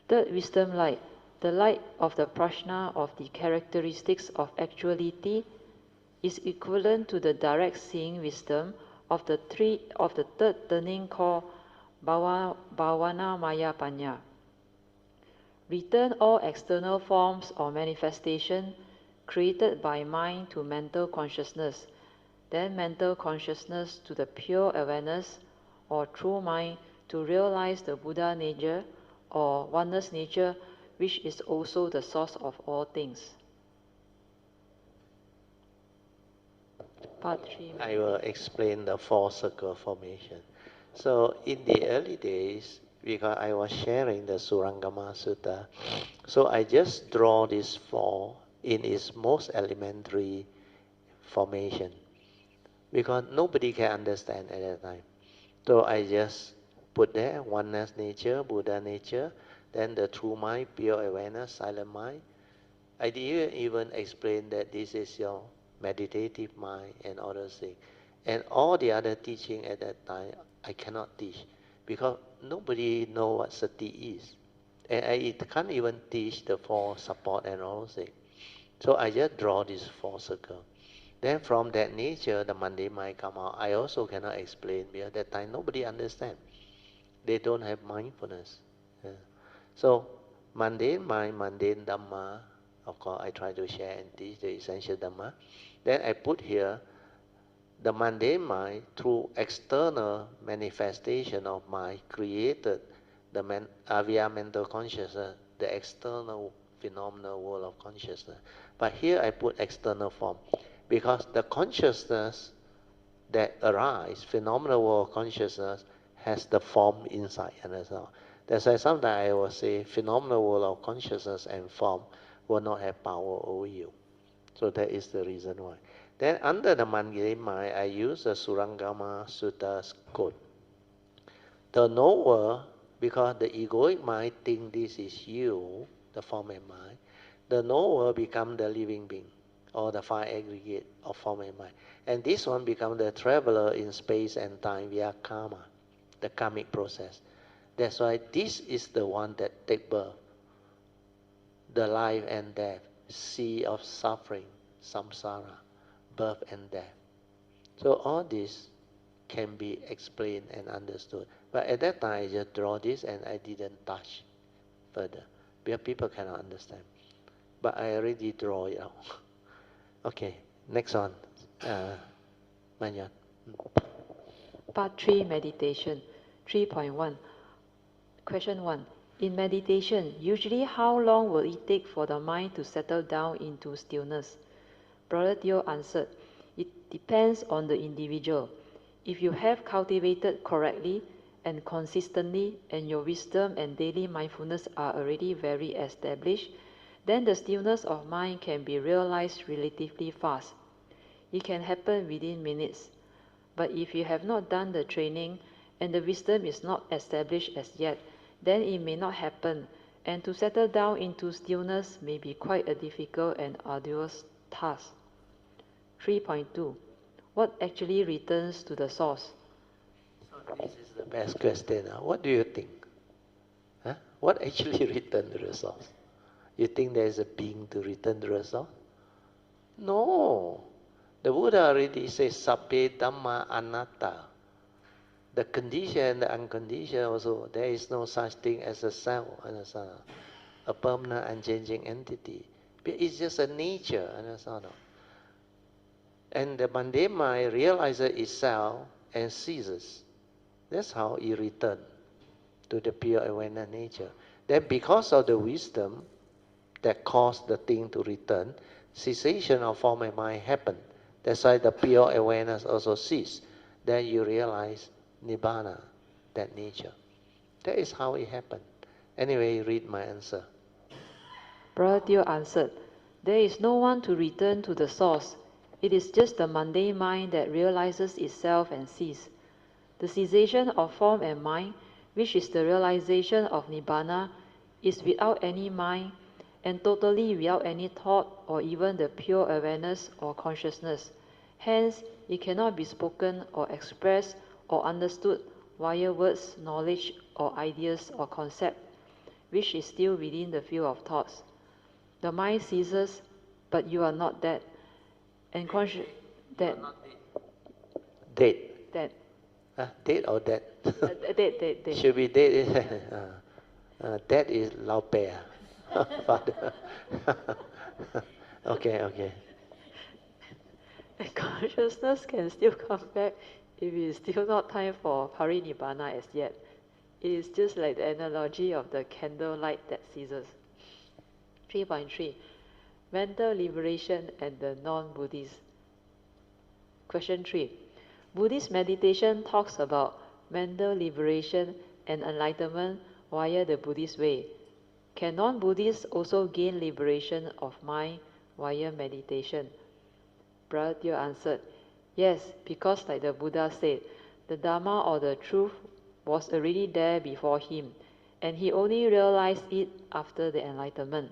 Third wisdom light, the light of the prajna of the characteristics of actuality, is equivalent to the direct seeing wisdom of the third turning called Bhavana Maya Panya. Return all external forms or manifestation created by mind to mental consciousness, then mental consciousness to the pure awareness or true mind to realize the Buddha nature or oneness nature, which is also the source of all things. Part 3. I will explain the four circle formation. So in the early days, because I was sharing the Surangama Sutta, so I just draw this four in its most elementary formation, because nobody can understand at that time. So I just put there oneness nature, Buddha nature, then the true mind, pure awareness, silent mind. I didn't even explain that this is your meditative mind and other things. And all the other teaching at that time, I cannot teach, because nobody know what sati is. And I can't even teach the four support and all things. So I just draw this four circle. Then from that nature, the mundane mind come out. I also cannot explain, because at that time nobody understand. They don't have mindfulness. Yeah. So mundane mind, mundane Dhamma, of course I try to share and teach the essential Dhamma. Then I put here the mundane mind through external manifestation of mind created via mental consciousness, the external phenomenal world of consciousness. But here I put external form, because the consciousness that arise, phenomenal world of consciousness, has the form inside and as well. That's why sometimes I will say phenomenal world of consciousness and form will not have power over you. So that is the reason why. Then under the mundane mind, I use the Surangama Sutta's quote. The knower, because the egoic mind think this is you, the form and mind, the knower become the living being, or the five aggregate of form and mind. And this one become the traveler in space and time via karma, the karmic process. That's why this is the one that take birth, the life and death, sea of suffering, samsara, birth and death. So all this can be explained and understood. But at that time, I just draw this and I didn't touch further, because people cannot understand. But I already draw it out. Okay, next one. Manyan. Part 3, Meditation. 3.1. Question 1. In meditation, usually how long will it take for the mind to settle down into stillness? Brother Teo answered, it depends on the individual. If you have cultivated correctly and consistently, and your wisdom and daily mindfulness are already very established, then the stillness of mind can be realized relatively fast. It can happen within minutes. But if you have not done the training and the wisdom is not established as yet, then it may not happen, and to settle down into stillness may be quite a difficult and arduous task. 3.2. what actually returns to the source? So this is the best question. What do you think? Huh? What actually returns to the source? You think there is a being to return to the source? No. The Buddha already says, Sabbe Dhamma Anatta. The condition and the unconditioned also, there is no such thing as a self, a permanent unchanging entity. It's just a nature, and the mundane mind realizes itself and ceases. That's how it returns to the pure awareness nature. Then because of the wisdom that caused the thing to return, cessation of form and mind happened. That's why the pure awareness also ceased. Then you realize Nibbana, that nature. That is how it happened. Anyway, read my answer. Brother Teo answered, there is no one to return to the source. It is just the mundane mind that realizes itself and ceases. The cessation of form and mind, which is the realization of Nibbana, is without any mind and totally without any thought or even the pure awareness or consciousness. Hence, it cannot be spoken or expressed or understood via words, knowledge, or ideas or concept, which is still within the field of thoughts. The mind ceases, but you are not dead. And dead. Dead. Dead. Dead or dead? Dead. Should be dead. Dead is Lao Pe. Father. Okay. And consciousness can still come back if it is still not time for parinibbana as yet. It is just like the analogy of the candlelight that ceases. 3.3. Mental liberation and the non-Buddhist. Question 3. Buddhist meditation talks about mental liberation and enlightenment via the Buddhist way. Can non-Buddhists also gain liberation of mind via meditation? Brother Teo answered, yes, because like the Buddha said, the Dharma or the truth was already there before him, and he only realized it after the enlightenment.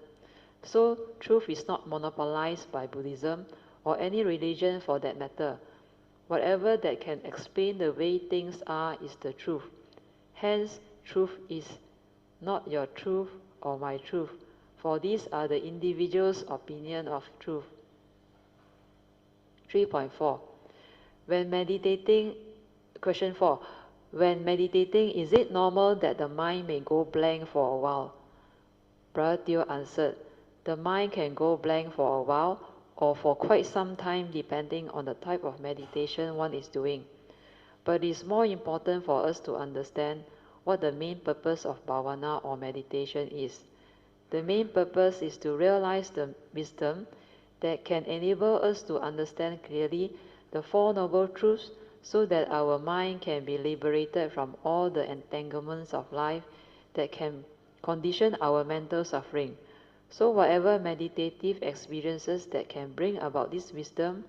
So, truth is not monopolized by Buddhism or any religion for that matter. Whatever that can explain the way things are is the truth. Hence, truth is not your truth or my truth, for these are the individual's opinion of truth. 3.4. When meditating, question 4. When meditating, is it normal that the mind may go blank for a while? Brother Teo answered, the mind can go blank for a while or for quite some time depending on the type of meditation one is doing. But it is more important for us to understand what the main purpose of bhavana or meditation is. The main purpose is to realize the wisdom that can enable us to understand clearly the Four Noble Truths so that our mind can be liberated from all the entanglements of life that can condition our mental suffering. So whatever meditative experiences that can bring about this wisdom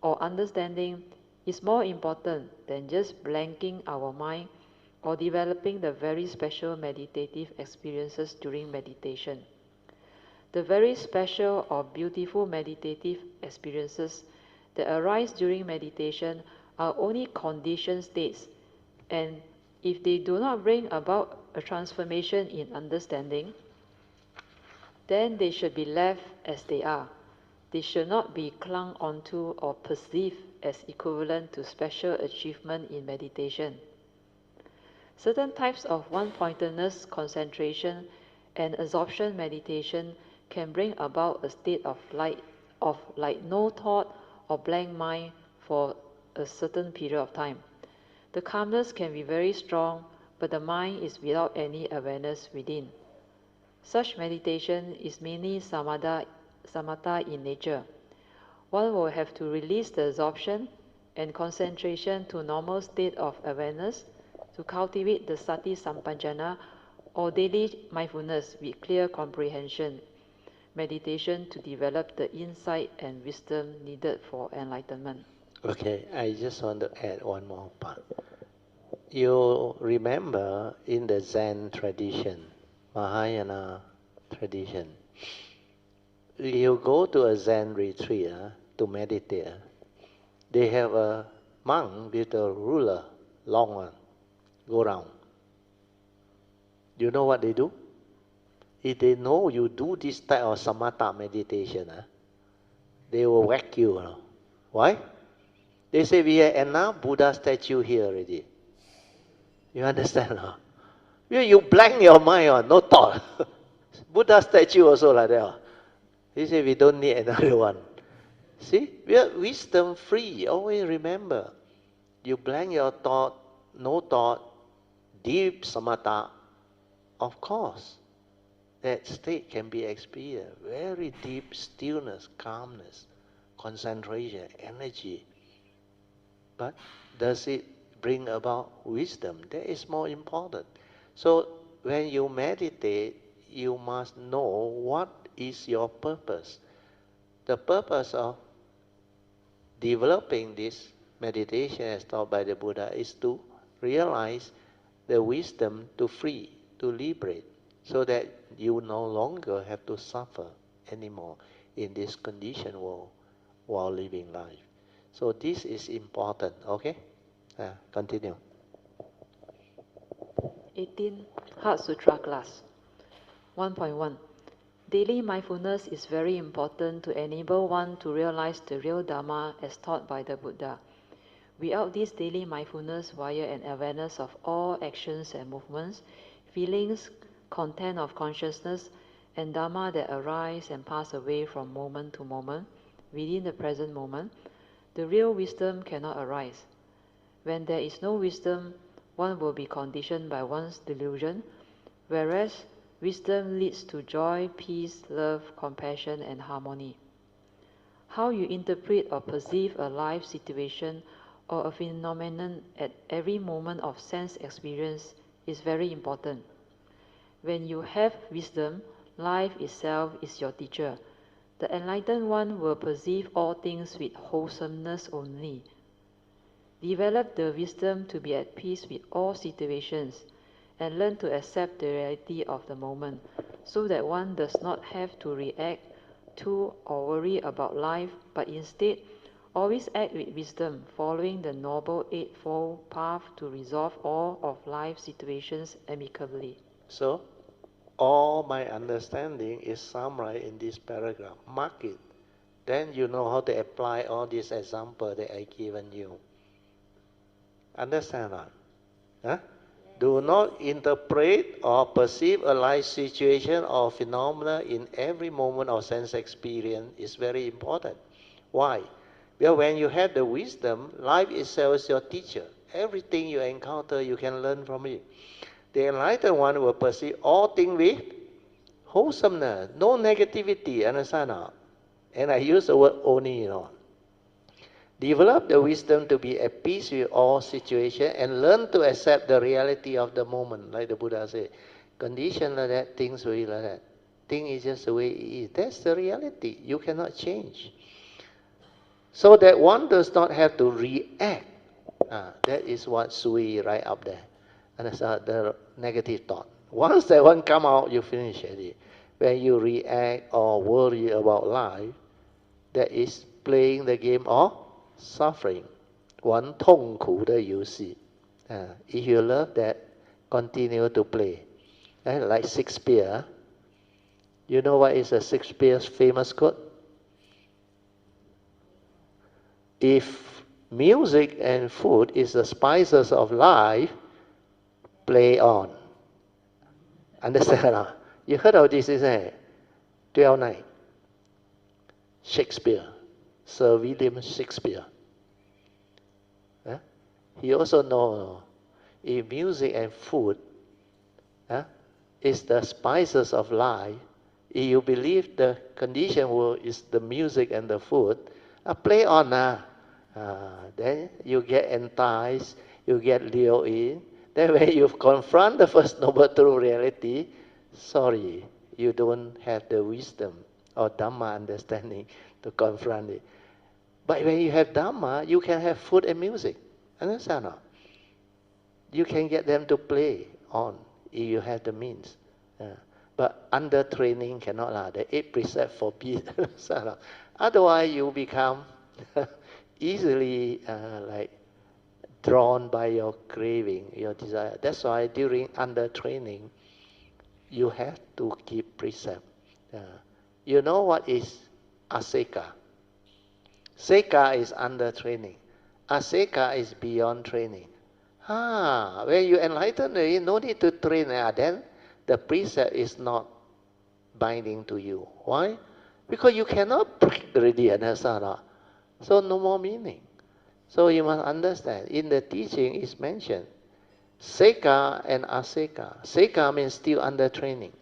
or understanding is more important than just blanking our mind or developing the very special meditative experiences during meditation. The very special or beautiful meditative experiences that arise during meditation are only conditioned states, and if they do not bring about a transformation in understanding, then they should be left as they are. They should not be clung onto or perceived as equivalent to special achievement in meditation. Certain types of one-pointedness concentration and absorption meditation can bring about a state of like no thought or blank mind for a certain period of time. The calmness can be very strong, but the mind is without any awareness within. Such meditation is mainly samatha in nature. One will have to release the absorption and concentration to normal state of awareness to cultivate the sati sampajanna or daily mindfulness with clear comprehension, meditation to develop the insight and wisdom needed for enlightenment. Okay, I just want to add one more part. You remember in the Zen tradition, Mahayana tradition, you go to a Zen retreat to meditate, they have a monk with a ruler, long one, go round. You know what they do? If they know you do this type of samatha meditation, they will whack you. Why? They say we have enough Buddha statue here already. You understand? You blank your mind, no thought. Buddha statue also like that. He said we don't need another one. See, we are wisdom free. Always remember, you blank your thought, no thought, deep samatha. Of course, that state can be experienced. Very deep stillness, calmness, concentration, energy. But does it bring about wisdom? That is more important. So when you meditate, you must know what is your purpose. The purpose of developing this meditation as taught by the Buddha is to realize the wisdom to free, to liberate, so that you no longer have to suffer anymore in this conditioned world while living life. So this is important, okay? Continue. 18. Heart Sutra class. 1.1. Daily mindfulness is very important to enable one to realize the real Dharma as taught by the Buddha. Without this daily mindfulness via an awareness of all actions and movements, feelings, content of consciousness, and Dharma that arise and pass away from moment to moment, within the present moment, the real wisdom cannot arise. When there is no wisdom, one will be conditioned by one's delusion, whereas wisdom leads to joy, peace, love, compassion, and harmony. How you interpret or perceive a life situation or a phenomenon at every moment of sense experience is very important. When you have wisdom, life itself is your teacher. The enlightened one will perceive all things with wholesomeness only. Develop the wisdom to be at peace with all situations and learn to accept the reality of the moment so that one does not have to react to or worry about life, but instead always act with wisdom, following the Noble Eightfold Path to resolve all of life situations amicably. So, all my understanding is summarized in this paragraph. Mark it. Then you know how to apply all these examples that I given you. Understand that? Huh? Do not interpret or perceive a life situation or phenomena in every moment of sense experience is very important. Why? Well, when you have the wisdom, life itself is your teacher. Everything you encounter, you can learn from it. The enlightened one will perceive all things with wholesomeness, no negativity, understand? And I use the word only, Develop the wisdom to be at peace with all situations and learn to accept the reality of the moment, like the Buddha said. Condition like that, things will be like that. Thing is just the way it is. That's the reality. You cannot change. So that one does not have to react. That is what Fwee right up there. And that's the negative thought. Once that one come out, you finish it. When you react or worry about life, that is playing the game of suffering. 玩痛苦的游戏. If you love that, continue to play. Like Shakespeare. You know what is a Shakespeare's famous quote? If music and food is the spices of life, play on. Understand? You heard of this, isn't it? 12 Night. Shakespeare. Sir William Shakespeare. He also knows if music and food is the spices of life, if you believe the condition world is the music and the food, play on. Then you get enticed, you get lured in. Then when you confront the First Noble Truth reality, sorry, you don't have the wisdom or Dhamma understanding to confront it. But when you have Dhamma, you can have food and music. Understand? You can get them to play on if you have the means. But under training cannot. The 8 precepts forbid. Otherwise you become easily like drawn by your craving, your desire. That's why during under training, you have to keep precept. You know what is aseka? Seka is under training. Aseka is beyond training. When you enlighten, you no need to train. Then the precept is not binding to you. Why? Because you cannot break already, understand? So no more meaning. So you must understand. In the teaching is mentioned Seka and Aseka. Seka means still under training.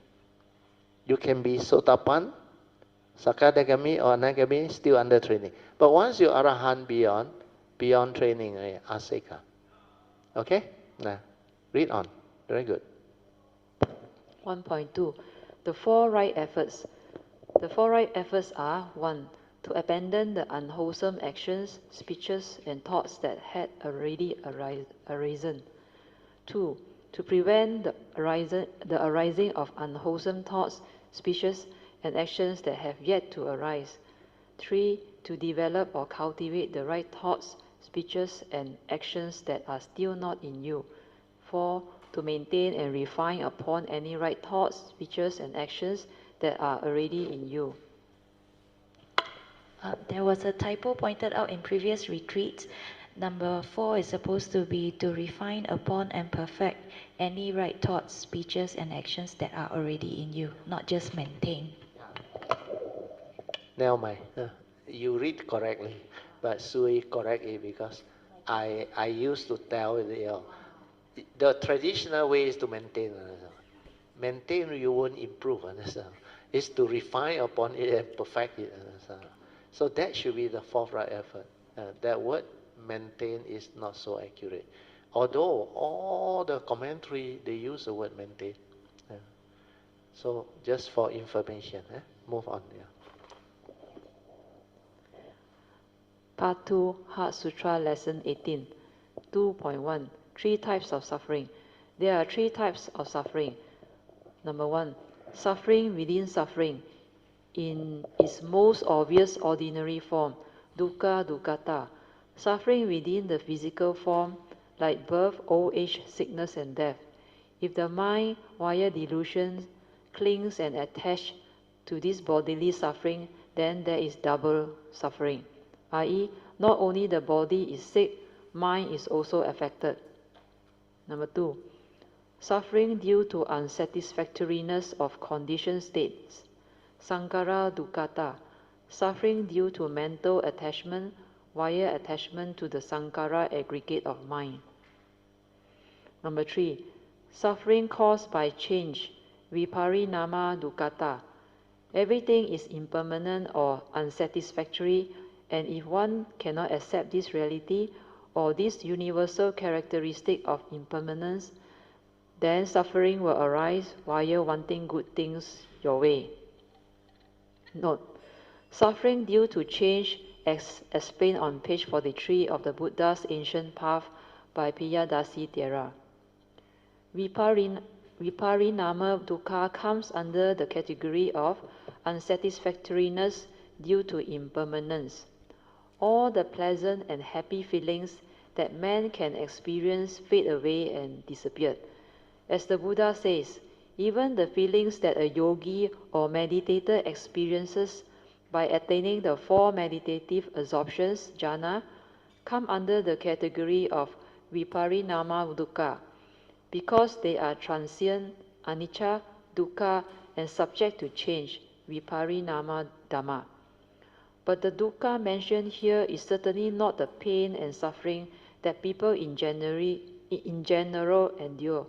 You can be Sotapan, Sakadagami or Anagami, still under training. But once you are Arahan beyond training, Aseka. Okay? Now, read on. Very good. 1.2. The four right efforts. The four right efforts are 1. To abandon the unwholesome actions, speeches, and thoughts that had already arisen. 2. To prevent the arising of unwholesome thoughts, speeches, and actions that have yet to arise. 3. To develop or cultivate the right thoughts, speeches, and actions that are still not in you. 4. To maintain and refine upon any right thoughts, speeches, and actions that are already in you. There was a typo pointed out in previous retreats. Number 4 is supposed to be to refine upon and perfect any right thoughts, speeches, and actions that are already in you, not just maintain. Now, you read correctly, but Sui correct it because I used to tell the traditional way is to maintain. Maintain, you won't improve. It's to refine upon it and perfect it. So that should be the fourth right effort. That word maintain is not so accurate. Although all the commentary, they use the word maintain. So just for information, move on. Part 2, Heart Sutra, Lesson 18. 2.1. 3 types of suffering. There are 3 types of suffering. Number 1. Suffering within suffering. In its most obvious ordinary form, dukkha dukkata. Suffering within the physical form, like birth, old age, sickness, and death. If the mind, via delusion, clings and attaches to this bodily suffering, then there is double suffering, i.e., not only the body is sick, mind is also affected. Number 2. Suffering due to unsatisfactoriness of conditioned states, sankhara dukkata. Suffering due to mental attachment via attachment to the sankhara aggregate of mind. Number 3. Suffering caused by change, viparinama dukkata. Everything is impermanent or unsatisfactory, and if one cannot accept this reality or this universal characteristic of impermanence, then suffering will arise via wanting good things your way. Note: suffering due to change, as explained on page 43 of the Buddha's Ancient Path by Piyadasi Thera. Viparinama dukkha comes under the category of unsatisfactoriness due to impermanence. All the pleasant and happy feelings that man can experience fade away and disappear. As the Buddha says, even the feelings that a yogi or meditator experiences by attaining the 4 meditative absorptions, jhana, come under the category of viparinama dukkha, because they are transient, anicca, dukkha, and subject to change, viparinama dhamma. But the dukkha mentioned here is certainly not the pain and suffering that people in general endure.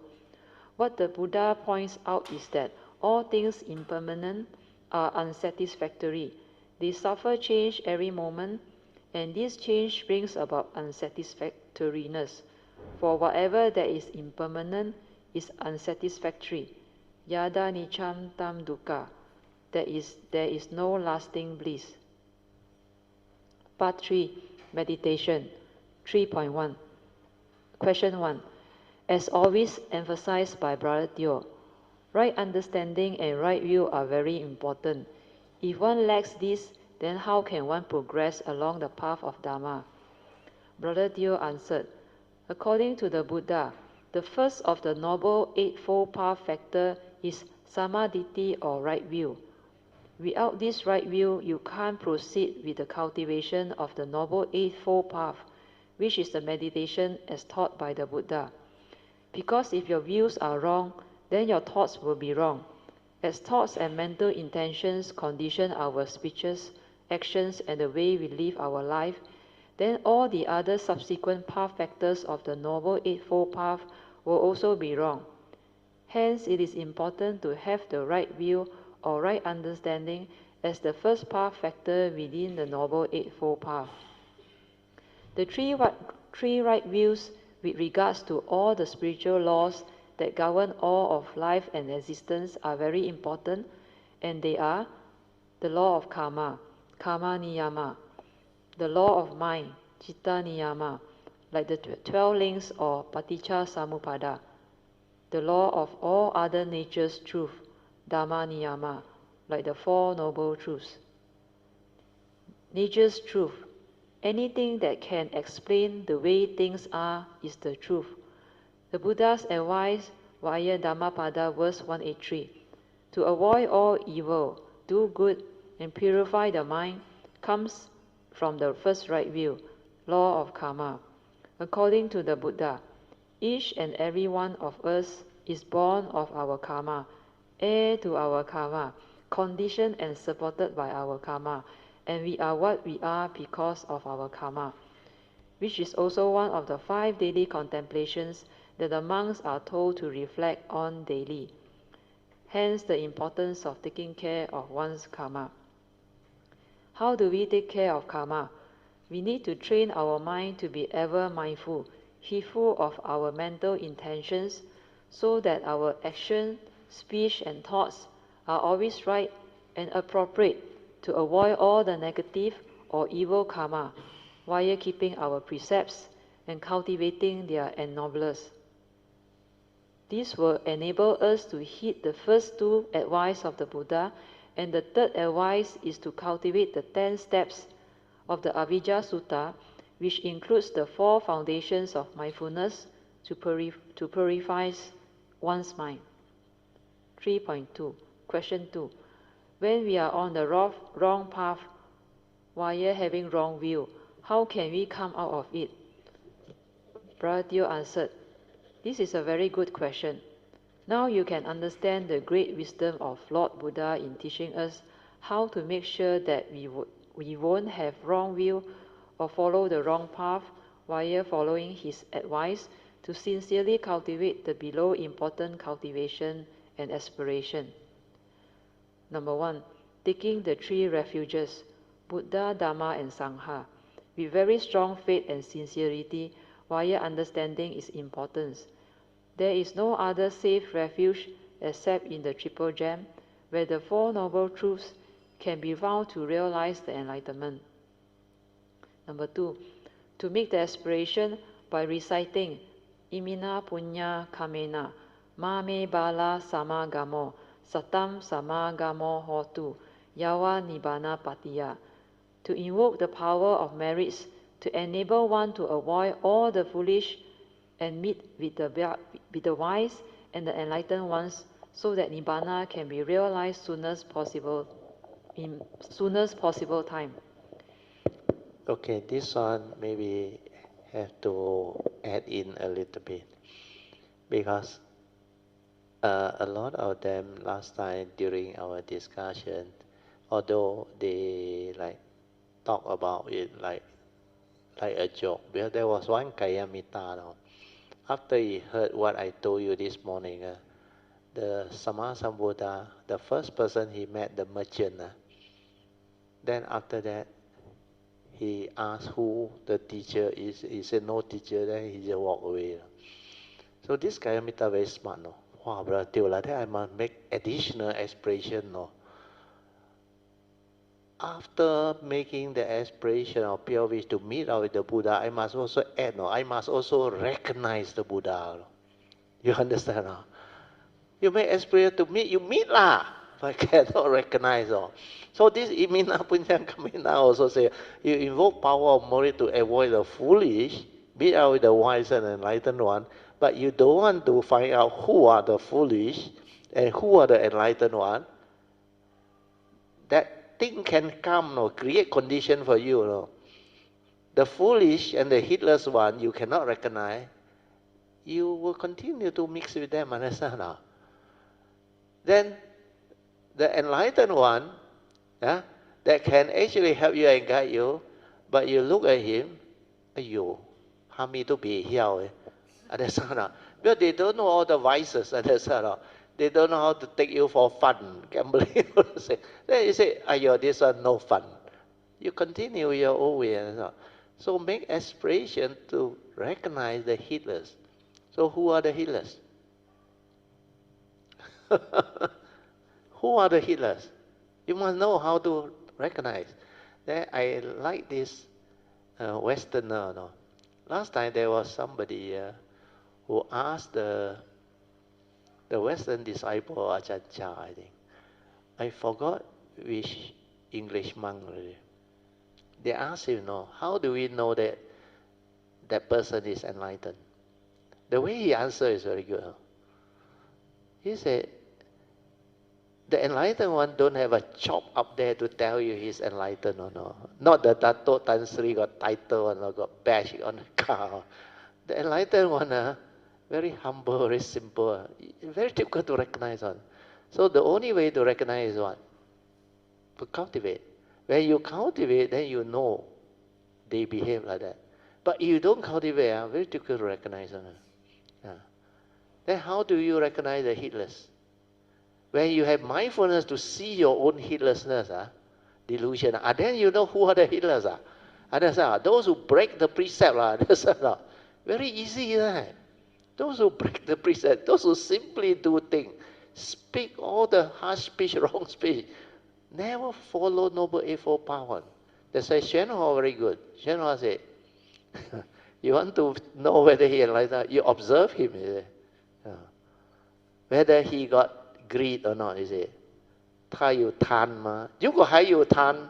What the Buddha points out is that all things impermanent are unsatisfactory. They suffer change every moment, and this change brings about unsatisfactoriness. For whatever that is impermanent is unsatisfactory. Yada nicham tam dukkha. There is no lasting bliss. Part 3, Meditation, 3.1. Question 1. As always emphasized by Brother Teo, right understanding and right view are very important. If one lacks this, then how can one progress along the path of Dharma? Brother Teo answered, according to the Buddha, the first of the Noble Eightfold Path factor is samadhi or right view. Without this right view, you can't proceed with the cultivation of the Noble Eightfold Path, which is the meditation as taught by the Buddha. Because if your views are wrong, then your thoughts will be wrong. As thoughts and mental intentions condition our speeches, actions, and the way we live our life, then all the other subsequent path factors of the Noble Eightfold Path will also be wrong. Hence, it is important to have the right view or right understanding as the first path factor within the Noble Eightfold Path. The three right views with regards to all the spiritual laws that govern all of life and existence are very important, and they are the law of karma, karma niyama, the law of mind, citta niyama, like the 12 links or paticca samuppada, the law of all other nature's truth, dhamma niyama, like the Four Noble Truths. Nature's truth. Anything that can explain the way things are is the truth. The Buddha's advice via Dhammapada verse 183, to avoid all evil, do good, and purify the mind, comes from the first right view, law of karma. According to the Buddha, each and every one of us is born of our karma, heir to our karma, conditioned and supported by our karma, and we are what we are because of our karma, which is also one of the 5 daily contemplations that the monks are told to reflect on daily. Hence the importance of taking care of one's karma. How do we take care of karma? We need to train our mind to be ever mindful, heedful of our mental intentions, so that our action, speech, and thoughts are always right and appropriate to avoid all the negative or evil karma, while keeping our precepts and cultivating their ennoblers. This will enable us to heed the first 2 advice of the Buddha, and the third advice is to cultivate the 10 steps of the Avijja Sutta, which includes the 4 foundations of mindfulness to purify one's mind. 3.2. Question 2. When we are on the wrong path, while having wrong view, how can we come out of it? Brother Teo answered, this is a very good question. Now you can understand the great wisdom of Lord Buddha in teaching us how to make sure that we won't have wrong view or follow the wrong path while following his advice to sincerely cultivate the below important cultivation and aspiration. Number 1, taking the 3 refuges, Buddha, Dhamma, and Sangha, with very strong faith and sincerity while understanding its importance. There is no other safe refuge except in the Triple Gem, where the 4 Noble Truths can be found to realize the enlightenment. Number 2, to make the aspiration by reciting Imina Punya Kamena, Mame Bala Samagamo, Satam Samagamo Hotu, Yawa Nibbana Patiya, to invoke the power of merits to enable one to avoid all the foolish and meet with the wise and the enlightened ones, so that Nibbana can be realized soonest possible time. Okay, this one maybe have to add in a little bit, because a lot of them last time during our discussion, although they like talk about it like a joke, because there was one Kayamita now. After he heard what I told you this morning, the Sammasambuddha, the first person he met, the merchant, then after that, he asked who the teacher is. He said no teacher, then he just walked away. So this Kayamita very smart, no? Wow, brother Teo, like that I must make additional aspiration, no? After making the aspiration of pure wish to meet out with the Buddha, I must also add, no? I must also recognize the Buddha. No? You understand? No? You make aspiration to meet, you meet lah. but cannot recognize all. So this imina punyang kamina also say, you invoke power of merit to avoid the foolish, meet out with the wise and enlightened one, but you don't want to find out who are the foolish and who are the enlightened one. That thing can come, no, create condition for you, no. The foolish and the heedless one you cannot recognize. You will continue to mix with them, understand? No? Then the enlightened one, yeah, that can actually help you and guide you, but you look at him, you, how me to be here, understand? No? Because they don't know all the vices, understand? No? They don't know how to take you for fun, gambling. Then you say, ayo, this one no fun. You continue your own way. So make aspiration to recognize the heedless. So who are the heedless? Who are the heedless? You must know how to recognize. Then I like this Westerner. No? Last time there was somebody who asked the Western disciple Ajahn Chah, I think. I forgot which English monk really. They asked him, no, how do we know that that person is enlightened? The way he answered is very good. He said, the enlightened one don't have a chop up there to tell you he's enlightened or not. Not the Dato Tan Sri got title or got badge on the car. The enlightened one, very humble, very simple, very difficult to recognize on. So the only way to recognize is what? To cultivate. When you cultivate, then you know they behave like that. But if you don't cultivate, very difficult to recognize. Then how do you recognize the heedless? When you have mindfulness to see your own heedlessness, delusion, then you know who are the heedless. Those who break the precept, very easy. Those who break the precept, those who simply do things, speak all the harsh speech, wrong speech, never follow Noble Eightfold Path. That's why Xuan Ho very good. Xuan Ho said, you want to know whether he enlightened, you observe him. Whether he got greed or not, he said. 他有贪吗？如果还有贪,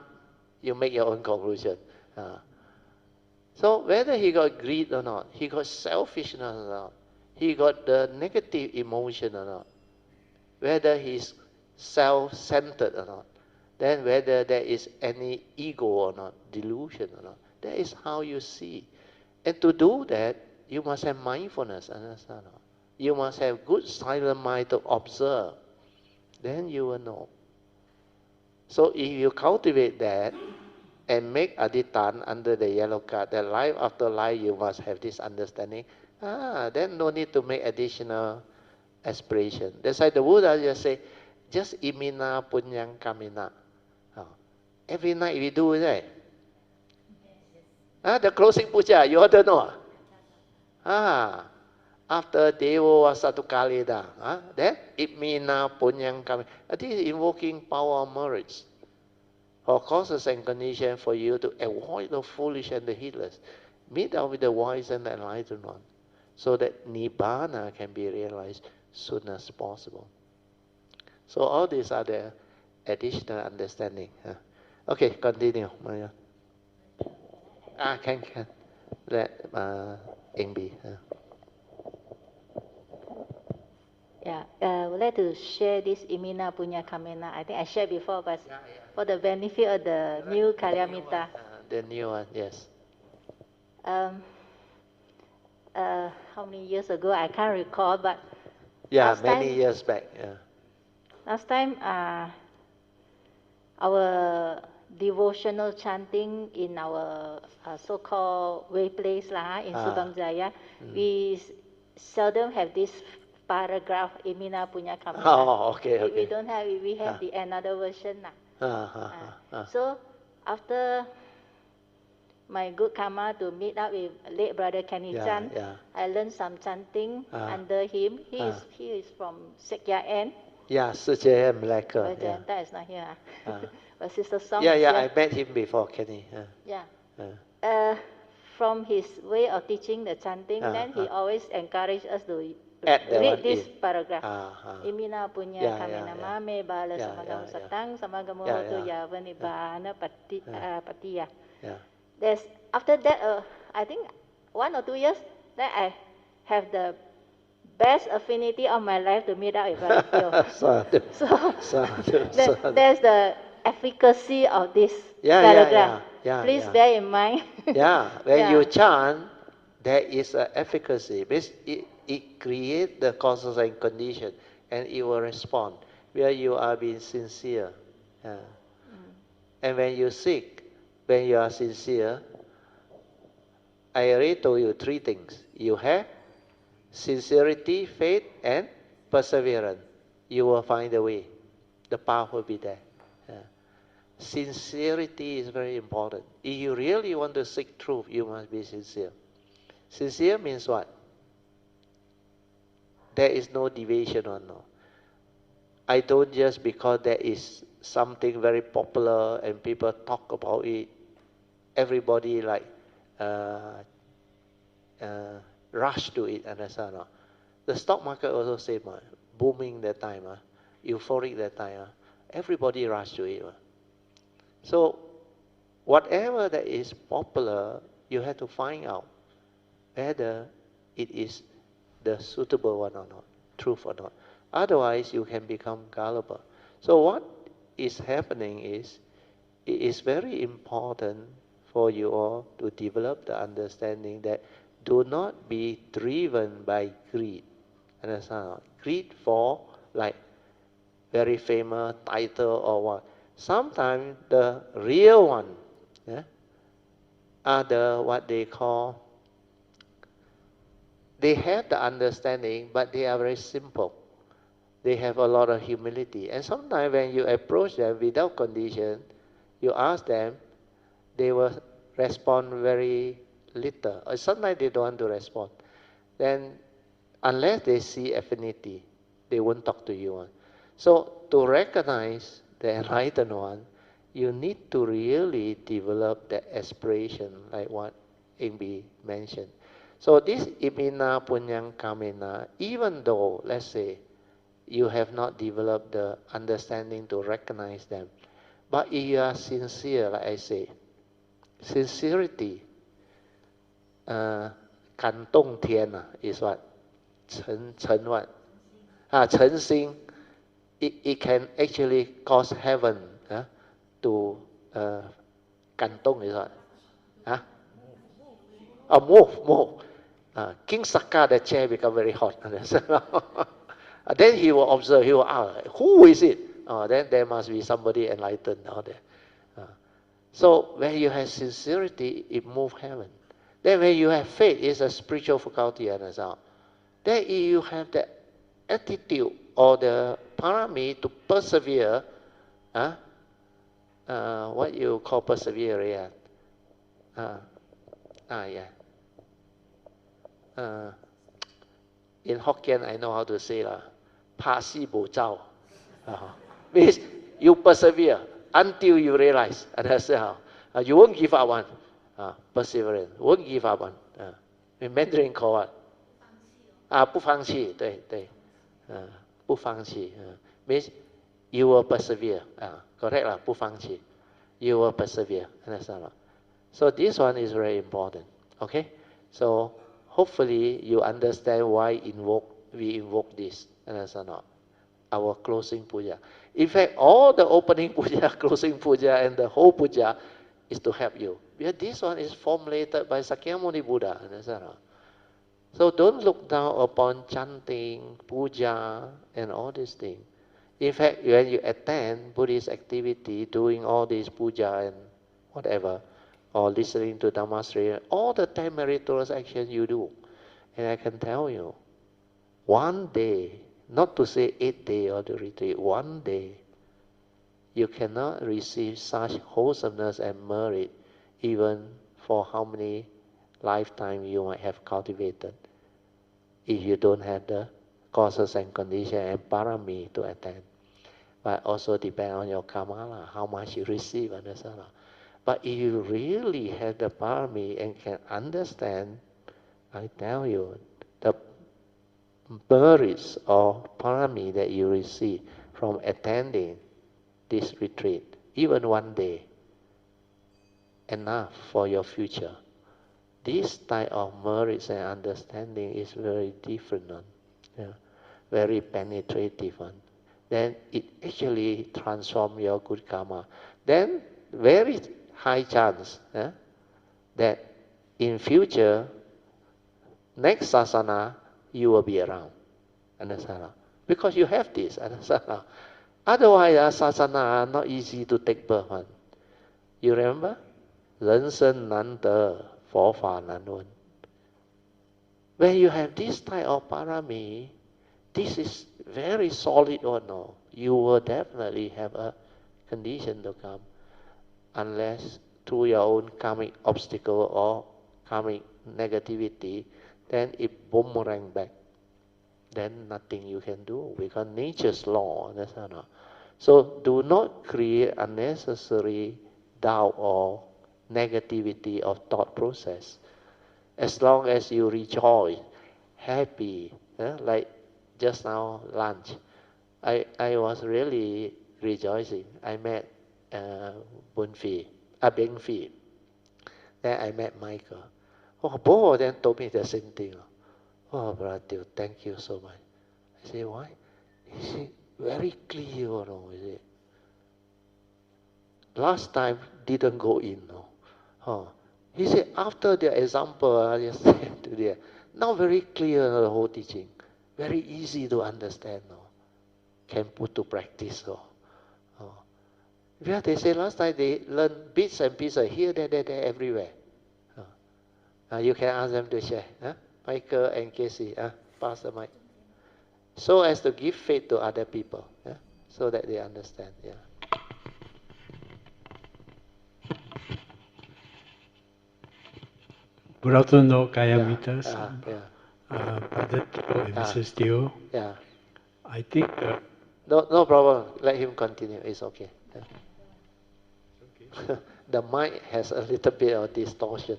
you make your own conclusion. So whether he got greed or not, he got selfishness or not, he got the negative emotion or not, whether he's self-centered or not, then whether there is any ego or not, delusion or not, that is how you see. And to do that, you must have mindfulness, understand? You must have good silent mind to observe. Then you will know. So if you cultivate that and make aditan under the yellow card, that life after life you must have this understanding, then no need to make additional aspiration. That's why the Buddha just say, just imina punyang kamina. Every night we do that. The closing puja, you ought to know. After Devo Satukali then imina punyang kamina. This is invoking power of merits or causes and conditions for you to avoid the foolish and the heedless. Meet up with the wise and the enlightened one, so that Nibbana can be realized soon as possible. So all these are the additional understanding. Okay, continue. Can. Let Eng Bee. I would like to share this Imina Punya Kamena. I think I shared before, but for the benefit of the new Kalyamita. The new one, yes. How many years ago? I can't recall, but many years back. Last time, our devotional chanting in our so-called way place in Subang Jaya, we seldom have this paragraph Imina Punya Kamena. Okay. We don't have it. We have the another version. So after my good karma to meet up with late brother Kenny Chan, I learned some chanting under him. He is from Sekya N. Sekya Malacca. But that is not here. But Sister Song. I met him before, Kenny. From his way of teaching the chanting, then he always encouraged us to read this paragraph. Imina punya kamena mame bala samagam satang samagam hotu yavani bana patiya. There's after that I think 1 or 2 years then I have the best affinity of my life to meet up with Brother So there's the efficacy of this paragraph. Please bear in mind. When you chant, there is an efficacy. It creates the causes and conditions, and it will respond where you are being sincere. And when you seek, when you are sincere, I already told you 3 things. You have sincerity, faith, and perseverance. You will find the way. The path will be there. Sincerity is very important. If you really want to seek truth, you must be sincere. Sincere means what? There is no deviation or no. I don't just because there is something very popular and people talk about it, everybody like rush to it, understand? The stock market also same, booming that time, euphoric that time, everybody rush to it. So whatever that is popular, you have to find out whether it is the suitable one or not, truth or not. Otherwise, you can become gullible. So what is happening is, it is very important for you all to develop the understanding that do not be driven by greed. Understand? Greed for like very famous title or what. Sometimes the real one are the what they call, they have the understanding, but they are very simple. They have a lot of humility. And sometimes when you approach them without condition, you ask them, they will respond very little. Or sometimes they don't want to respond. Then unless they see affinity, they won't talk to you. So to recognize the enlightened one, you need to really develop the aspiration, like what Eng Bee mentioned. So this imina punyang kamena, even though, let's say, you have not developed the understanding to recognize them, but if you are sincere, like I say, sincerity, kan dong tian is what? Chen what? Chen xing, it can actually cause heaven to kan dong is what? Move. King Saka, the chair become very hot. Then he will observe, he will ask, who is it? Then there must be somebody enlightened out there. So when you have sincerity, it moves heaven. Then when you have faith, it's a spiritual faculty. Then if you have the attitude or the parami to persevere, what you call persevere? In Hokkien, I know how to say pa si bo zhao. Means you persevere until you realize. Understand? You won't give up one. Perseverance, won't give up one. In Mandarin call what? 不放弃，对，不放弃 means you will persevere. Correct 啦，不放弃 you will persevere. Understand? So this one is very important. Okay? So hopefully you understand why we invoke this. Understand? Our closing puja. In fact, all the opening puja, closing puja, and the whole puja is to help you. Because this one is formulated by Sakyamuni Buddha. Understand? So don't look down upon chanting, puja, and all these things. In fact, when you attend Buddhist activity, doing all these puja and whatever, or listening to Dhammasri, all the 10 meritorious actions you do, and I can tell you, one day, not to say 8 days or the retreat, one day, you cannot receive such wholesomeness and merit even for how many lifetimes you might have cultivated if you don't have the causes and conditions and parami to attend. But also depend on your karma, how much you receive, understand? But if you really have the parami and can understand, I tell you, merits or parami that you receive from attending this retreat, even one day, enough for your future. This type of merits and understanding is very different one, yeah, very penetrative one. Then it actually transforms your good karma. Then very high chance that in future, next sasana, you will be around. Understand? Because you have this. Understand? Otherwise, sasana are not easy to take birth one. You remember? 人生难得，佛法难闻. When you have this type of parami, this is very solid one. No? You will definitely have a condition to come, unless through your own karmic obstacle or karmic negativity, then it boomerang back. Then nothing you can do because nature's law. Understand? So do not create unnecessary doubt or negativity of thought process. As long as you rejoice, happy, like just now lunch, I was really rejoicing. I met Beng Fwee. Then I met Michael. Oh, both of them told me the same thing. Oh, brother, thank you so much. I say, why? He said, very clear, is it? Last time didn't go in. He said, after the example I just said today, now very clear the whole teaching. Very easy to understand. Can put to practice. Yeah, they say last time they learned bits and pieces here, there, everywhere. You can ask them to share. Michael and Casey, pass the mic. So as to give faith to other people, so that they understand. Yeah. Good afternoon, Kaya Mitas. Brother Teo and Mrs. Teo. Yeah. I think... No problem. Let him continue. It's okay. Yeah. Okay. The mic has a little bit of distortion.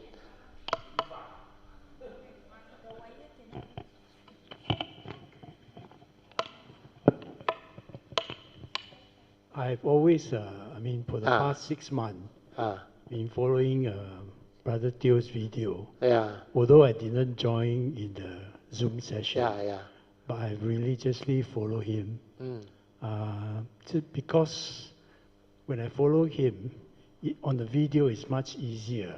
I've always, for the past 6 months, been following Brother Teo's video. Yeah. Although I didn't join in the Zoom session. But I religiously follow him. Just because when I follow him, on the video it's much easier.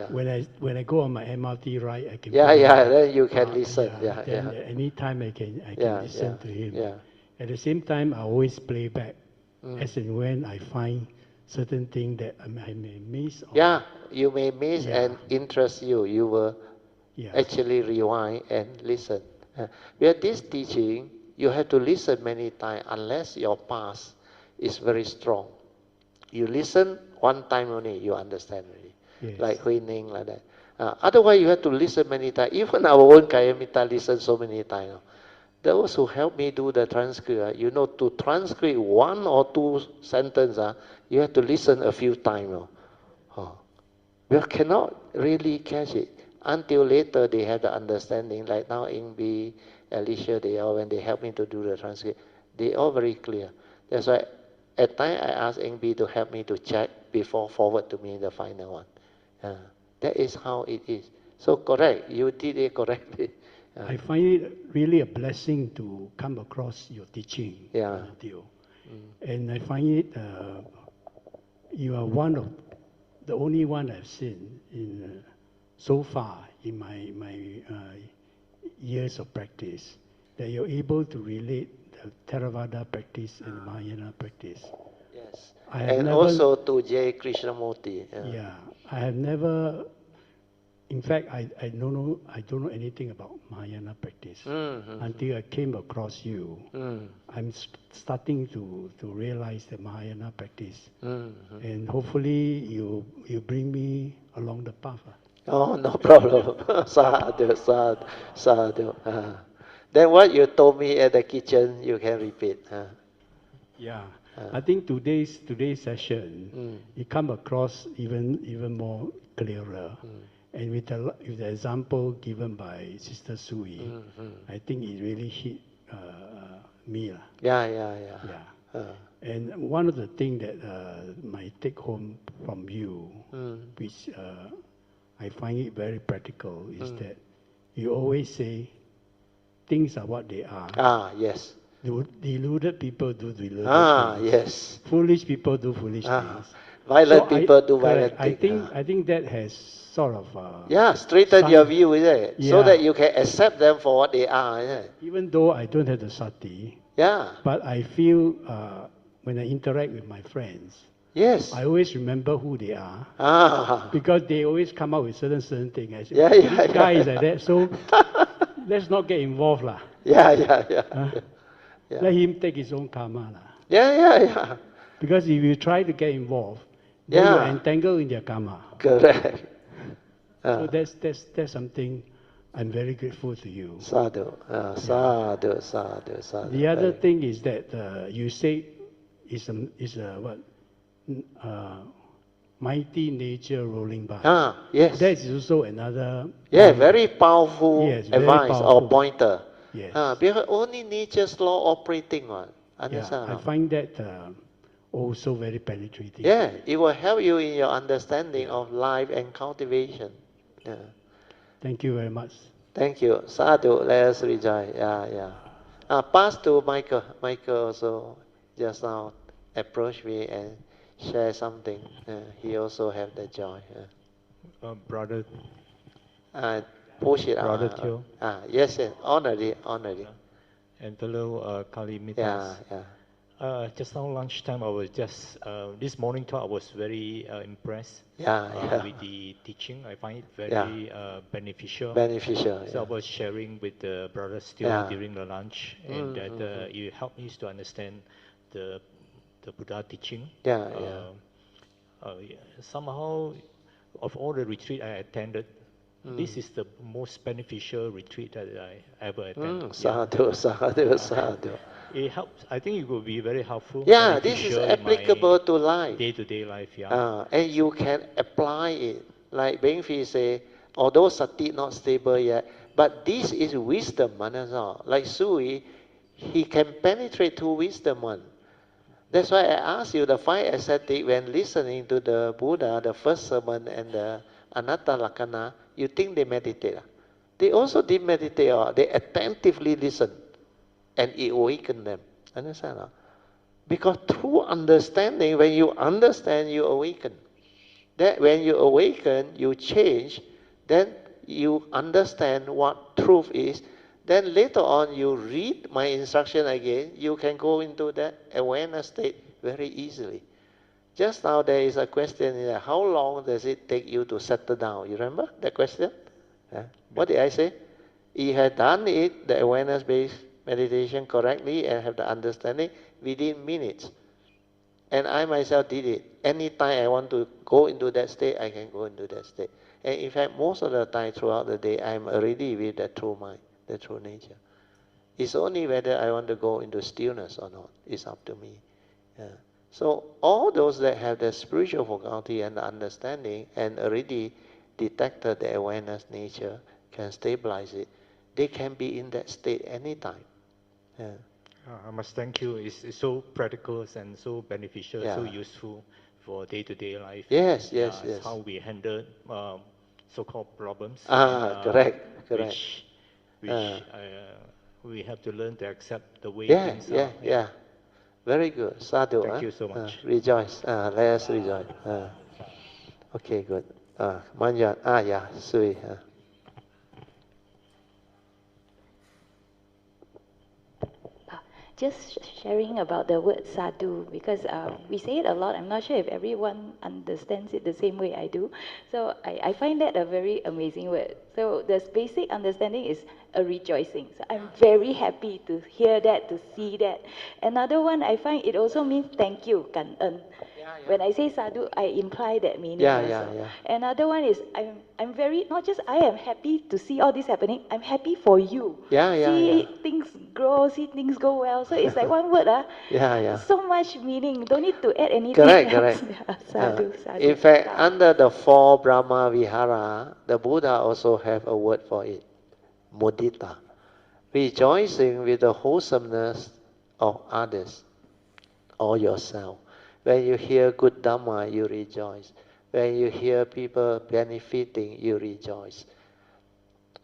When I go on my MRT ride, I can. Then you can listen. Then anytime I can listen to him. At the same time, I always play back, as and when I find certain thing that I may miss. You may miss and interest you. You will actually rewind and listen. With this teaching, you have to listen many times unless your past is very strong. You listen one time only, you understand already. Yes. Like Hui Ning, like that. Otherwise, you have to listen many times. Even our own Kayamita listen so many times. Those who help me do the transcript, to transcribe 1 or 2 sentences, you have to listen a few times. You cannot really catch it until later they have the understanding. Like now, Eng Bee, Alicia, when they help me to do the transcript, they all very clear. That's why at times I ask Eng Bee to help me to check before forward to me the final one. That is how it is. So correct, you did it correctly. I find it really a blessing to come across your teaching, Teo. And I find it, you are one of the only one I've seen in so far in my years of practice, that you're able to relate the Theravada practice and the Mahayana practice. Yes. Also to J. Krishnamurti. I have never. In fact, I don't know anything about Mahayana practice until I came across you. I'm starting to realize the Mahayana practice, and hopefully you bring me along the path. Oh, no problem. Sadhu. Then what you told me at the kitchen, you can repeat. I think today's session, it come across even more clearer. And with the example given by Sister Soo Yee, I think it really hit me. Yeah. And one of the things that my take home from you, which I find it very practical, is that you always say things are what they are. Ah, yes. Deluded people do deluded things. Yes. Foolish people do foolish things. Violent people do violent things. I think that has sort of straighten your view, isn't it? Yeah. So that you can accept them for what they are, isn't it? Even though I don't have the sati, but I feel when I interact with my friends, I always remember who they are. Because they always come up with certain things. I say, this guy is like that, so let's not get involved. Let him take his own karma. Because if you try to get involved, then you're entangled in their karma. Correct. So that's something I'm very grateful to you. Sadhu. Sadhu. The other thing is that you say is a mighty nature rolling by. Yes. That is also another very powerful advice or pointer. Yes. Because only nature's law operating one. Understand? I find that also very penetrating. Yeah, it will help you in your understanding of life and cultivation. Thank you very much. Thank you. Sadhu, let us rejoice. Pass to Michael. Michael also just now approached me and share something. He also have the joy. Brother. Push it Brother out. Teo. Yes. Honor it. And fellow Kalimitas. Just now lunchtime, I was just this morning talk. I was very impressed with the teaching. I find it very beneficial. So I was sharing with the brothers still during the lunch, and that it helped me to understand the Buddha teaching. Somehow, of all the retreat I attended, this is the most beneficial retreat that I ever attended. Sadhu. It helps. I think it will be very helpful. This is applicable to life. Day-to-day life, and you can apply it. Like Beng say, although sati not stable yet, but this is wisdom. Like Soo Yee, he can penetrate to wisdom one. That's why I asked you, the 5 ascetic, when listening to the Buddha, the first sermon and the Anatta Lakkhana, you think they meditate? They also did meditate. They attentively listen. And it awakened them. Understand? Because through understanding, when you understand, you awaken. That when you awaken, you change, then you understand what truth is. Then later on, you read my instruction again, you can go into that awareness state very easily. Just now there is a question, how long does it take you to settle down? You remember that question? What did I say? You had done it, the awareness-based meditation correctly and have the understanding within minutes. And I myself did it. Anytime I want to go into that state, I can go into that state. And in fact, most of the time throughout the day, I'm already with the true mind, the true nature. It's only whether I want to go into stillness or not. It's up to me. So all those that have the spiritual faculty and the understanding and already detected the awareness nature can stabilize it. They can be in that state anytime. I must thank you. It's so practical and so beneficial, so useful for day-to-day life. Yes. It's how we handle so-called problems. Correct. Which we have to learn to accept the way things are. Very good. Sadhu. Thank you so much. Rejoice. Let us rejoice. Okay, good. Manyan. Sui. Just sharing about the word sadhu, because we say it a lot. I'm not sure if everyone understands it the same way I do. So I find that a very amazing word. So the basic understanding is a rejoicing. So I'm very happy to hear that, to see that. Another one, I find it also means thank you, 感恩. When I say sadhu, I imply that meaning also. Another one is I'm very, not just I am happy to see all this happening, I'm happy for you. See things grow, see things go well. So it's like one word, so much meaning. Don't need to add anything else. Sadhu, sadhu. In fact, under the 4 Brahma Vihara, the Buddha also have a word for it. Mudita. Rejoicing with the wholesomeness of others or yourself. When you hear good Dhamma, you rejoice. When you hear people benefiting, you rejoice.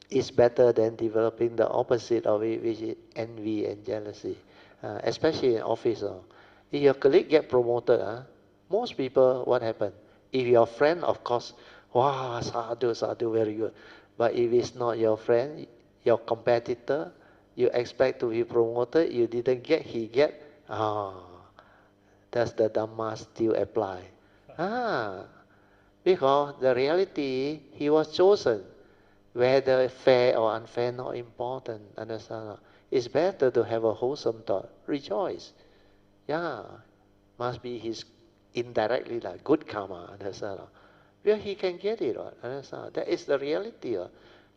It's better than developing the opposite of it, which is envy and jealousy. Especially in office. If your colleague get promoted, most people, what happen? If your friend, of course, wow, sadhu, sadhu, very good. But if it's not your friend, your competitor, you expect to be promoted, you didn't get, he get, does the Dhamma still apply? Because the reality, he was chosen. Whether fair or unfair, not important. Understand? It's better to have a wholesome thought. Rejoice. Must be his indirectly like good karma. Understand? Where he can get it. Understand? That is the reality.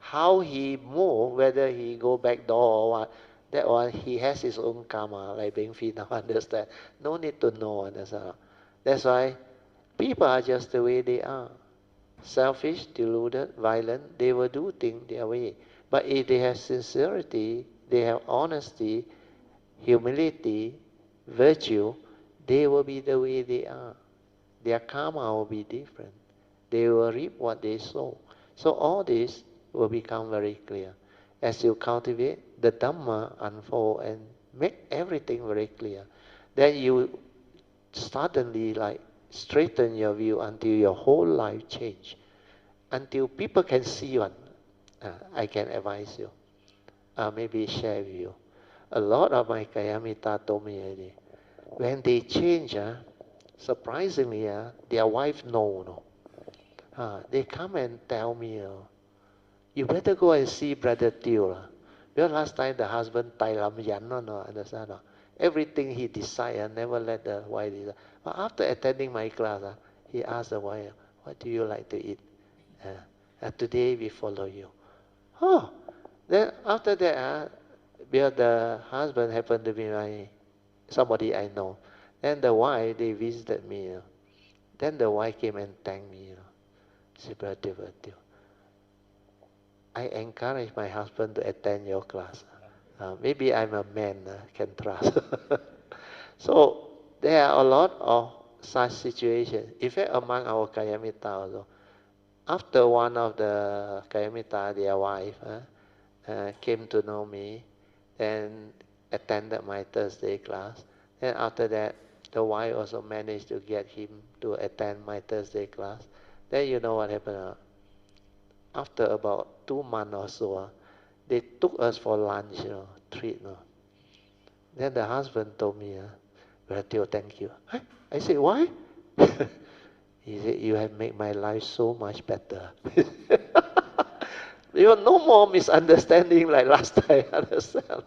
How he move, whether he go back door or what, that one he has his own karma, like Beng now understand. No need to know. Understand? That's why people are just the way they are. Selfish, deluded, violent, they will do things their way. But if they have sincerity, they have honesty, humility, virtue, they will be the way they are. Their karma will be different. They will reap what they sow. So all this will become very clear. As you cultivate, the Dhamma unfold and make everything very clear. Then you suddenly straighten your view until your whole life change. Until people can see one. I can advise you. Maybe share with you. A lot of my Kayamita told me already. When they change, surprisingly, their wife know. They come and tell me, you better go and see Brother Teo. Because last time the husband Tai Lam Yan, understand? Everything he decide, never let the wife decide. But after attending my class, he asked the wife, what do you like to eat? Today we follow you. Then after that, because the husband happened to be somebody I know. Then the wife, they visited me. Then the wife came and thanked me. She said, Brother, I encourage my husband to attend your class. Maybe I'm a man, can trust. So there are a lot of such situations. In fact, among our Kayamita also, after one of the Kayamita, their wife, came to know me and attended my Thursday class. Then after that, the wife also managed to get him to attend my Thursday class. Then you know what happened? After about 2 months or so, they took us for lunch, treat. Then the husband told me, Brother Teo, thank you. I said, why? He said, you have made my life so much better. No more misunderstanding like last time. Understand?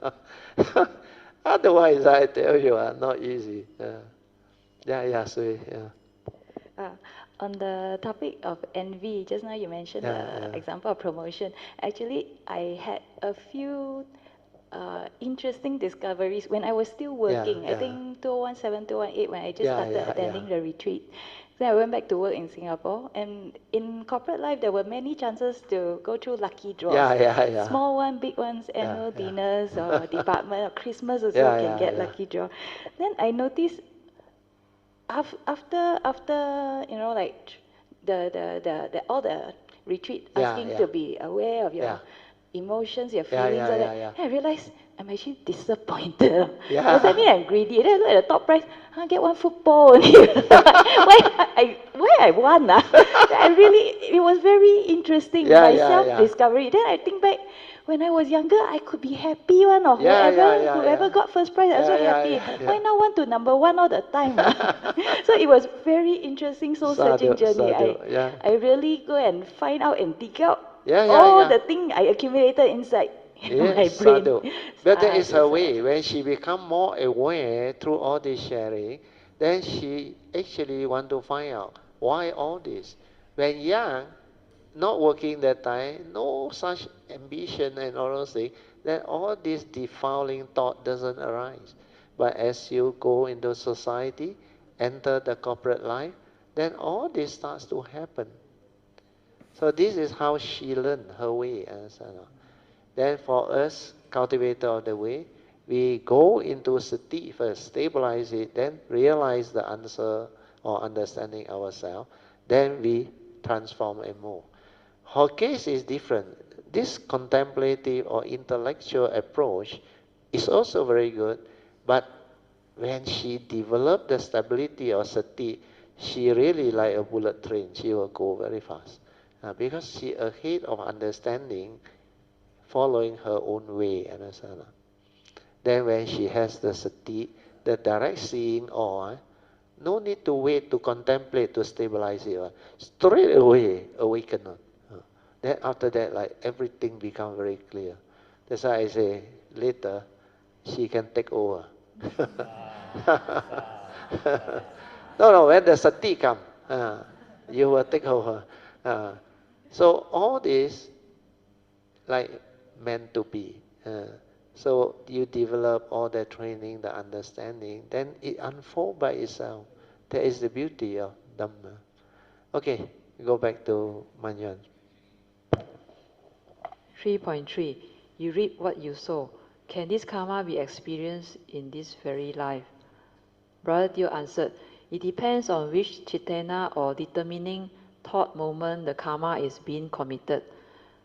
Otherwise, I tell you, not easy. Sui. On the topic of envy, just now you mentioned the example of promotion. Actually, I had a few interesting discoveries when I was still working. I think 2017, 2018, when I just started attending the retreat. Then I went back to work in Singapore, and in corporate life, there were many chances to go through lucky draws. Small ones, big ones, annual dinners, or department, or Christmas also can get lucky draw. Then I noticed after like the all the retreat asking to be aware of your emotions, your feelings, all that. Then I realized I'm actually disappointed. Does that mean I'm greedy? Then I look at the top price, I get one football only. why I won? It was very interesting, my self-discovery. Then I think back, when I was younger, I could be happy one of whoever got first prize, I was so happy. Why now want to number one all the time? So it was very interesting soul-searching journey. I really go and find out and dig out all the things I accumulated inside my brain. But that is her way. When she become more aware through all this sharing, then she actually want to find out why all this. When young, not working that time, no such ambition and all those things, then all this defiling thought doesn't arise. But as you go into society, enter the corporate life, then all this starts to happen. So this is how she learned her way. Then for us, cultivator of the way, we go into sati first, stabilize it, then realize the answer or understanding ourselves, then we transform and move. Her case is different. This contemplative or intellectual approach is also very good, but when she developed the stability of sati, she really like a bullet train. She will go very fast because she ahead of understanding, following her own way. Understand? Then when she has the sati, the direct seeing all, no need to wait to contemplate to stabilize it. Straight away awaken. Then after that, like everything become very clear. That's why I say later she can take over. No, when the sati come, you will take over. So all this like meant to be. So you develop all the training, the understanding, then it unfolds by itself. That is the beauty of Dhamma. Okay, go back to Manyan. 3.3. You reap what you sow. Can this karma be experienced in this very life? Brother Teo answered, it depends on which chitana or determining thought moment the karma is being committed.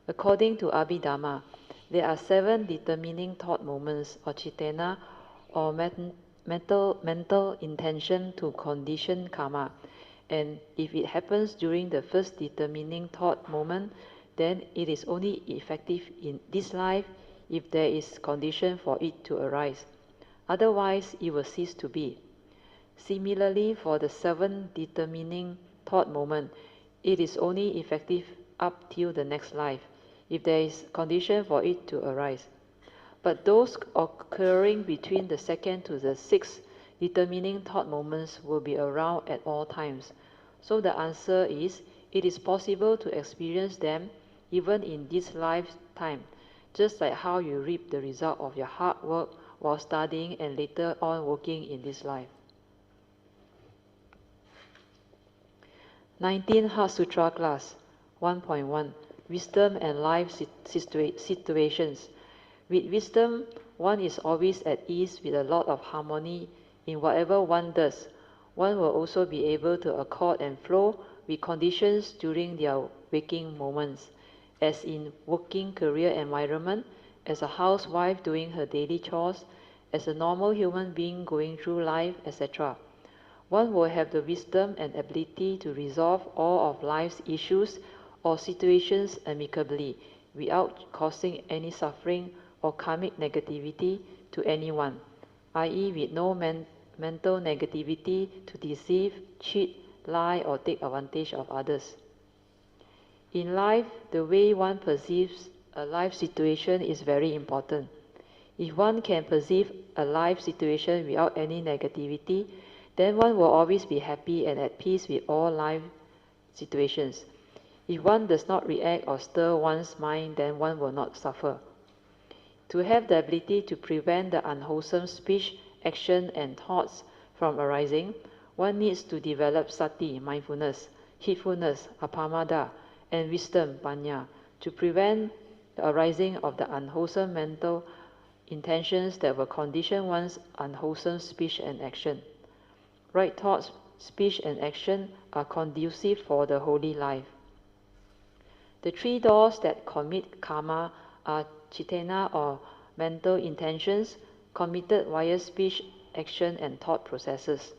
According to Abhidhamma, there are 7 determining thought moments or chitana or mental intention to condition karma. And if it happens during the first determining thought moment, then it is only effective in this life if there is condition for it to arise. Otherwise, it will cease to be. Similarly, for the 7 determining thought moment, it is only effective up till the next life, if there is condition for it to arise. But those occurring between the 2nd to the 6th determining thought moments will be around at all times. So the answer is, it is possible to experience them even in this lifetime, just like how you reap the result of your hard work while studying and later on working in this life. 19 Heart Sutra class 1.1 Wisdom and Life Situations. With wisdom, one is always at ease with a lot of harmony in whatever one does. One will also be able to accord and flow with conditions during their waking moments, as in working career environment, as a housewife doing her daily chores, as a normal human being going through life, etc. One will have the wisdom and ability to resolve all of life's issues or situations amicably without causing any suffering or karmic negativity to anyone, i.e. with no mental negativity to deceive, cheat, lie or take advantage of others. In life, the way one perceives a life situation is very important. If one can perceive a life situation without any negativity, then one will always be happy and at peace with all life situations. If one does not react or stir one's mind, then one will not suffer. To have the ability to prevent the unwholesome speech, action, and thoughts from arising, one needs to develop sati, mindfulness, heedfulness, apamada, and wisdom, panya, to prevent the arising of the unwholesome mental intentions that will condition one's unwholesome speech and action. Right thoughts, speech, and action are conducive for the holy life. The 3 doors that commit karma are chitana or mental intentions committed via speech, action, and thought processes.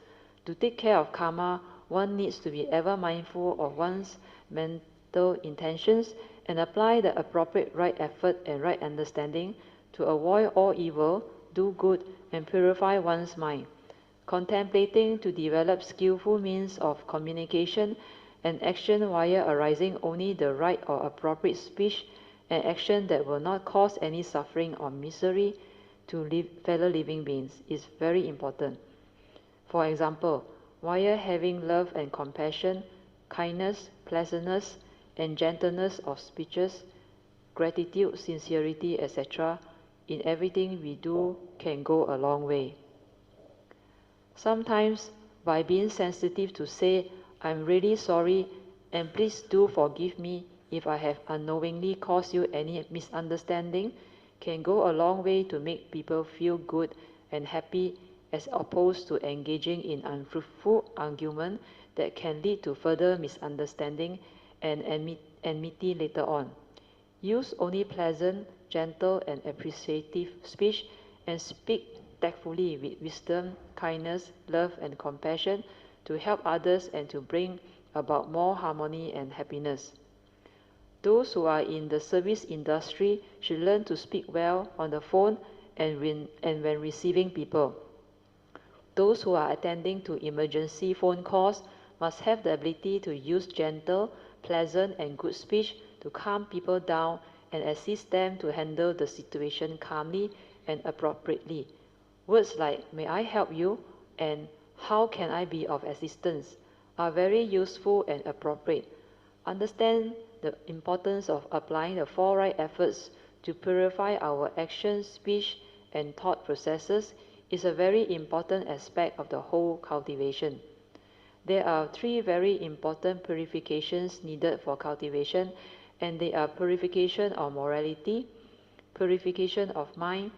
To take care of karma, one needs to be ever mindful of one's mental intentions and apply the appropriate right effort and right understanding to avoid all evil, do good, and purify one's mind. Contemplating to develop skillful means of communication and action via arising only the right or appropriate speech and action that will not cause any suffering or misery to fellow living beings is very important. For example, while having love and compassion, kindness, pleasantness, and gentleness of speeches, gratitude, sincerity, etc., in everything we do can go a long way. Sometimes, by being sensitive to say, "I'm really sorry and please do forgive me if I have unknowingly caused you any misunderstanding," can go a long way to make people feel good and happy, as opposed to engaging in unfruitful argument that can lead to further misunderstanding and enmity later on. Use only pleasant, gentle, and appreciative speech, and speak tactfully with wisdom, kindness, love, and compassion to help others and to bring about more harmony and happiness. Those who are in the service industry should learn to speak well on the phone and when receiving people. Those who are attending to emergency phone calls must have the ability to use gentle, pleasant, and good speech to calm people down and assist them to handle the situation calmly and appropriately. Words like "may I help you" and "how can I be of assistance" are very useful and appropriate. Understand the importance of applying the 4 right efforts to purify our action, speech, and thought processes is a very important aspect of the whole cultivation. There are 3 very important purifications needed for cultivation, and they are purification of morality, purification of mind,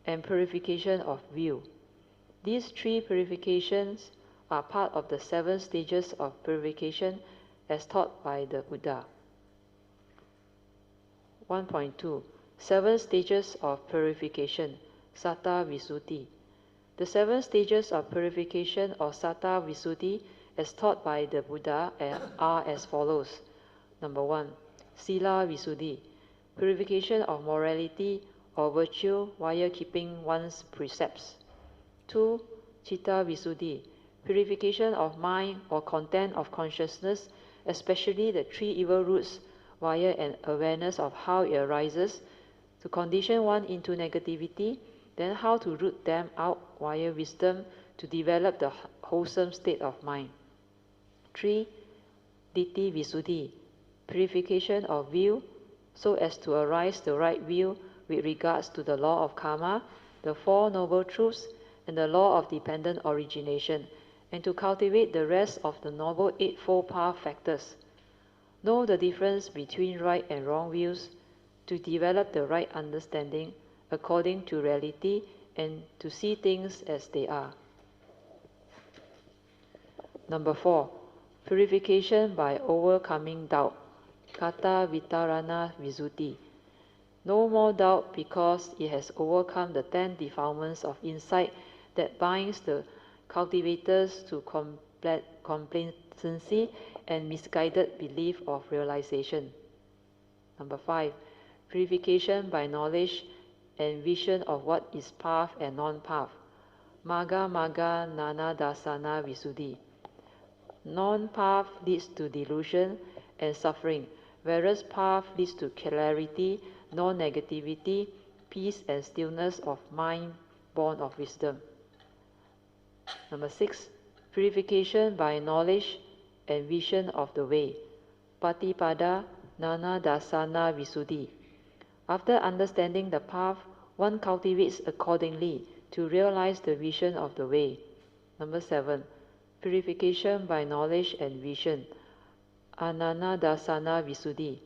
and purification of view. These 3 purifications are part of the 7 stages of purification as taught by the Buddha. 1.2 7 stages of purification, Satta Visuddhi. The 7 stages of purification or Satta Visuddhi as taught by the Buddha are as follows. Number 1, Sila Visuddhi, purification of morality or virtue while keeping one's precepts. 2, Citta Visuddhi, purification of mind or content of consciousness, especially the 3 evil roots via an awareness of how it arises, to condition one into negativity, then how to root them out via wisdom to develop the wholesome state of mind. 3, Ditti Visuddhi, purification of view, so as to arise the right view with regards to the law of karma, the 4 noble truths, and the law of dependent origination, and to cultivate the rest of the noble eightfold path factors. Know the difference between right and wrong views to develop the right understanding according to reality and to see things as they are. Number 4, purification by overcoming doubt, Kata Vitarana Visuddhi. No more doubt because it has overcome the 10 defilements of insight that binds the cultivators to complacency and misguided belief of realization. Number 5, purification by knowledge and vision of what is path and non-path, Magga Magga Nana Dasana Visuddhi. Non-path leads to delusion and suffering, whereas path leads to clarity, non-negativity, peace and stillness of mind born of wisdom. Number 6, purification by knowledge and vision of the way, Patipada Nana Dasana Visuddhi. After understanding the path, one cultivates accordingly to realize the vision of the way. Number 7, purification by knowledge and vision, Anana Dasana Visuddhi.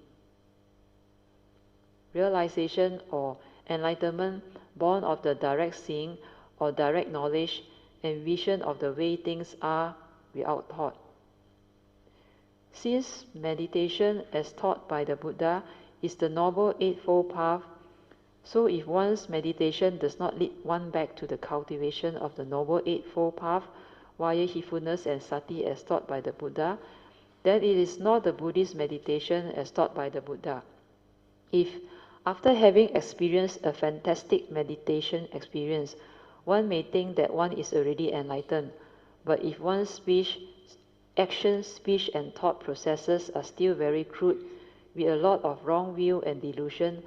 Realization or enlightenment born of the direct seeing or direct knowledge and vision of the way things are without thought. Since meditation as taught by the Buddha is the Noble Eightfold Path, so if one's meditation does not lead one back to the cultivation of the Noble Eightfold Path via heedfulness and sati as taught by the Buddha, then it is not the Buddhist meditation as taught by the Buddha. If, after having experienced a fantastic meditation experience, one may think that one is already enlightened, but if one's speech, action, speech, and thought processes are still very crude, with a lot of wrong view and delusion,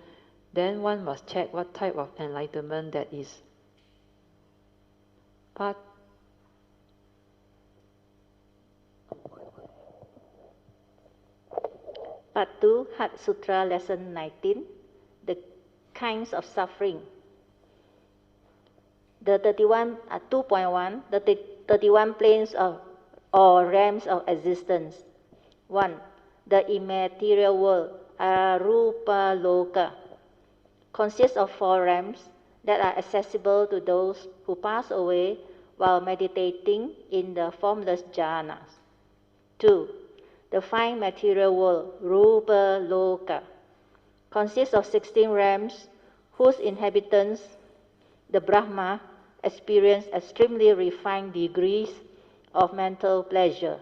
then one must check what type of enlightenment that is. Part 2, Heart Sutra, Lesson 19, the kinds of suffering. The 2.1, the 31 planes of or realms of existence. 1. The immaterial world, Arupa Loka, consists of 4 realms that are accessible to those who pass away while meditating in the formless jhanas. 2. The fine material world, Rupa Loka, consists of 16 realms whose inhabitants, the Brahma, experience extremely refined degrees of mental pleasure.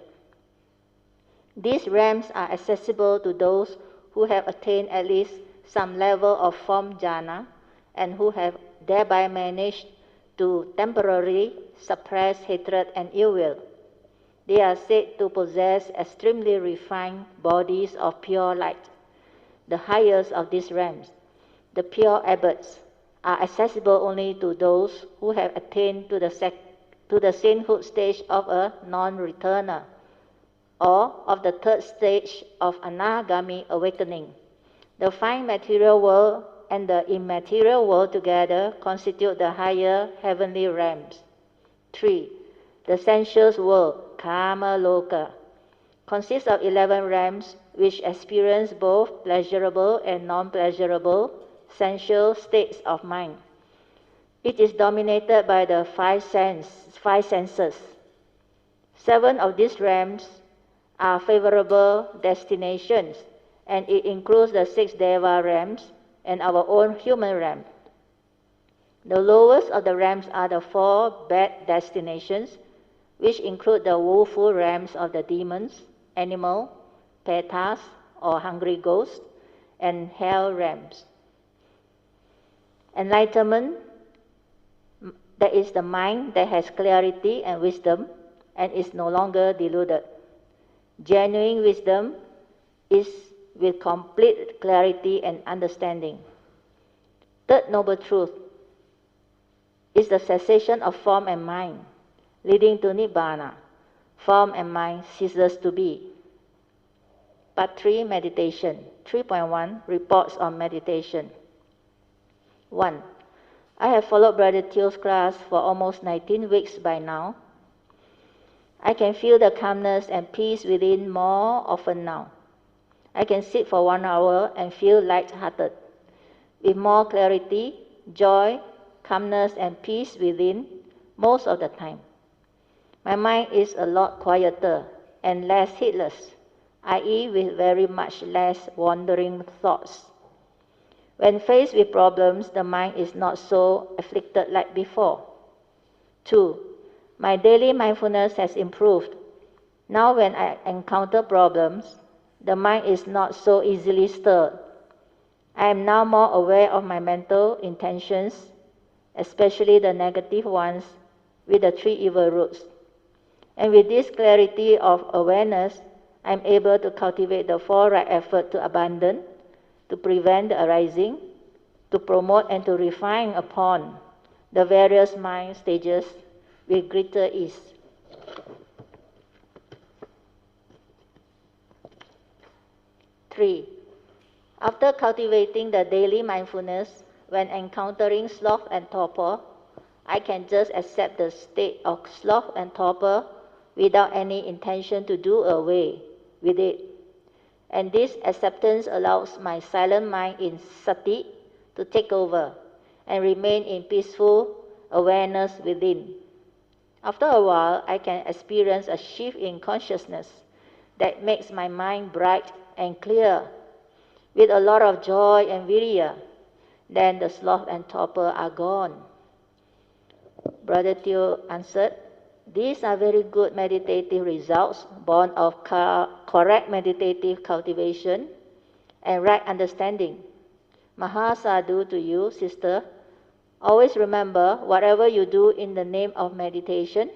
These realms are accessible to those who have attained at least some level of form jhana and who have thereby managed to temporarily suppress hatred and ill will. They are said to possess extremely refined bodies of pure light. The highest of these realms, the pure abbots, are accessible only to those who have attained to the sainthood stage of a non-returner, or of the 3rd stage of anagami awakening. The fine material world and the immaterial world together constitute the higher heavenly realms. 3. The sensuous world, Kama Loka, consists of 11 realms which experience both pleasurable and non-pleasurable sensual states of mind. It is dominated by the 5 senses. 7 of these realms are favorable destinations, and it includes the 6 Deva realms and our own human realm. The lowest of the realms are the 4 bad destinations, which include the woeful realms of the demons, animal, petas or hungry ghosts, and hell realms. Enlightenment, that is the mind that has clarity and wisdom and is no longer deluded. Genuine wisdom is with complete clarity and understanding. 3rd Noble Truth is the cessation of form and mind, leading to Nibbana. Form and mind ceases to be. Part 3, Meditation. 3.1, Reports on Meditation. 1. I have followed Brother Teo's class for almost 19 weeks by now. I can feel the calmness and peace within more often now. I can sit for 1 hour and feel light-hearted, with more clarity, joy, calmness and peace within most of the time. My mind is a lot quieter and less heedless, i.e. with very much less wandering thoughts. When faced with problems, the mind is not so afflicted like before. 2. My daily mindfulness has improved. Now when I encounter problems, the mind is not so easily stirred. I am now more aware of my mental intentions, especially the negative ones with the 3 evil roots. And with this clarity of awareness, I am able to cultivate the 4 right effort to abandon, to prevent the arising, to promote and to refine upon the various mind stages with greater ease. 3. After cultivating the daily mindfulness, when encountering sloth and torpor, I can just accept the state of sloth and torpor without any intention to do away with it. And this acceptance allows my silent mind in sati to take over and remain in peaceful awareness within. After a while, I can experience a shift in consciousness that makes my mind bright and clear, with a lot of joy and virya. Then the sloth and torpor are gone. Brother Teo answered, these are very good meditative results, born of correct meditative cultivation and right understanding. Mahasadu to you, sister. Always remember, whatever you do in the name of meditation,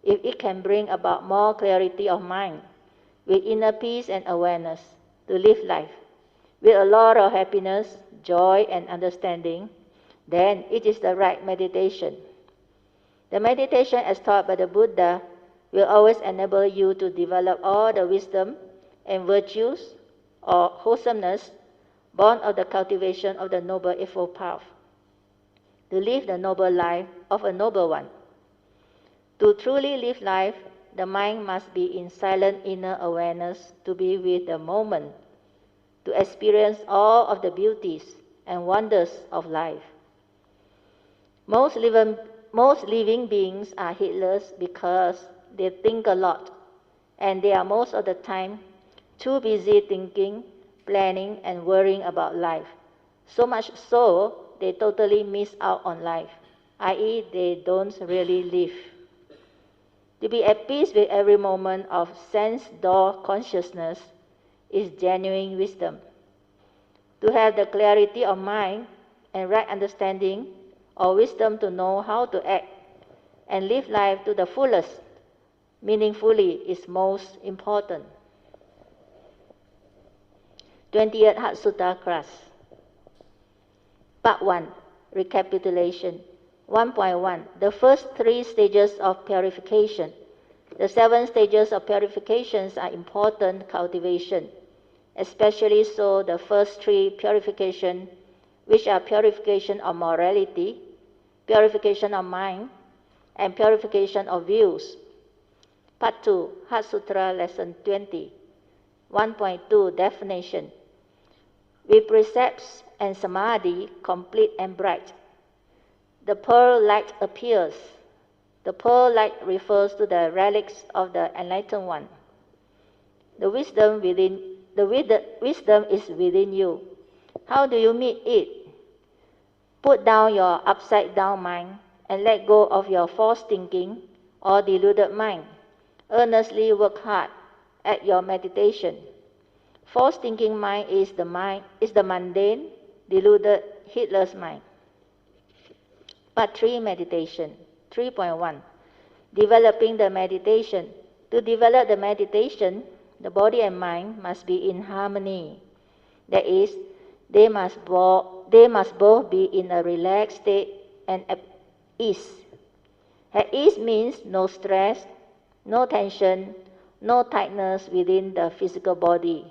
if it can bring about more clarity of mind, with inner peace and awareness, to live life, with a lot of happiness, joy and understanding, then it is the right meditation. The meditation as taught by the Buddha will always enable you to develop all the wisdom and virtues or wholesomeness, born of the cultivation of the Noble Eightfold Path, to live the noble life of a noble one. To truly live life, the mind must be in silent inner awareness to be with the moment, to experience all of the beauties and wonders of life. Most living beings are heedless because they think a lot, and they are most of the time too busy thinking, planning, and worrying about life. So much so, they totally miss out on life, i.e., they don't really live. To be at peace with every moment of sense door consciousness is genuine wisdom. To have the clarity of mind and right understanding or wisdom to know how to act and live life to the fullest, meaningfully, is most important. 20th Heart Sutta class. Part 1. Recapitulation. 1.1. The first 3 stages of purification. The 7 stages of purifications are important cultivation, especially so the first 3 purification, which are purification of morality, purification of mind, and purification of views. Part 2, Heart Sutra, Lesson 20. 1.2, Definition. With precepts and samadhi complete and bright, the pearl light appears. The pearl light refers to the relics of the enlightened one. The wisdom is within you. How do you meet it? Put down your upside down mind and let go of your false thinking or deluded mind. Earnestly work hard at your meditation. False thinking mind is the mundane, deluded, heedless mind. Part 3, Meditation. 3.1. Developing the meditation. To develop the meditation, the body and mind must be in harmony. That is, they must both be in a relaxed state and at ease. At ease means no stress, no tension, no tightness within the physical body,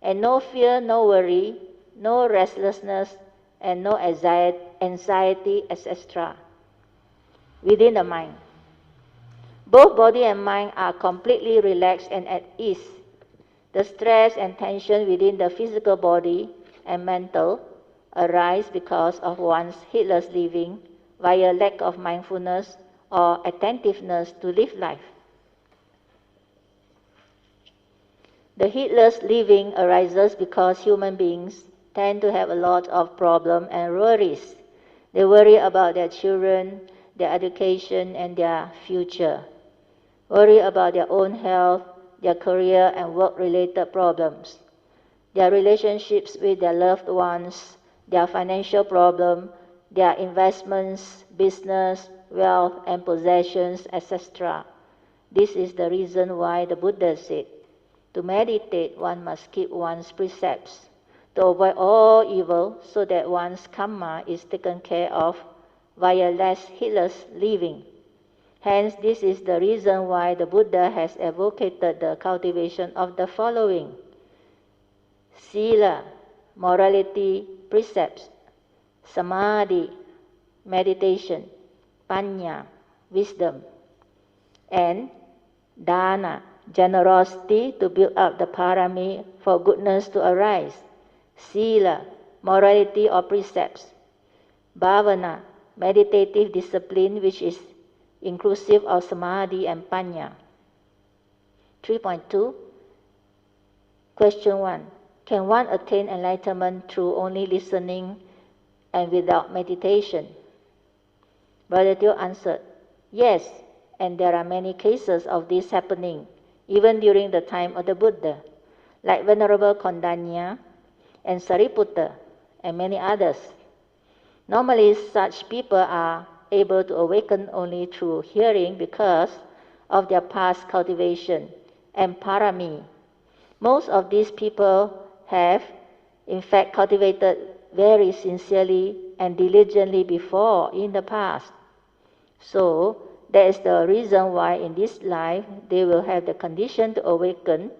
and no fear, no worry, no restlessness, and no anxiety, etc. within the mind. Both body and mind are completely relaxed and at ease. The stress and tension within the physical body and mental arise because of one's heedless living via lack of mindfulness or attentiveness to live life. The heedless living arises because human beings tend to have a lot of problems and worries. They worry about their children, their education, and their future. Worry about their own health, their career and work-related problems, their relationships with their loved ones, their financial problem, their investments, business, wealth, and possessions, etc. This is the reason why the Buddha said, to meditate, one must keep one's precepts, to avoid all evil so that one's karma is taken care of via less heedless living. Hence, this is the reason why the Buddha has advocated the cultivation of the following: Sila, morality, precepts; Samadhi, meditation; Panya, wisdom; and Dana, generosity to build up the parami for goodness to arise; Sila, morality or precepts; Bhavana, meditative discipline which is inclusive of Samadhi and Panya. 3.2. Question 1. Can one attain enlightenment through only listening and without meditation? Brother Teo answered, yes, and there are many cases of this happening, even during the time of the Buddha, like Venerable Kondanya and Sariputta and many others. Normally, such people are able to awaken only through hearing because of their past cultivation and parami. Most of these people have, in fact, cultivated very sincerely and diligently before in the past. So, that is the reason why in this life they will have the condition to awaken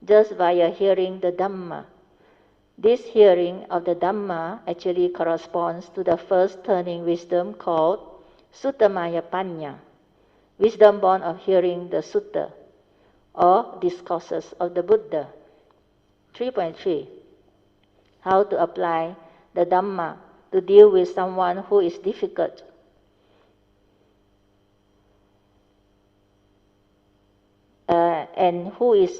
just via hearing the Dhamma This hearing of the Dhamma actually corresponds to the first turning wisdom called Suttamaya Panya, wisdom born of hearing the Sutta, or discourses of the Buddha. 3.3. How to apply the Dhamma to deal with someone who is difficult. And who is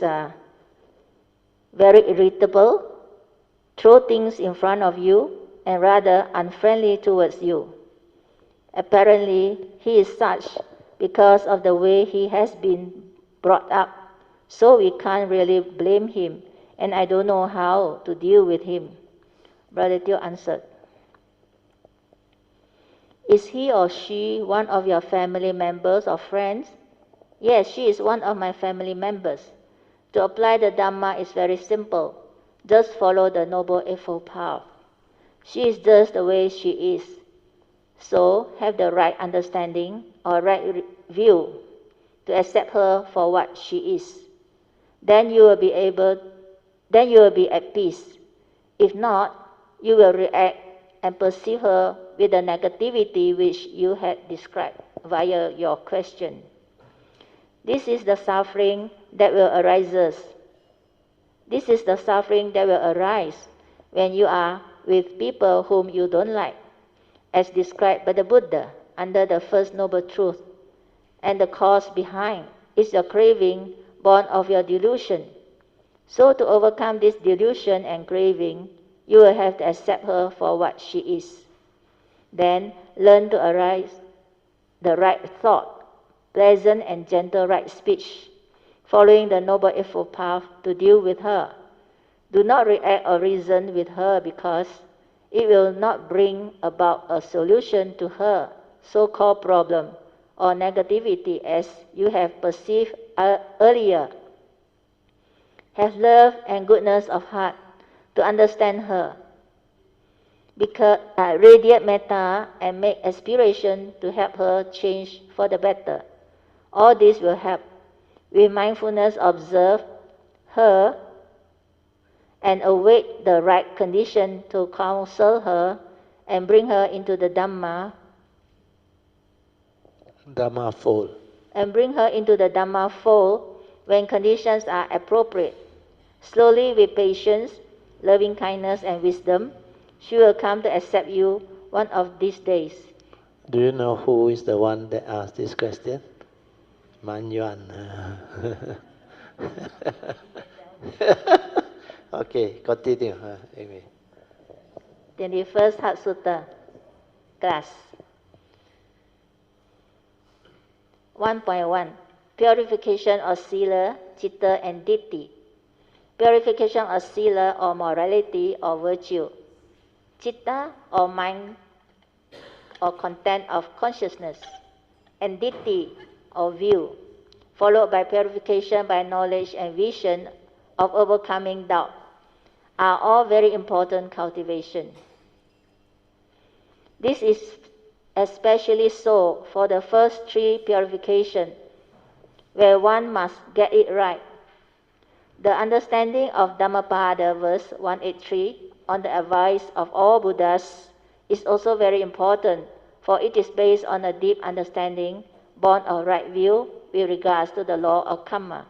very irritable, throw things in front of you, and rather unfriendly towards you. Apparently, he is such because of the way he has been brought up, so we can't really blame him, and I don't know how to deal with him. Brother Teo answered, is he or she one of your family members or friends? Yes, she is one of my family members. To apply the Dhamma is very simple. Just follow the Noble Eightfold Path. She is just the way she is. So have the right understanding or right view to accept her for what she is. Then you will be at peace. If not, you will react and perceive her with the negativity which you had described via your question. This is the suffering that will arise. This is the suffering that will arise when you are with people whom you don't like, as described by the Buddha under the First Noble Truth. And the cause behind is your craving born of your delusion. So to overcome this delusion and craving, you will have to accept her for what she is. Then learn to arise the right thought, pleasant and gentle right speech, following the Noble Eightfold Path to deal with her. Do not react or reason with her because it will not bring about a solution to her so-called problem or negativity as you have perceived earlier. Have love and goodness of heart to understand her. Because radiate metta and make aspiration to help her change for the better. All this will help. With mindfulness, observe her and await the right condition to counsel her and bring her into the Dhamma fold. And bring her into the Dhamma fold when conditions are appropriate. Slowly, with patience, loving kindness, and wisdom, she will come to accept you one of these days. Do you know who is the one that asked this question? Man Yuan. Okay, continue. Amy. 21st Heart Sutta, class. 1.1. Purification of Sila, Citta, and Ditthi. Purification of Sila or morality or virtue. Citta or mind or content of consciousness. And Ditthi or view, followed by purification by knowledge and vision of overcoming doubt, are all very important cultivation. This is especially so for the first three purification, where one must get it right. The understanding of Dhammapada verse 183 on the advice of all Buddhas is also very important, for it is based on a deep understanding born of right view with regards to the law of karma.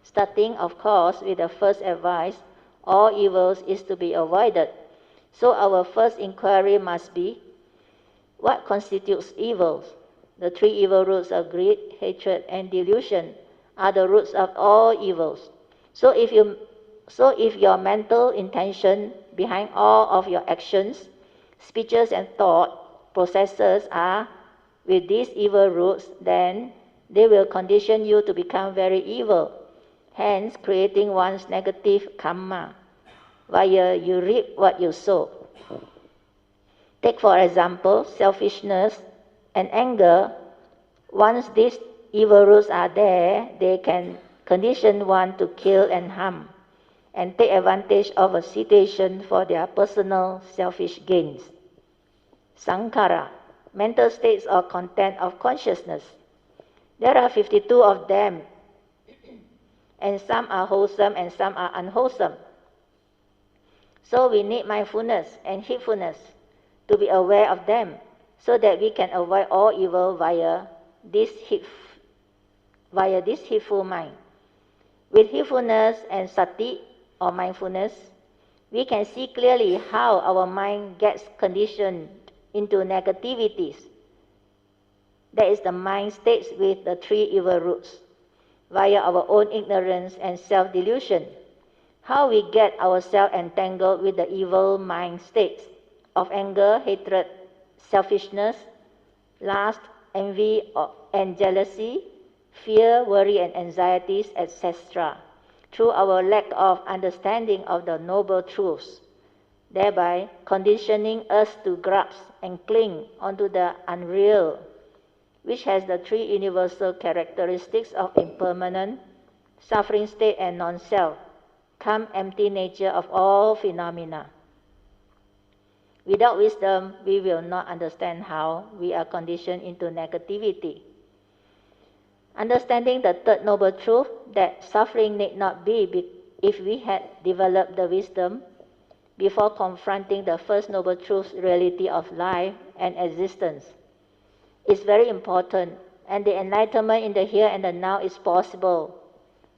Starting, of course, with the first advice, all evils is to be avoided. So our first inquiry must be, what constitutes evils? The three evil roots of greed, hatred, and delusion are the roots of all evils. So if your mental intention behind all of your actions, speeches, and thought processes are with these evil roots, then they will condition you to become very evil, hence creating one's negative karma, via you reap what you sow. Take for example, selfishness and anger. Once these evil roots are there, they can condition one to kill and harm, and take advantage of a situation for their personal selfish gains. Sankhara, mental states or content of consciousness. There are 52 of them, and some are wholesome and some are unwholesome. So we need mindfulness and heedfulness to be aware of them, so that we can avoid all evil via this heedful mind. With heedfulness and sati, or mindfulness, we can see clearly how our mind gets conditioned into negativities. That is the mind states with the 3 evil roots, via our own ignorance and self-delusion. How we get ourselves entangled with the evil mind states of anger, hatred, selfishness, lust, envy, and jealousy, fear, worry, and anxieties, etc., through our lack of understanding of the noble truths, thereby conditioning us to grasp and cling onto the unreal, which has the 3 universal characteristics of impermanent, suffering state, and non-self, calm, empty nature of all phenomena. Without wisdom, we will not understand how we are conditioned into negativity. Understanding the 3rd noble truth, that suffering need not be if we had developed the wisdom before confronting the 1st noble truth, reality of life and existence, is very important, and the enlightenment in the here and the now is possible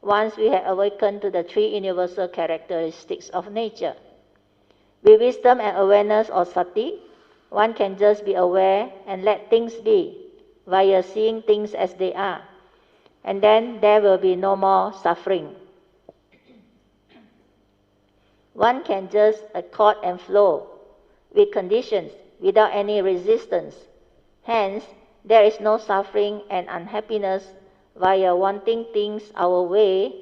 once we have awakened to the 3 universal characteristics of nature. With wisdom and awareness, or sati, one can just be aware and let things be via seeing things as they are, and then there will be no more suffering. One can just accord and flow with conditions without any resistance. Hence, there is no suffering and unhappiness via wanting things our way,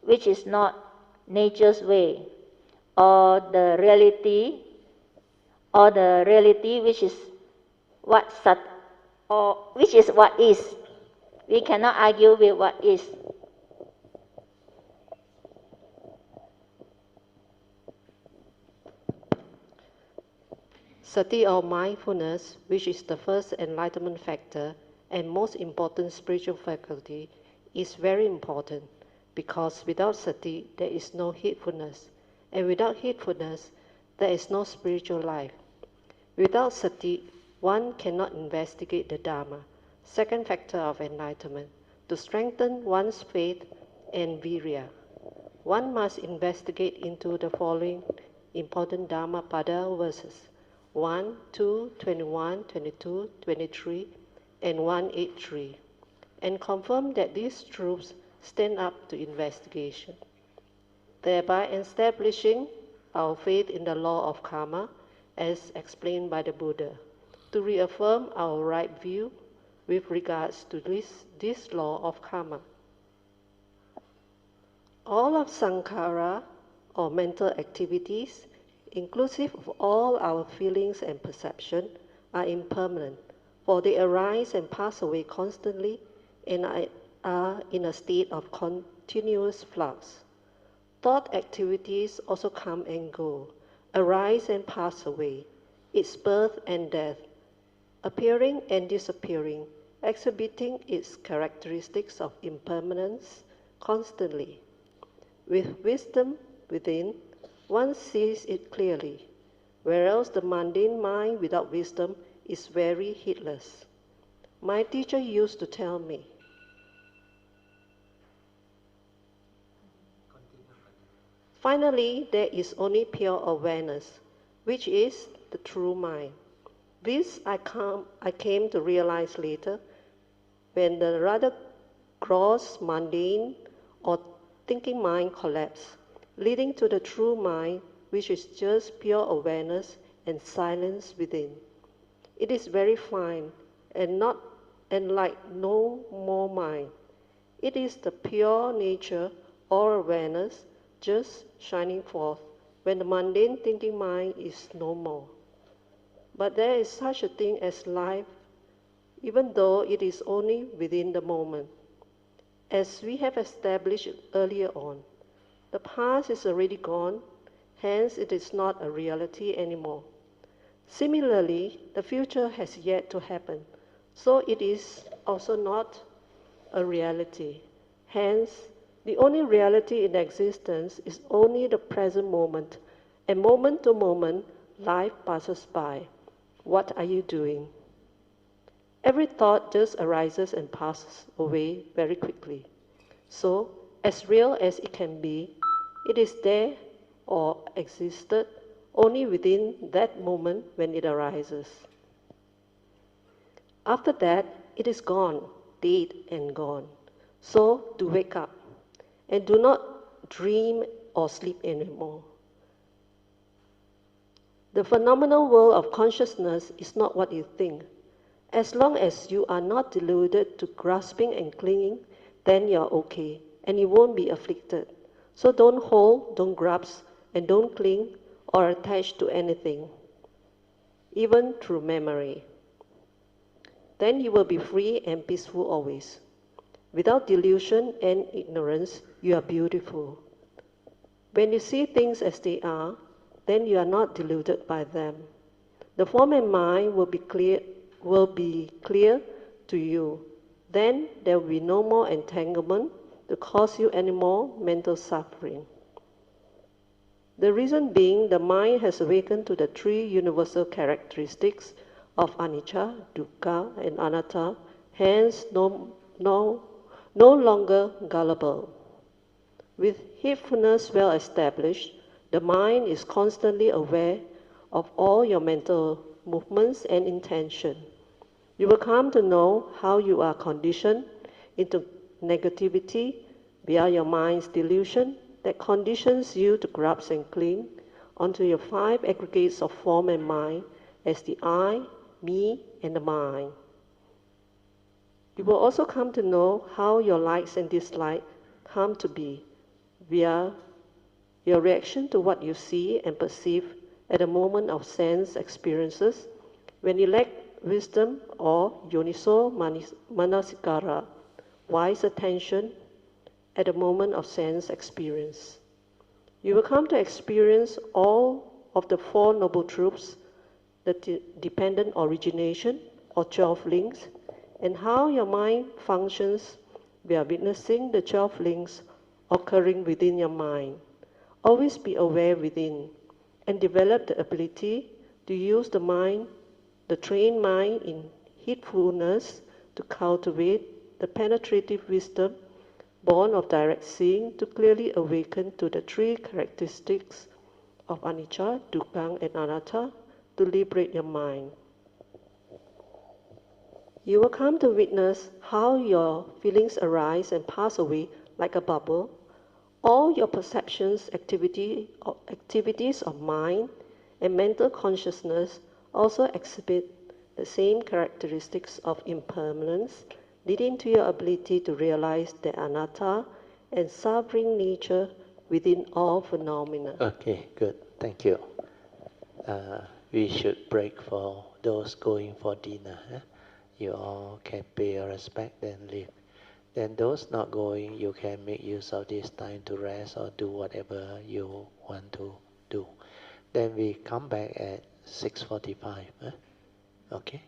which is not nature's way, or the reality which is what is. We cannot argue with what is. Sati, or mindfulness, which is the first enlightenment factor and most important spiritual faculty, is very important, because without sati there is no heedfulness, and without heedfulness there is no spiritual life. Without sati, one cannot investigate the Dharma, 2nd factor of enlightenment, to strengthen one's faith and virya. One must investigate into the following important Dhammapada verses: 1, 2, 21, 22, 23, and 183, and confirm that these truths stand up to investigation, thereby establishing our faith in the law of karma as explained by the Buddha, to reaffirm our right view with regards to this law of karma. All of sankhara, or mental activities, inclusive of all our feelings and perception, are impermanent, for they arise and pass away constantly and are in a state of continuous flux. Thought activities also come and go, arise and pass away, its birth and death, appearing and disappearing, exhibiting its characteristics of impermanence constantly. With wisdom within, one sees it clearly, whereas the mundane mind without wisdom is very heedless. My teacher used to tell me, finally, there is only pure awareness, which is the true mind. This I came to realize later, when the rather gross, mundane, or thinking mind collapsed, leading to the true mind, which is just pure awareness and silence within. It is very fine and like no more mind. It is the pure nature or awareness just shining forth when the mundane thinking mind is no more. But there is such a thing as life, even though it is only within the moment. As we have established earlier on, the past is already gone, hence it is not a reality anymore. Similarly, the future has yet to happen, so it is also not a reality. Hence, the only reality in existence is only the present moment, And moment to moment, life passes by. What are you doing? Every thought just arises and passes away very quickly. So, as real as it can be, it is there or existed only within that moment when it arises. After that, it is gone, dead and gone. So, to wake up and do not dream or sleep anymore. The phenomenal world of consciousness is not what you think. As long as you are not deluded to grasping and clinging, then you're okay, and you won't be afflicted. So don't hold, don't grasp, and don't cling or attach to anything, even through memory. Then you will be free and peaceful always. Without delusion and ignorance, you are beautiful. When you see things as they are, then you are not deluded by them. The form and mind will be clear to you. Then there will be no more entanglement to cause you any more mental suffering. The reason being, the mind has awakened to the three universal characteristics of anicca, dukkha, and anatta, hence no longer gullible. With heedfulness well established, the mind is constantly aware of all your mental movements and intention. You will come to know how you are conditioned into negativity via your mind's delusion that conditions you to grasp and cling onto your five aggregates of form and mind as the I, me, and the mind. You will also come to know how your likes and dislikes come to be via your reaction to what you see and perceive at a moment of sense experiences when you lack wisdom or yoniso manasikara, wise attention at a moment of sense experience. You will come to experience all of the Four Noble Truths, the dependent origination or 12 links, and how your mind functions via witnessing the 12 links occurring within your mind. Always be aware within and develop the ability to use the mind, the trained mind in heedfulness to cultivate the penetrative wisdom born of direct seeing to clearly awaken to the three characteristics of anicca, dukkha, and anatta to liberate your mind. You will come to witness how your feelings arise and pass away like a bubble. All your perceptions, activities of mind, and mental consciousness also exhibit the same characteristics of impermanence, leading to your ability to realize the anatta and sovereign nature within all phenomena. Okay, good. Thank you. We should break for those going for dinner. You all can pay your respect and leave. Then those not going, you can make use of this time to rest or do whatever you want to do. Then we come back at 6:45. Okay?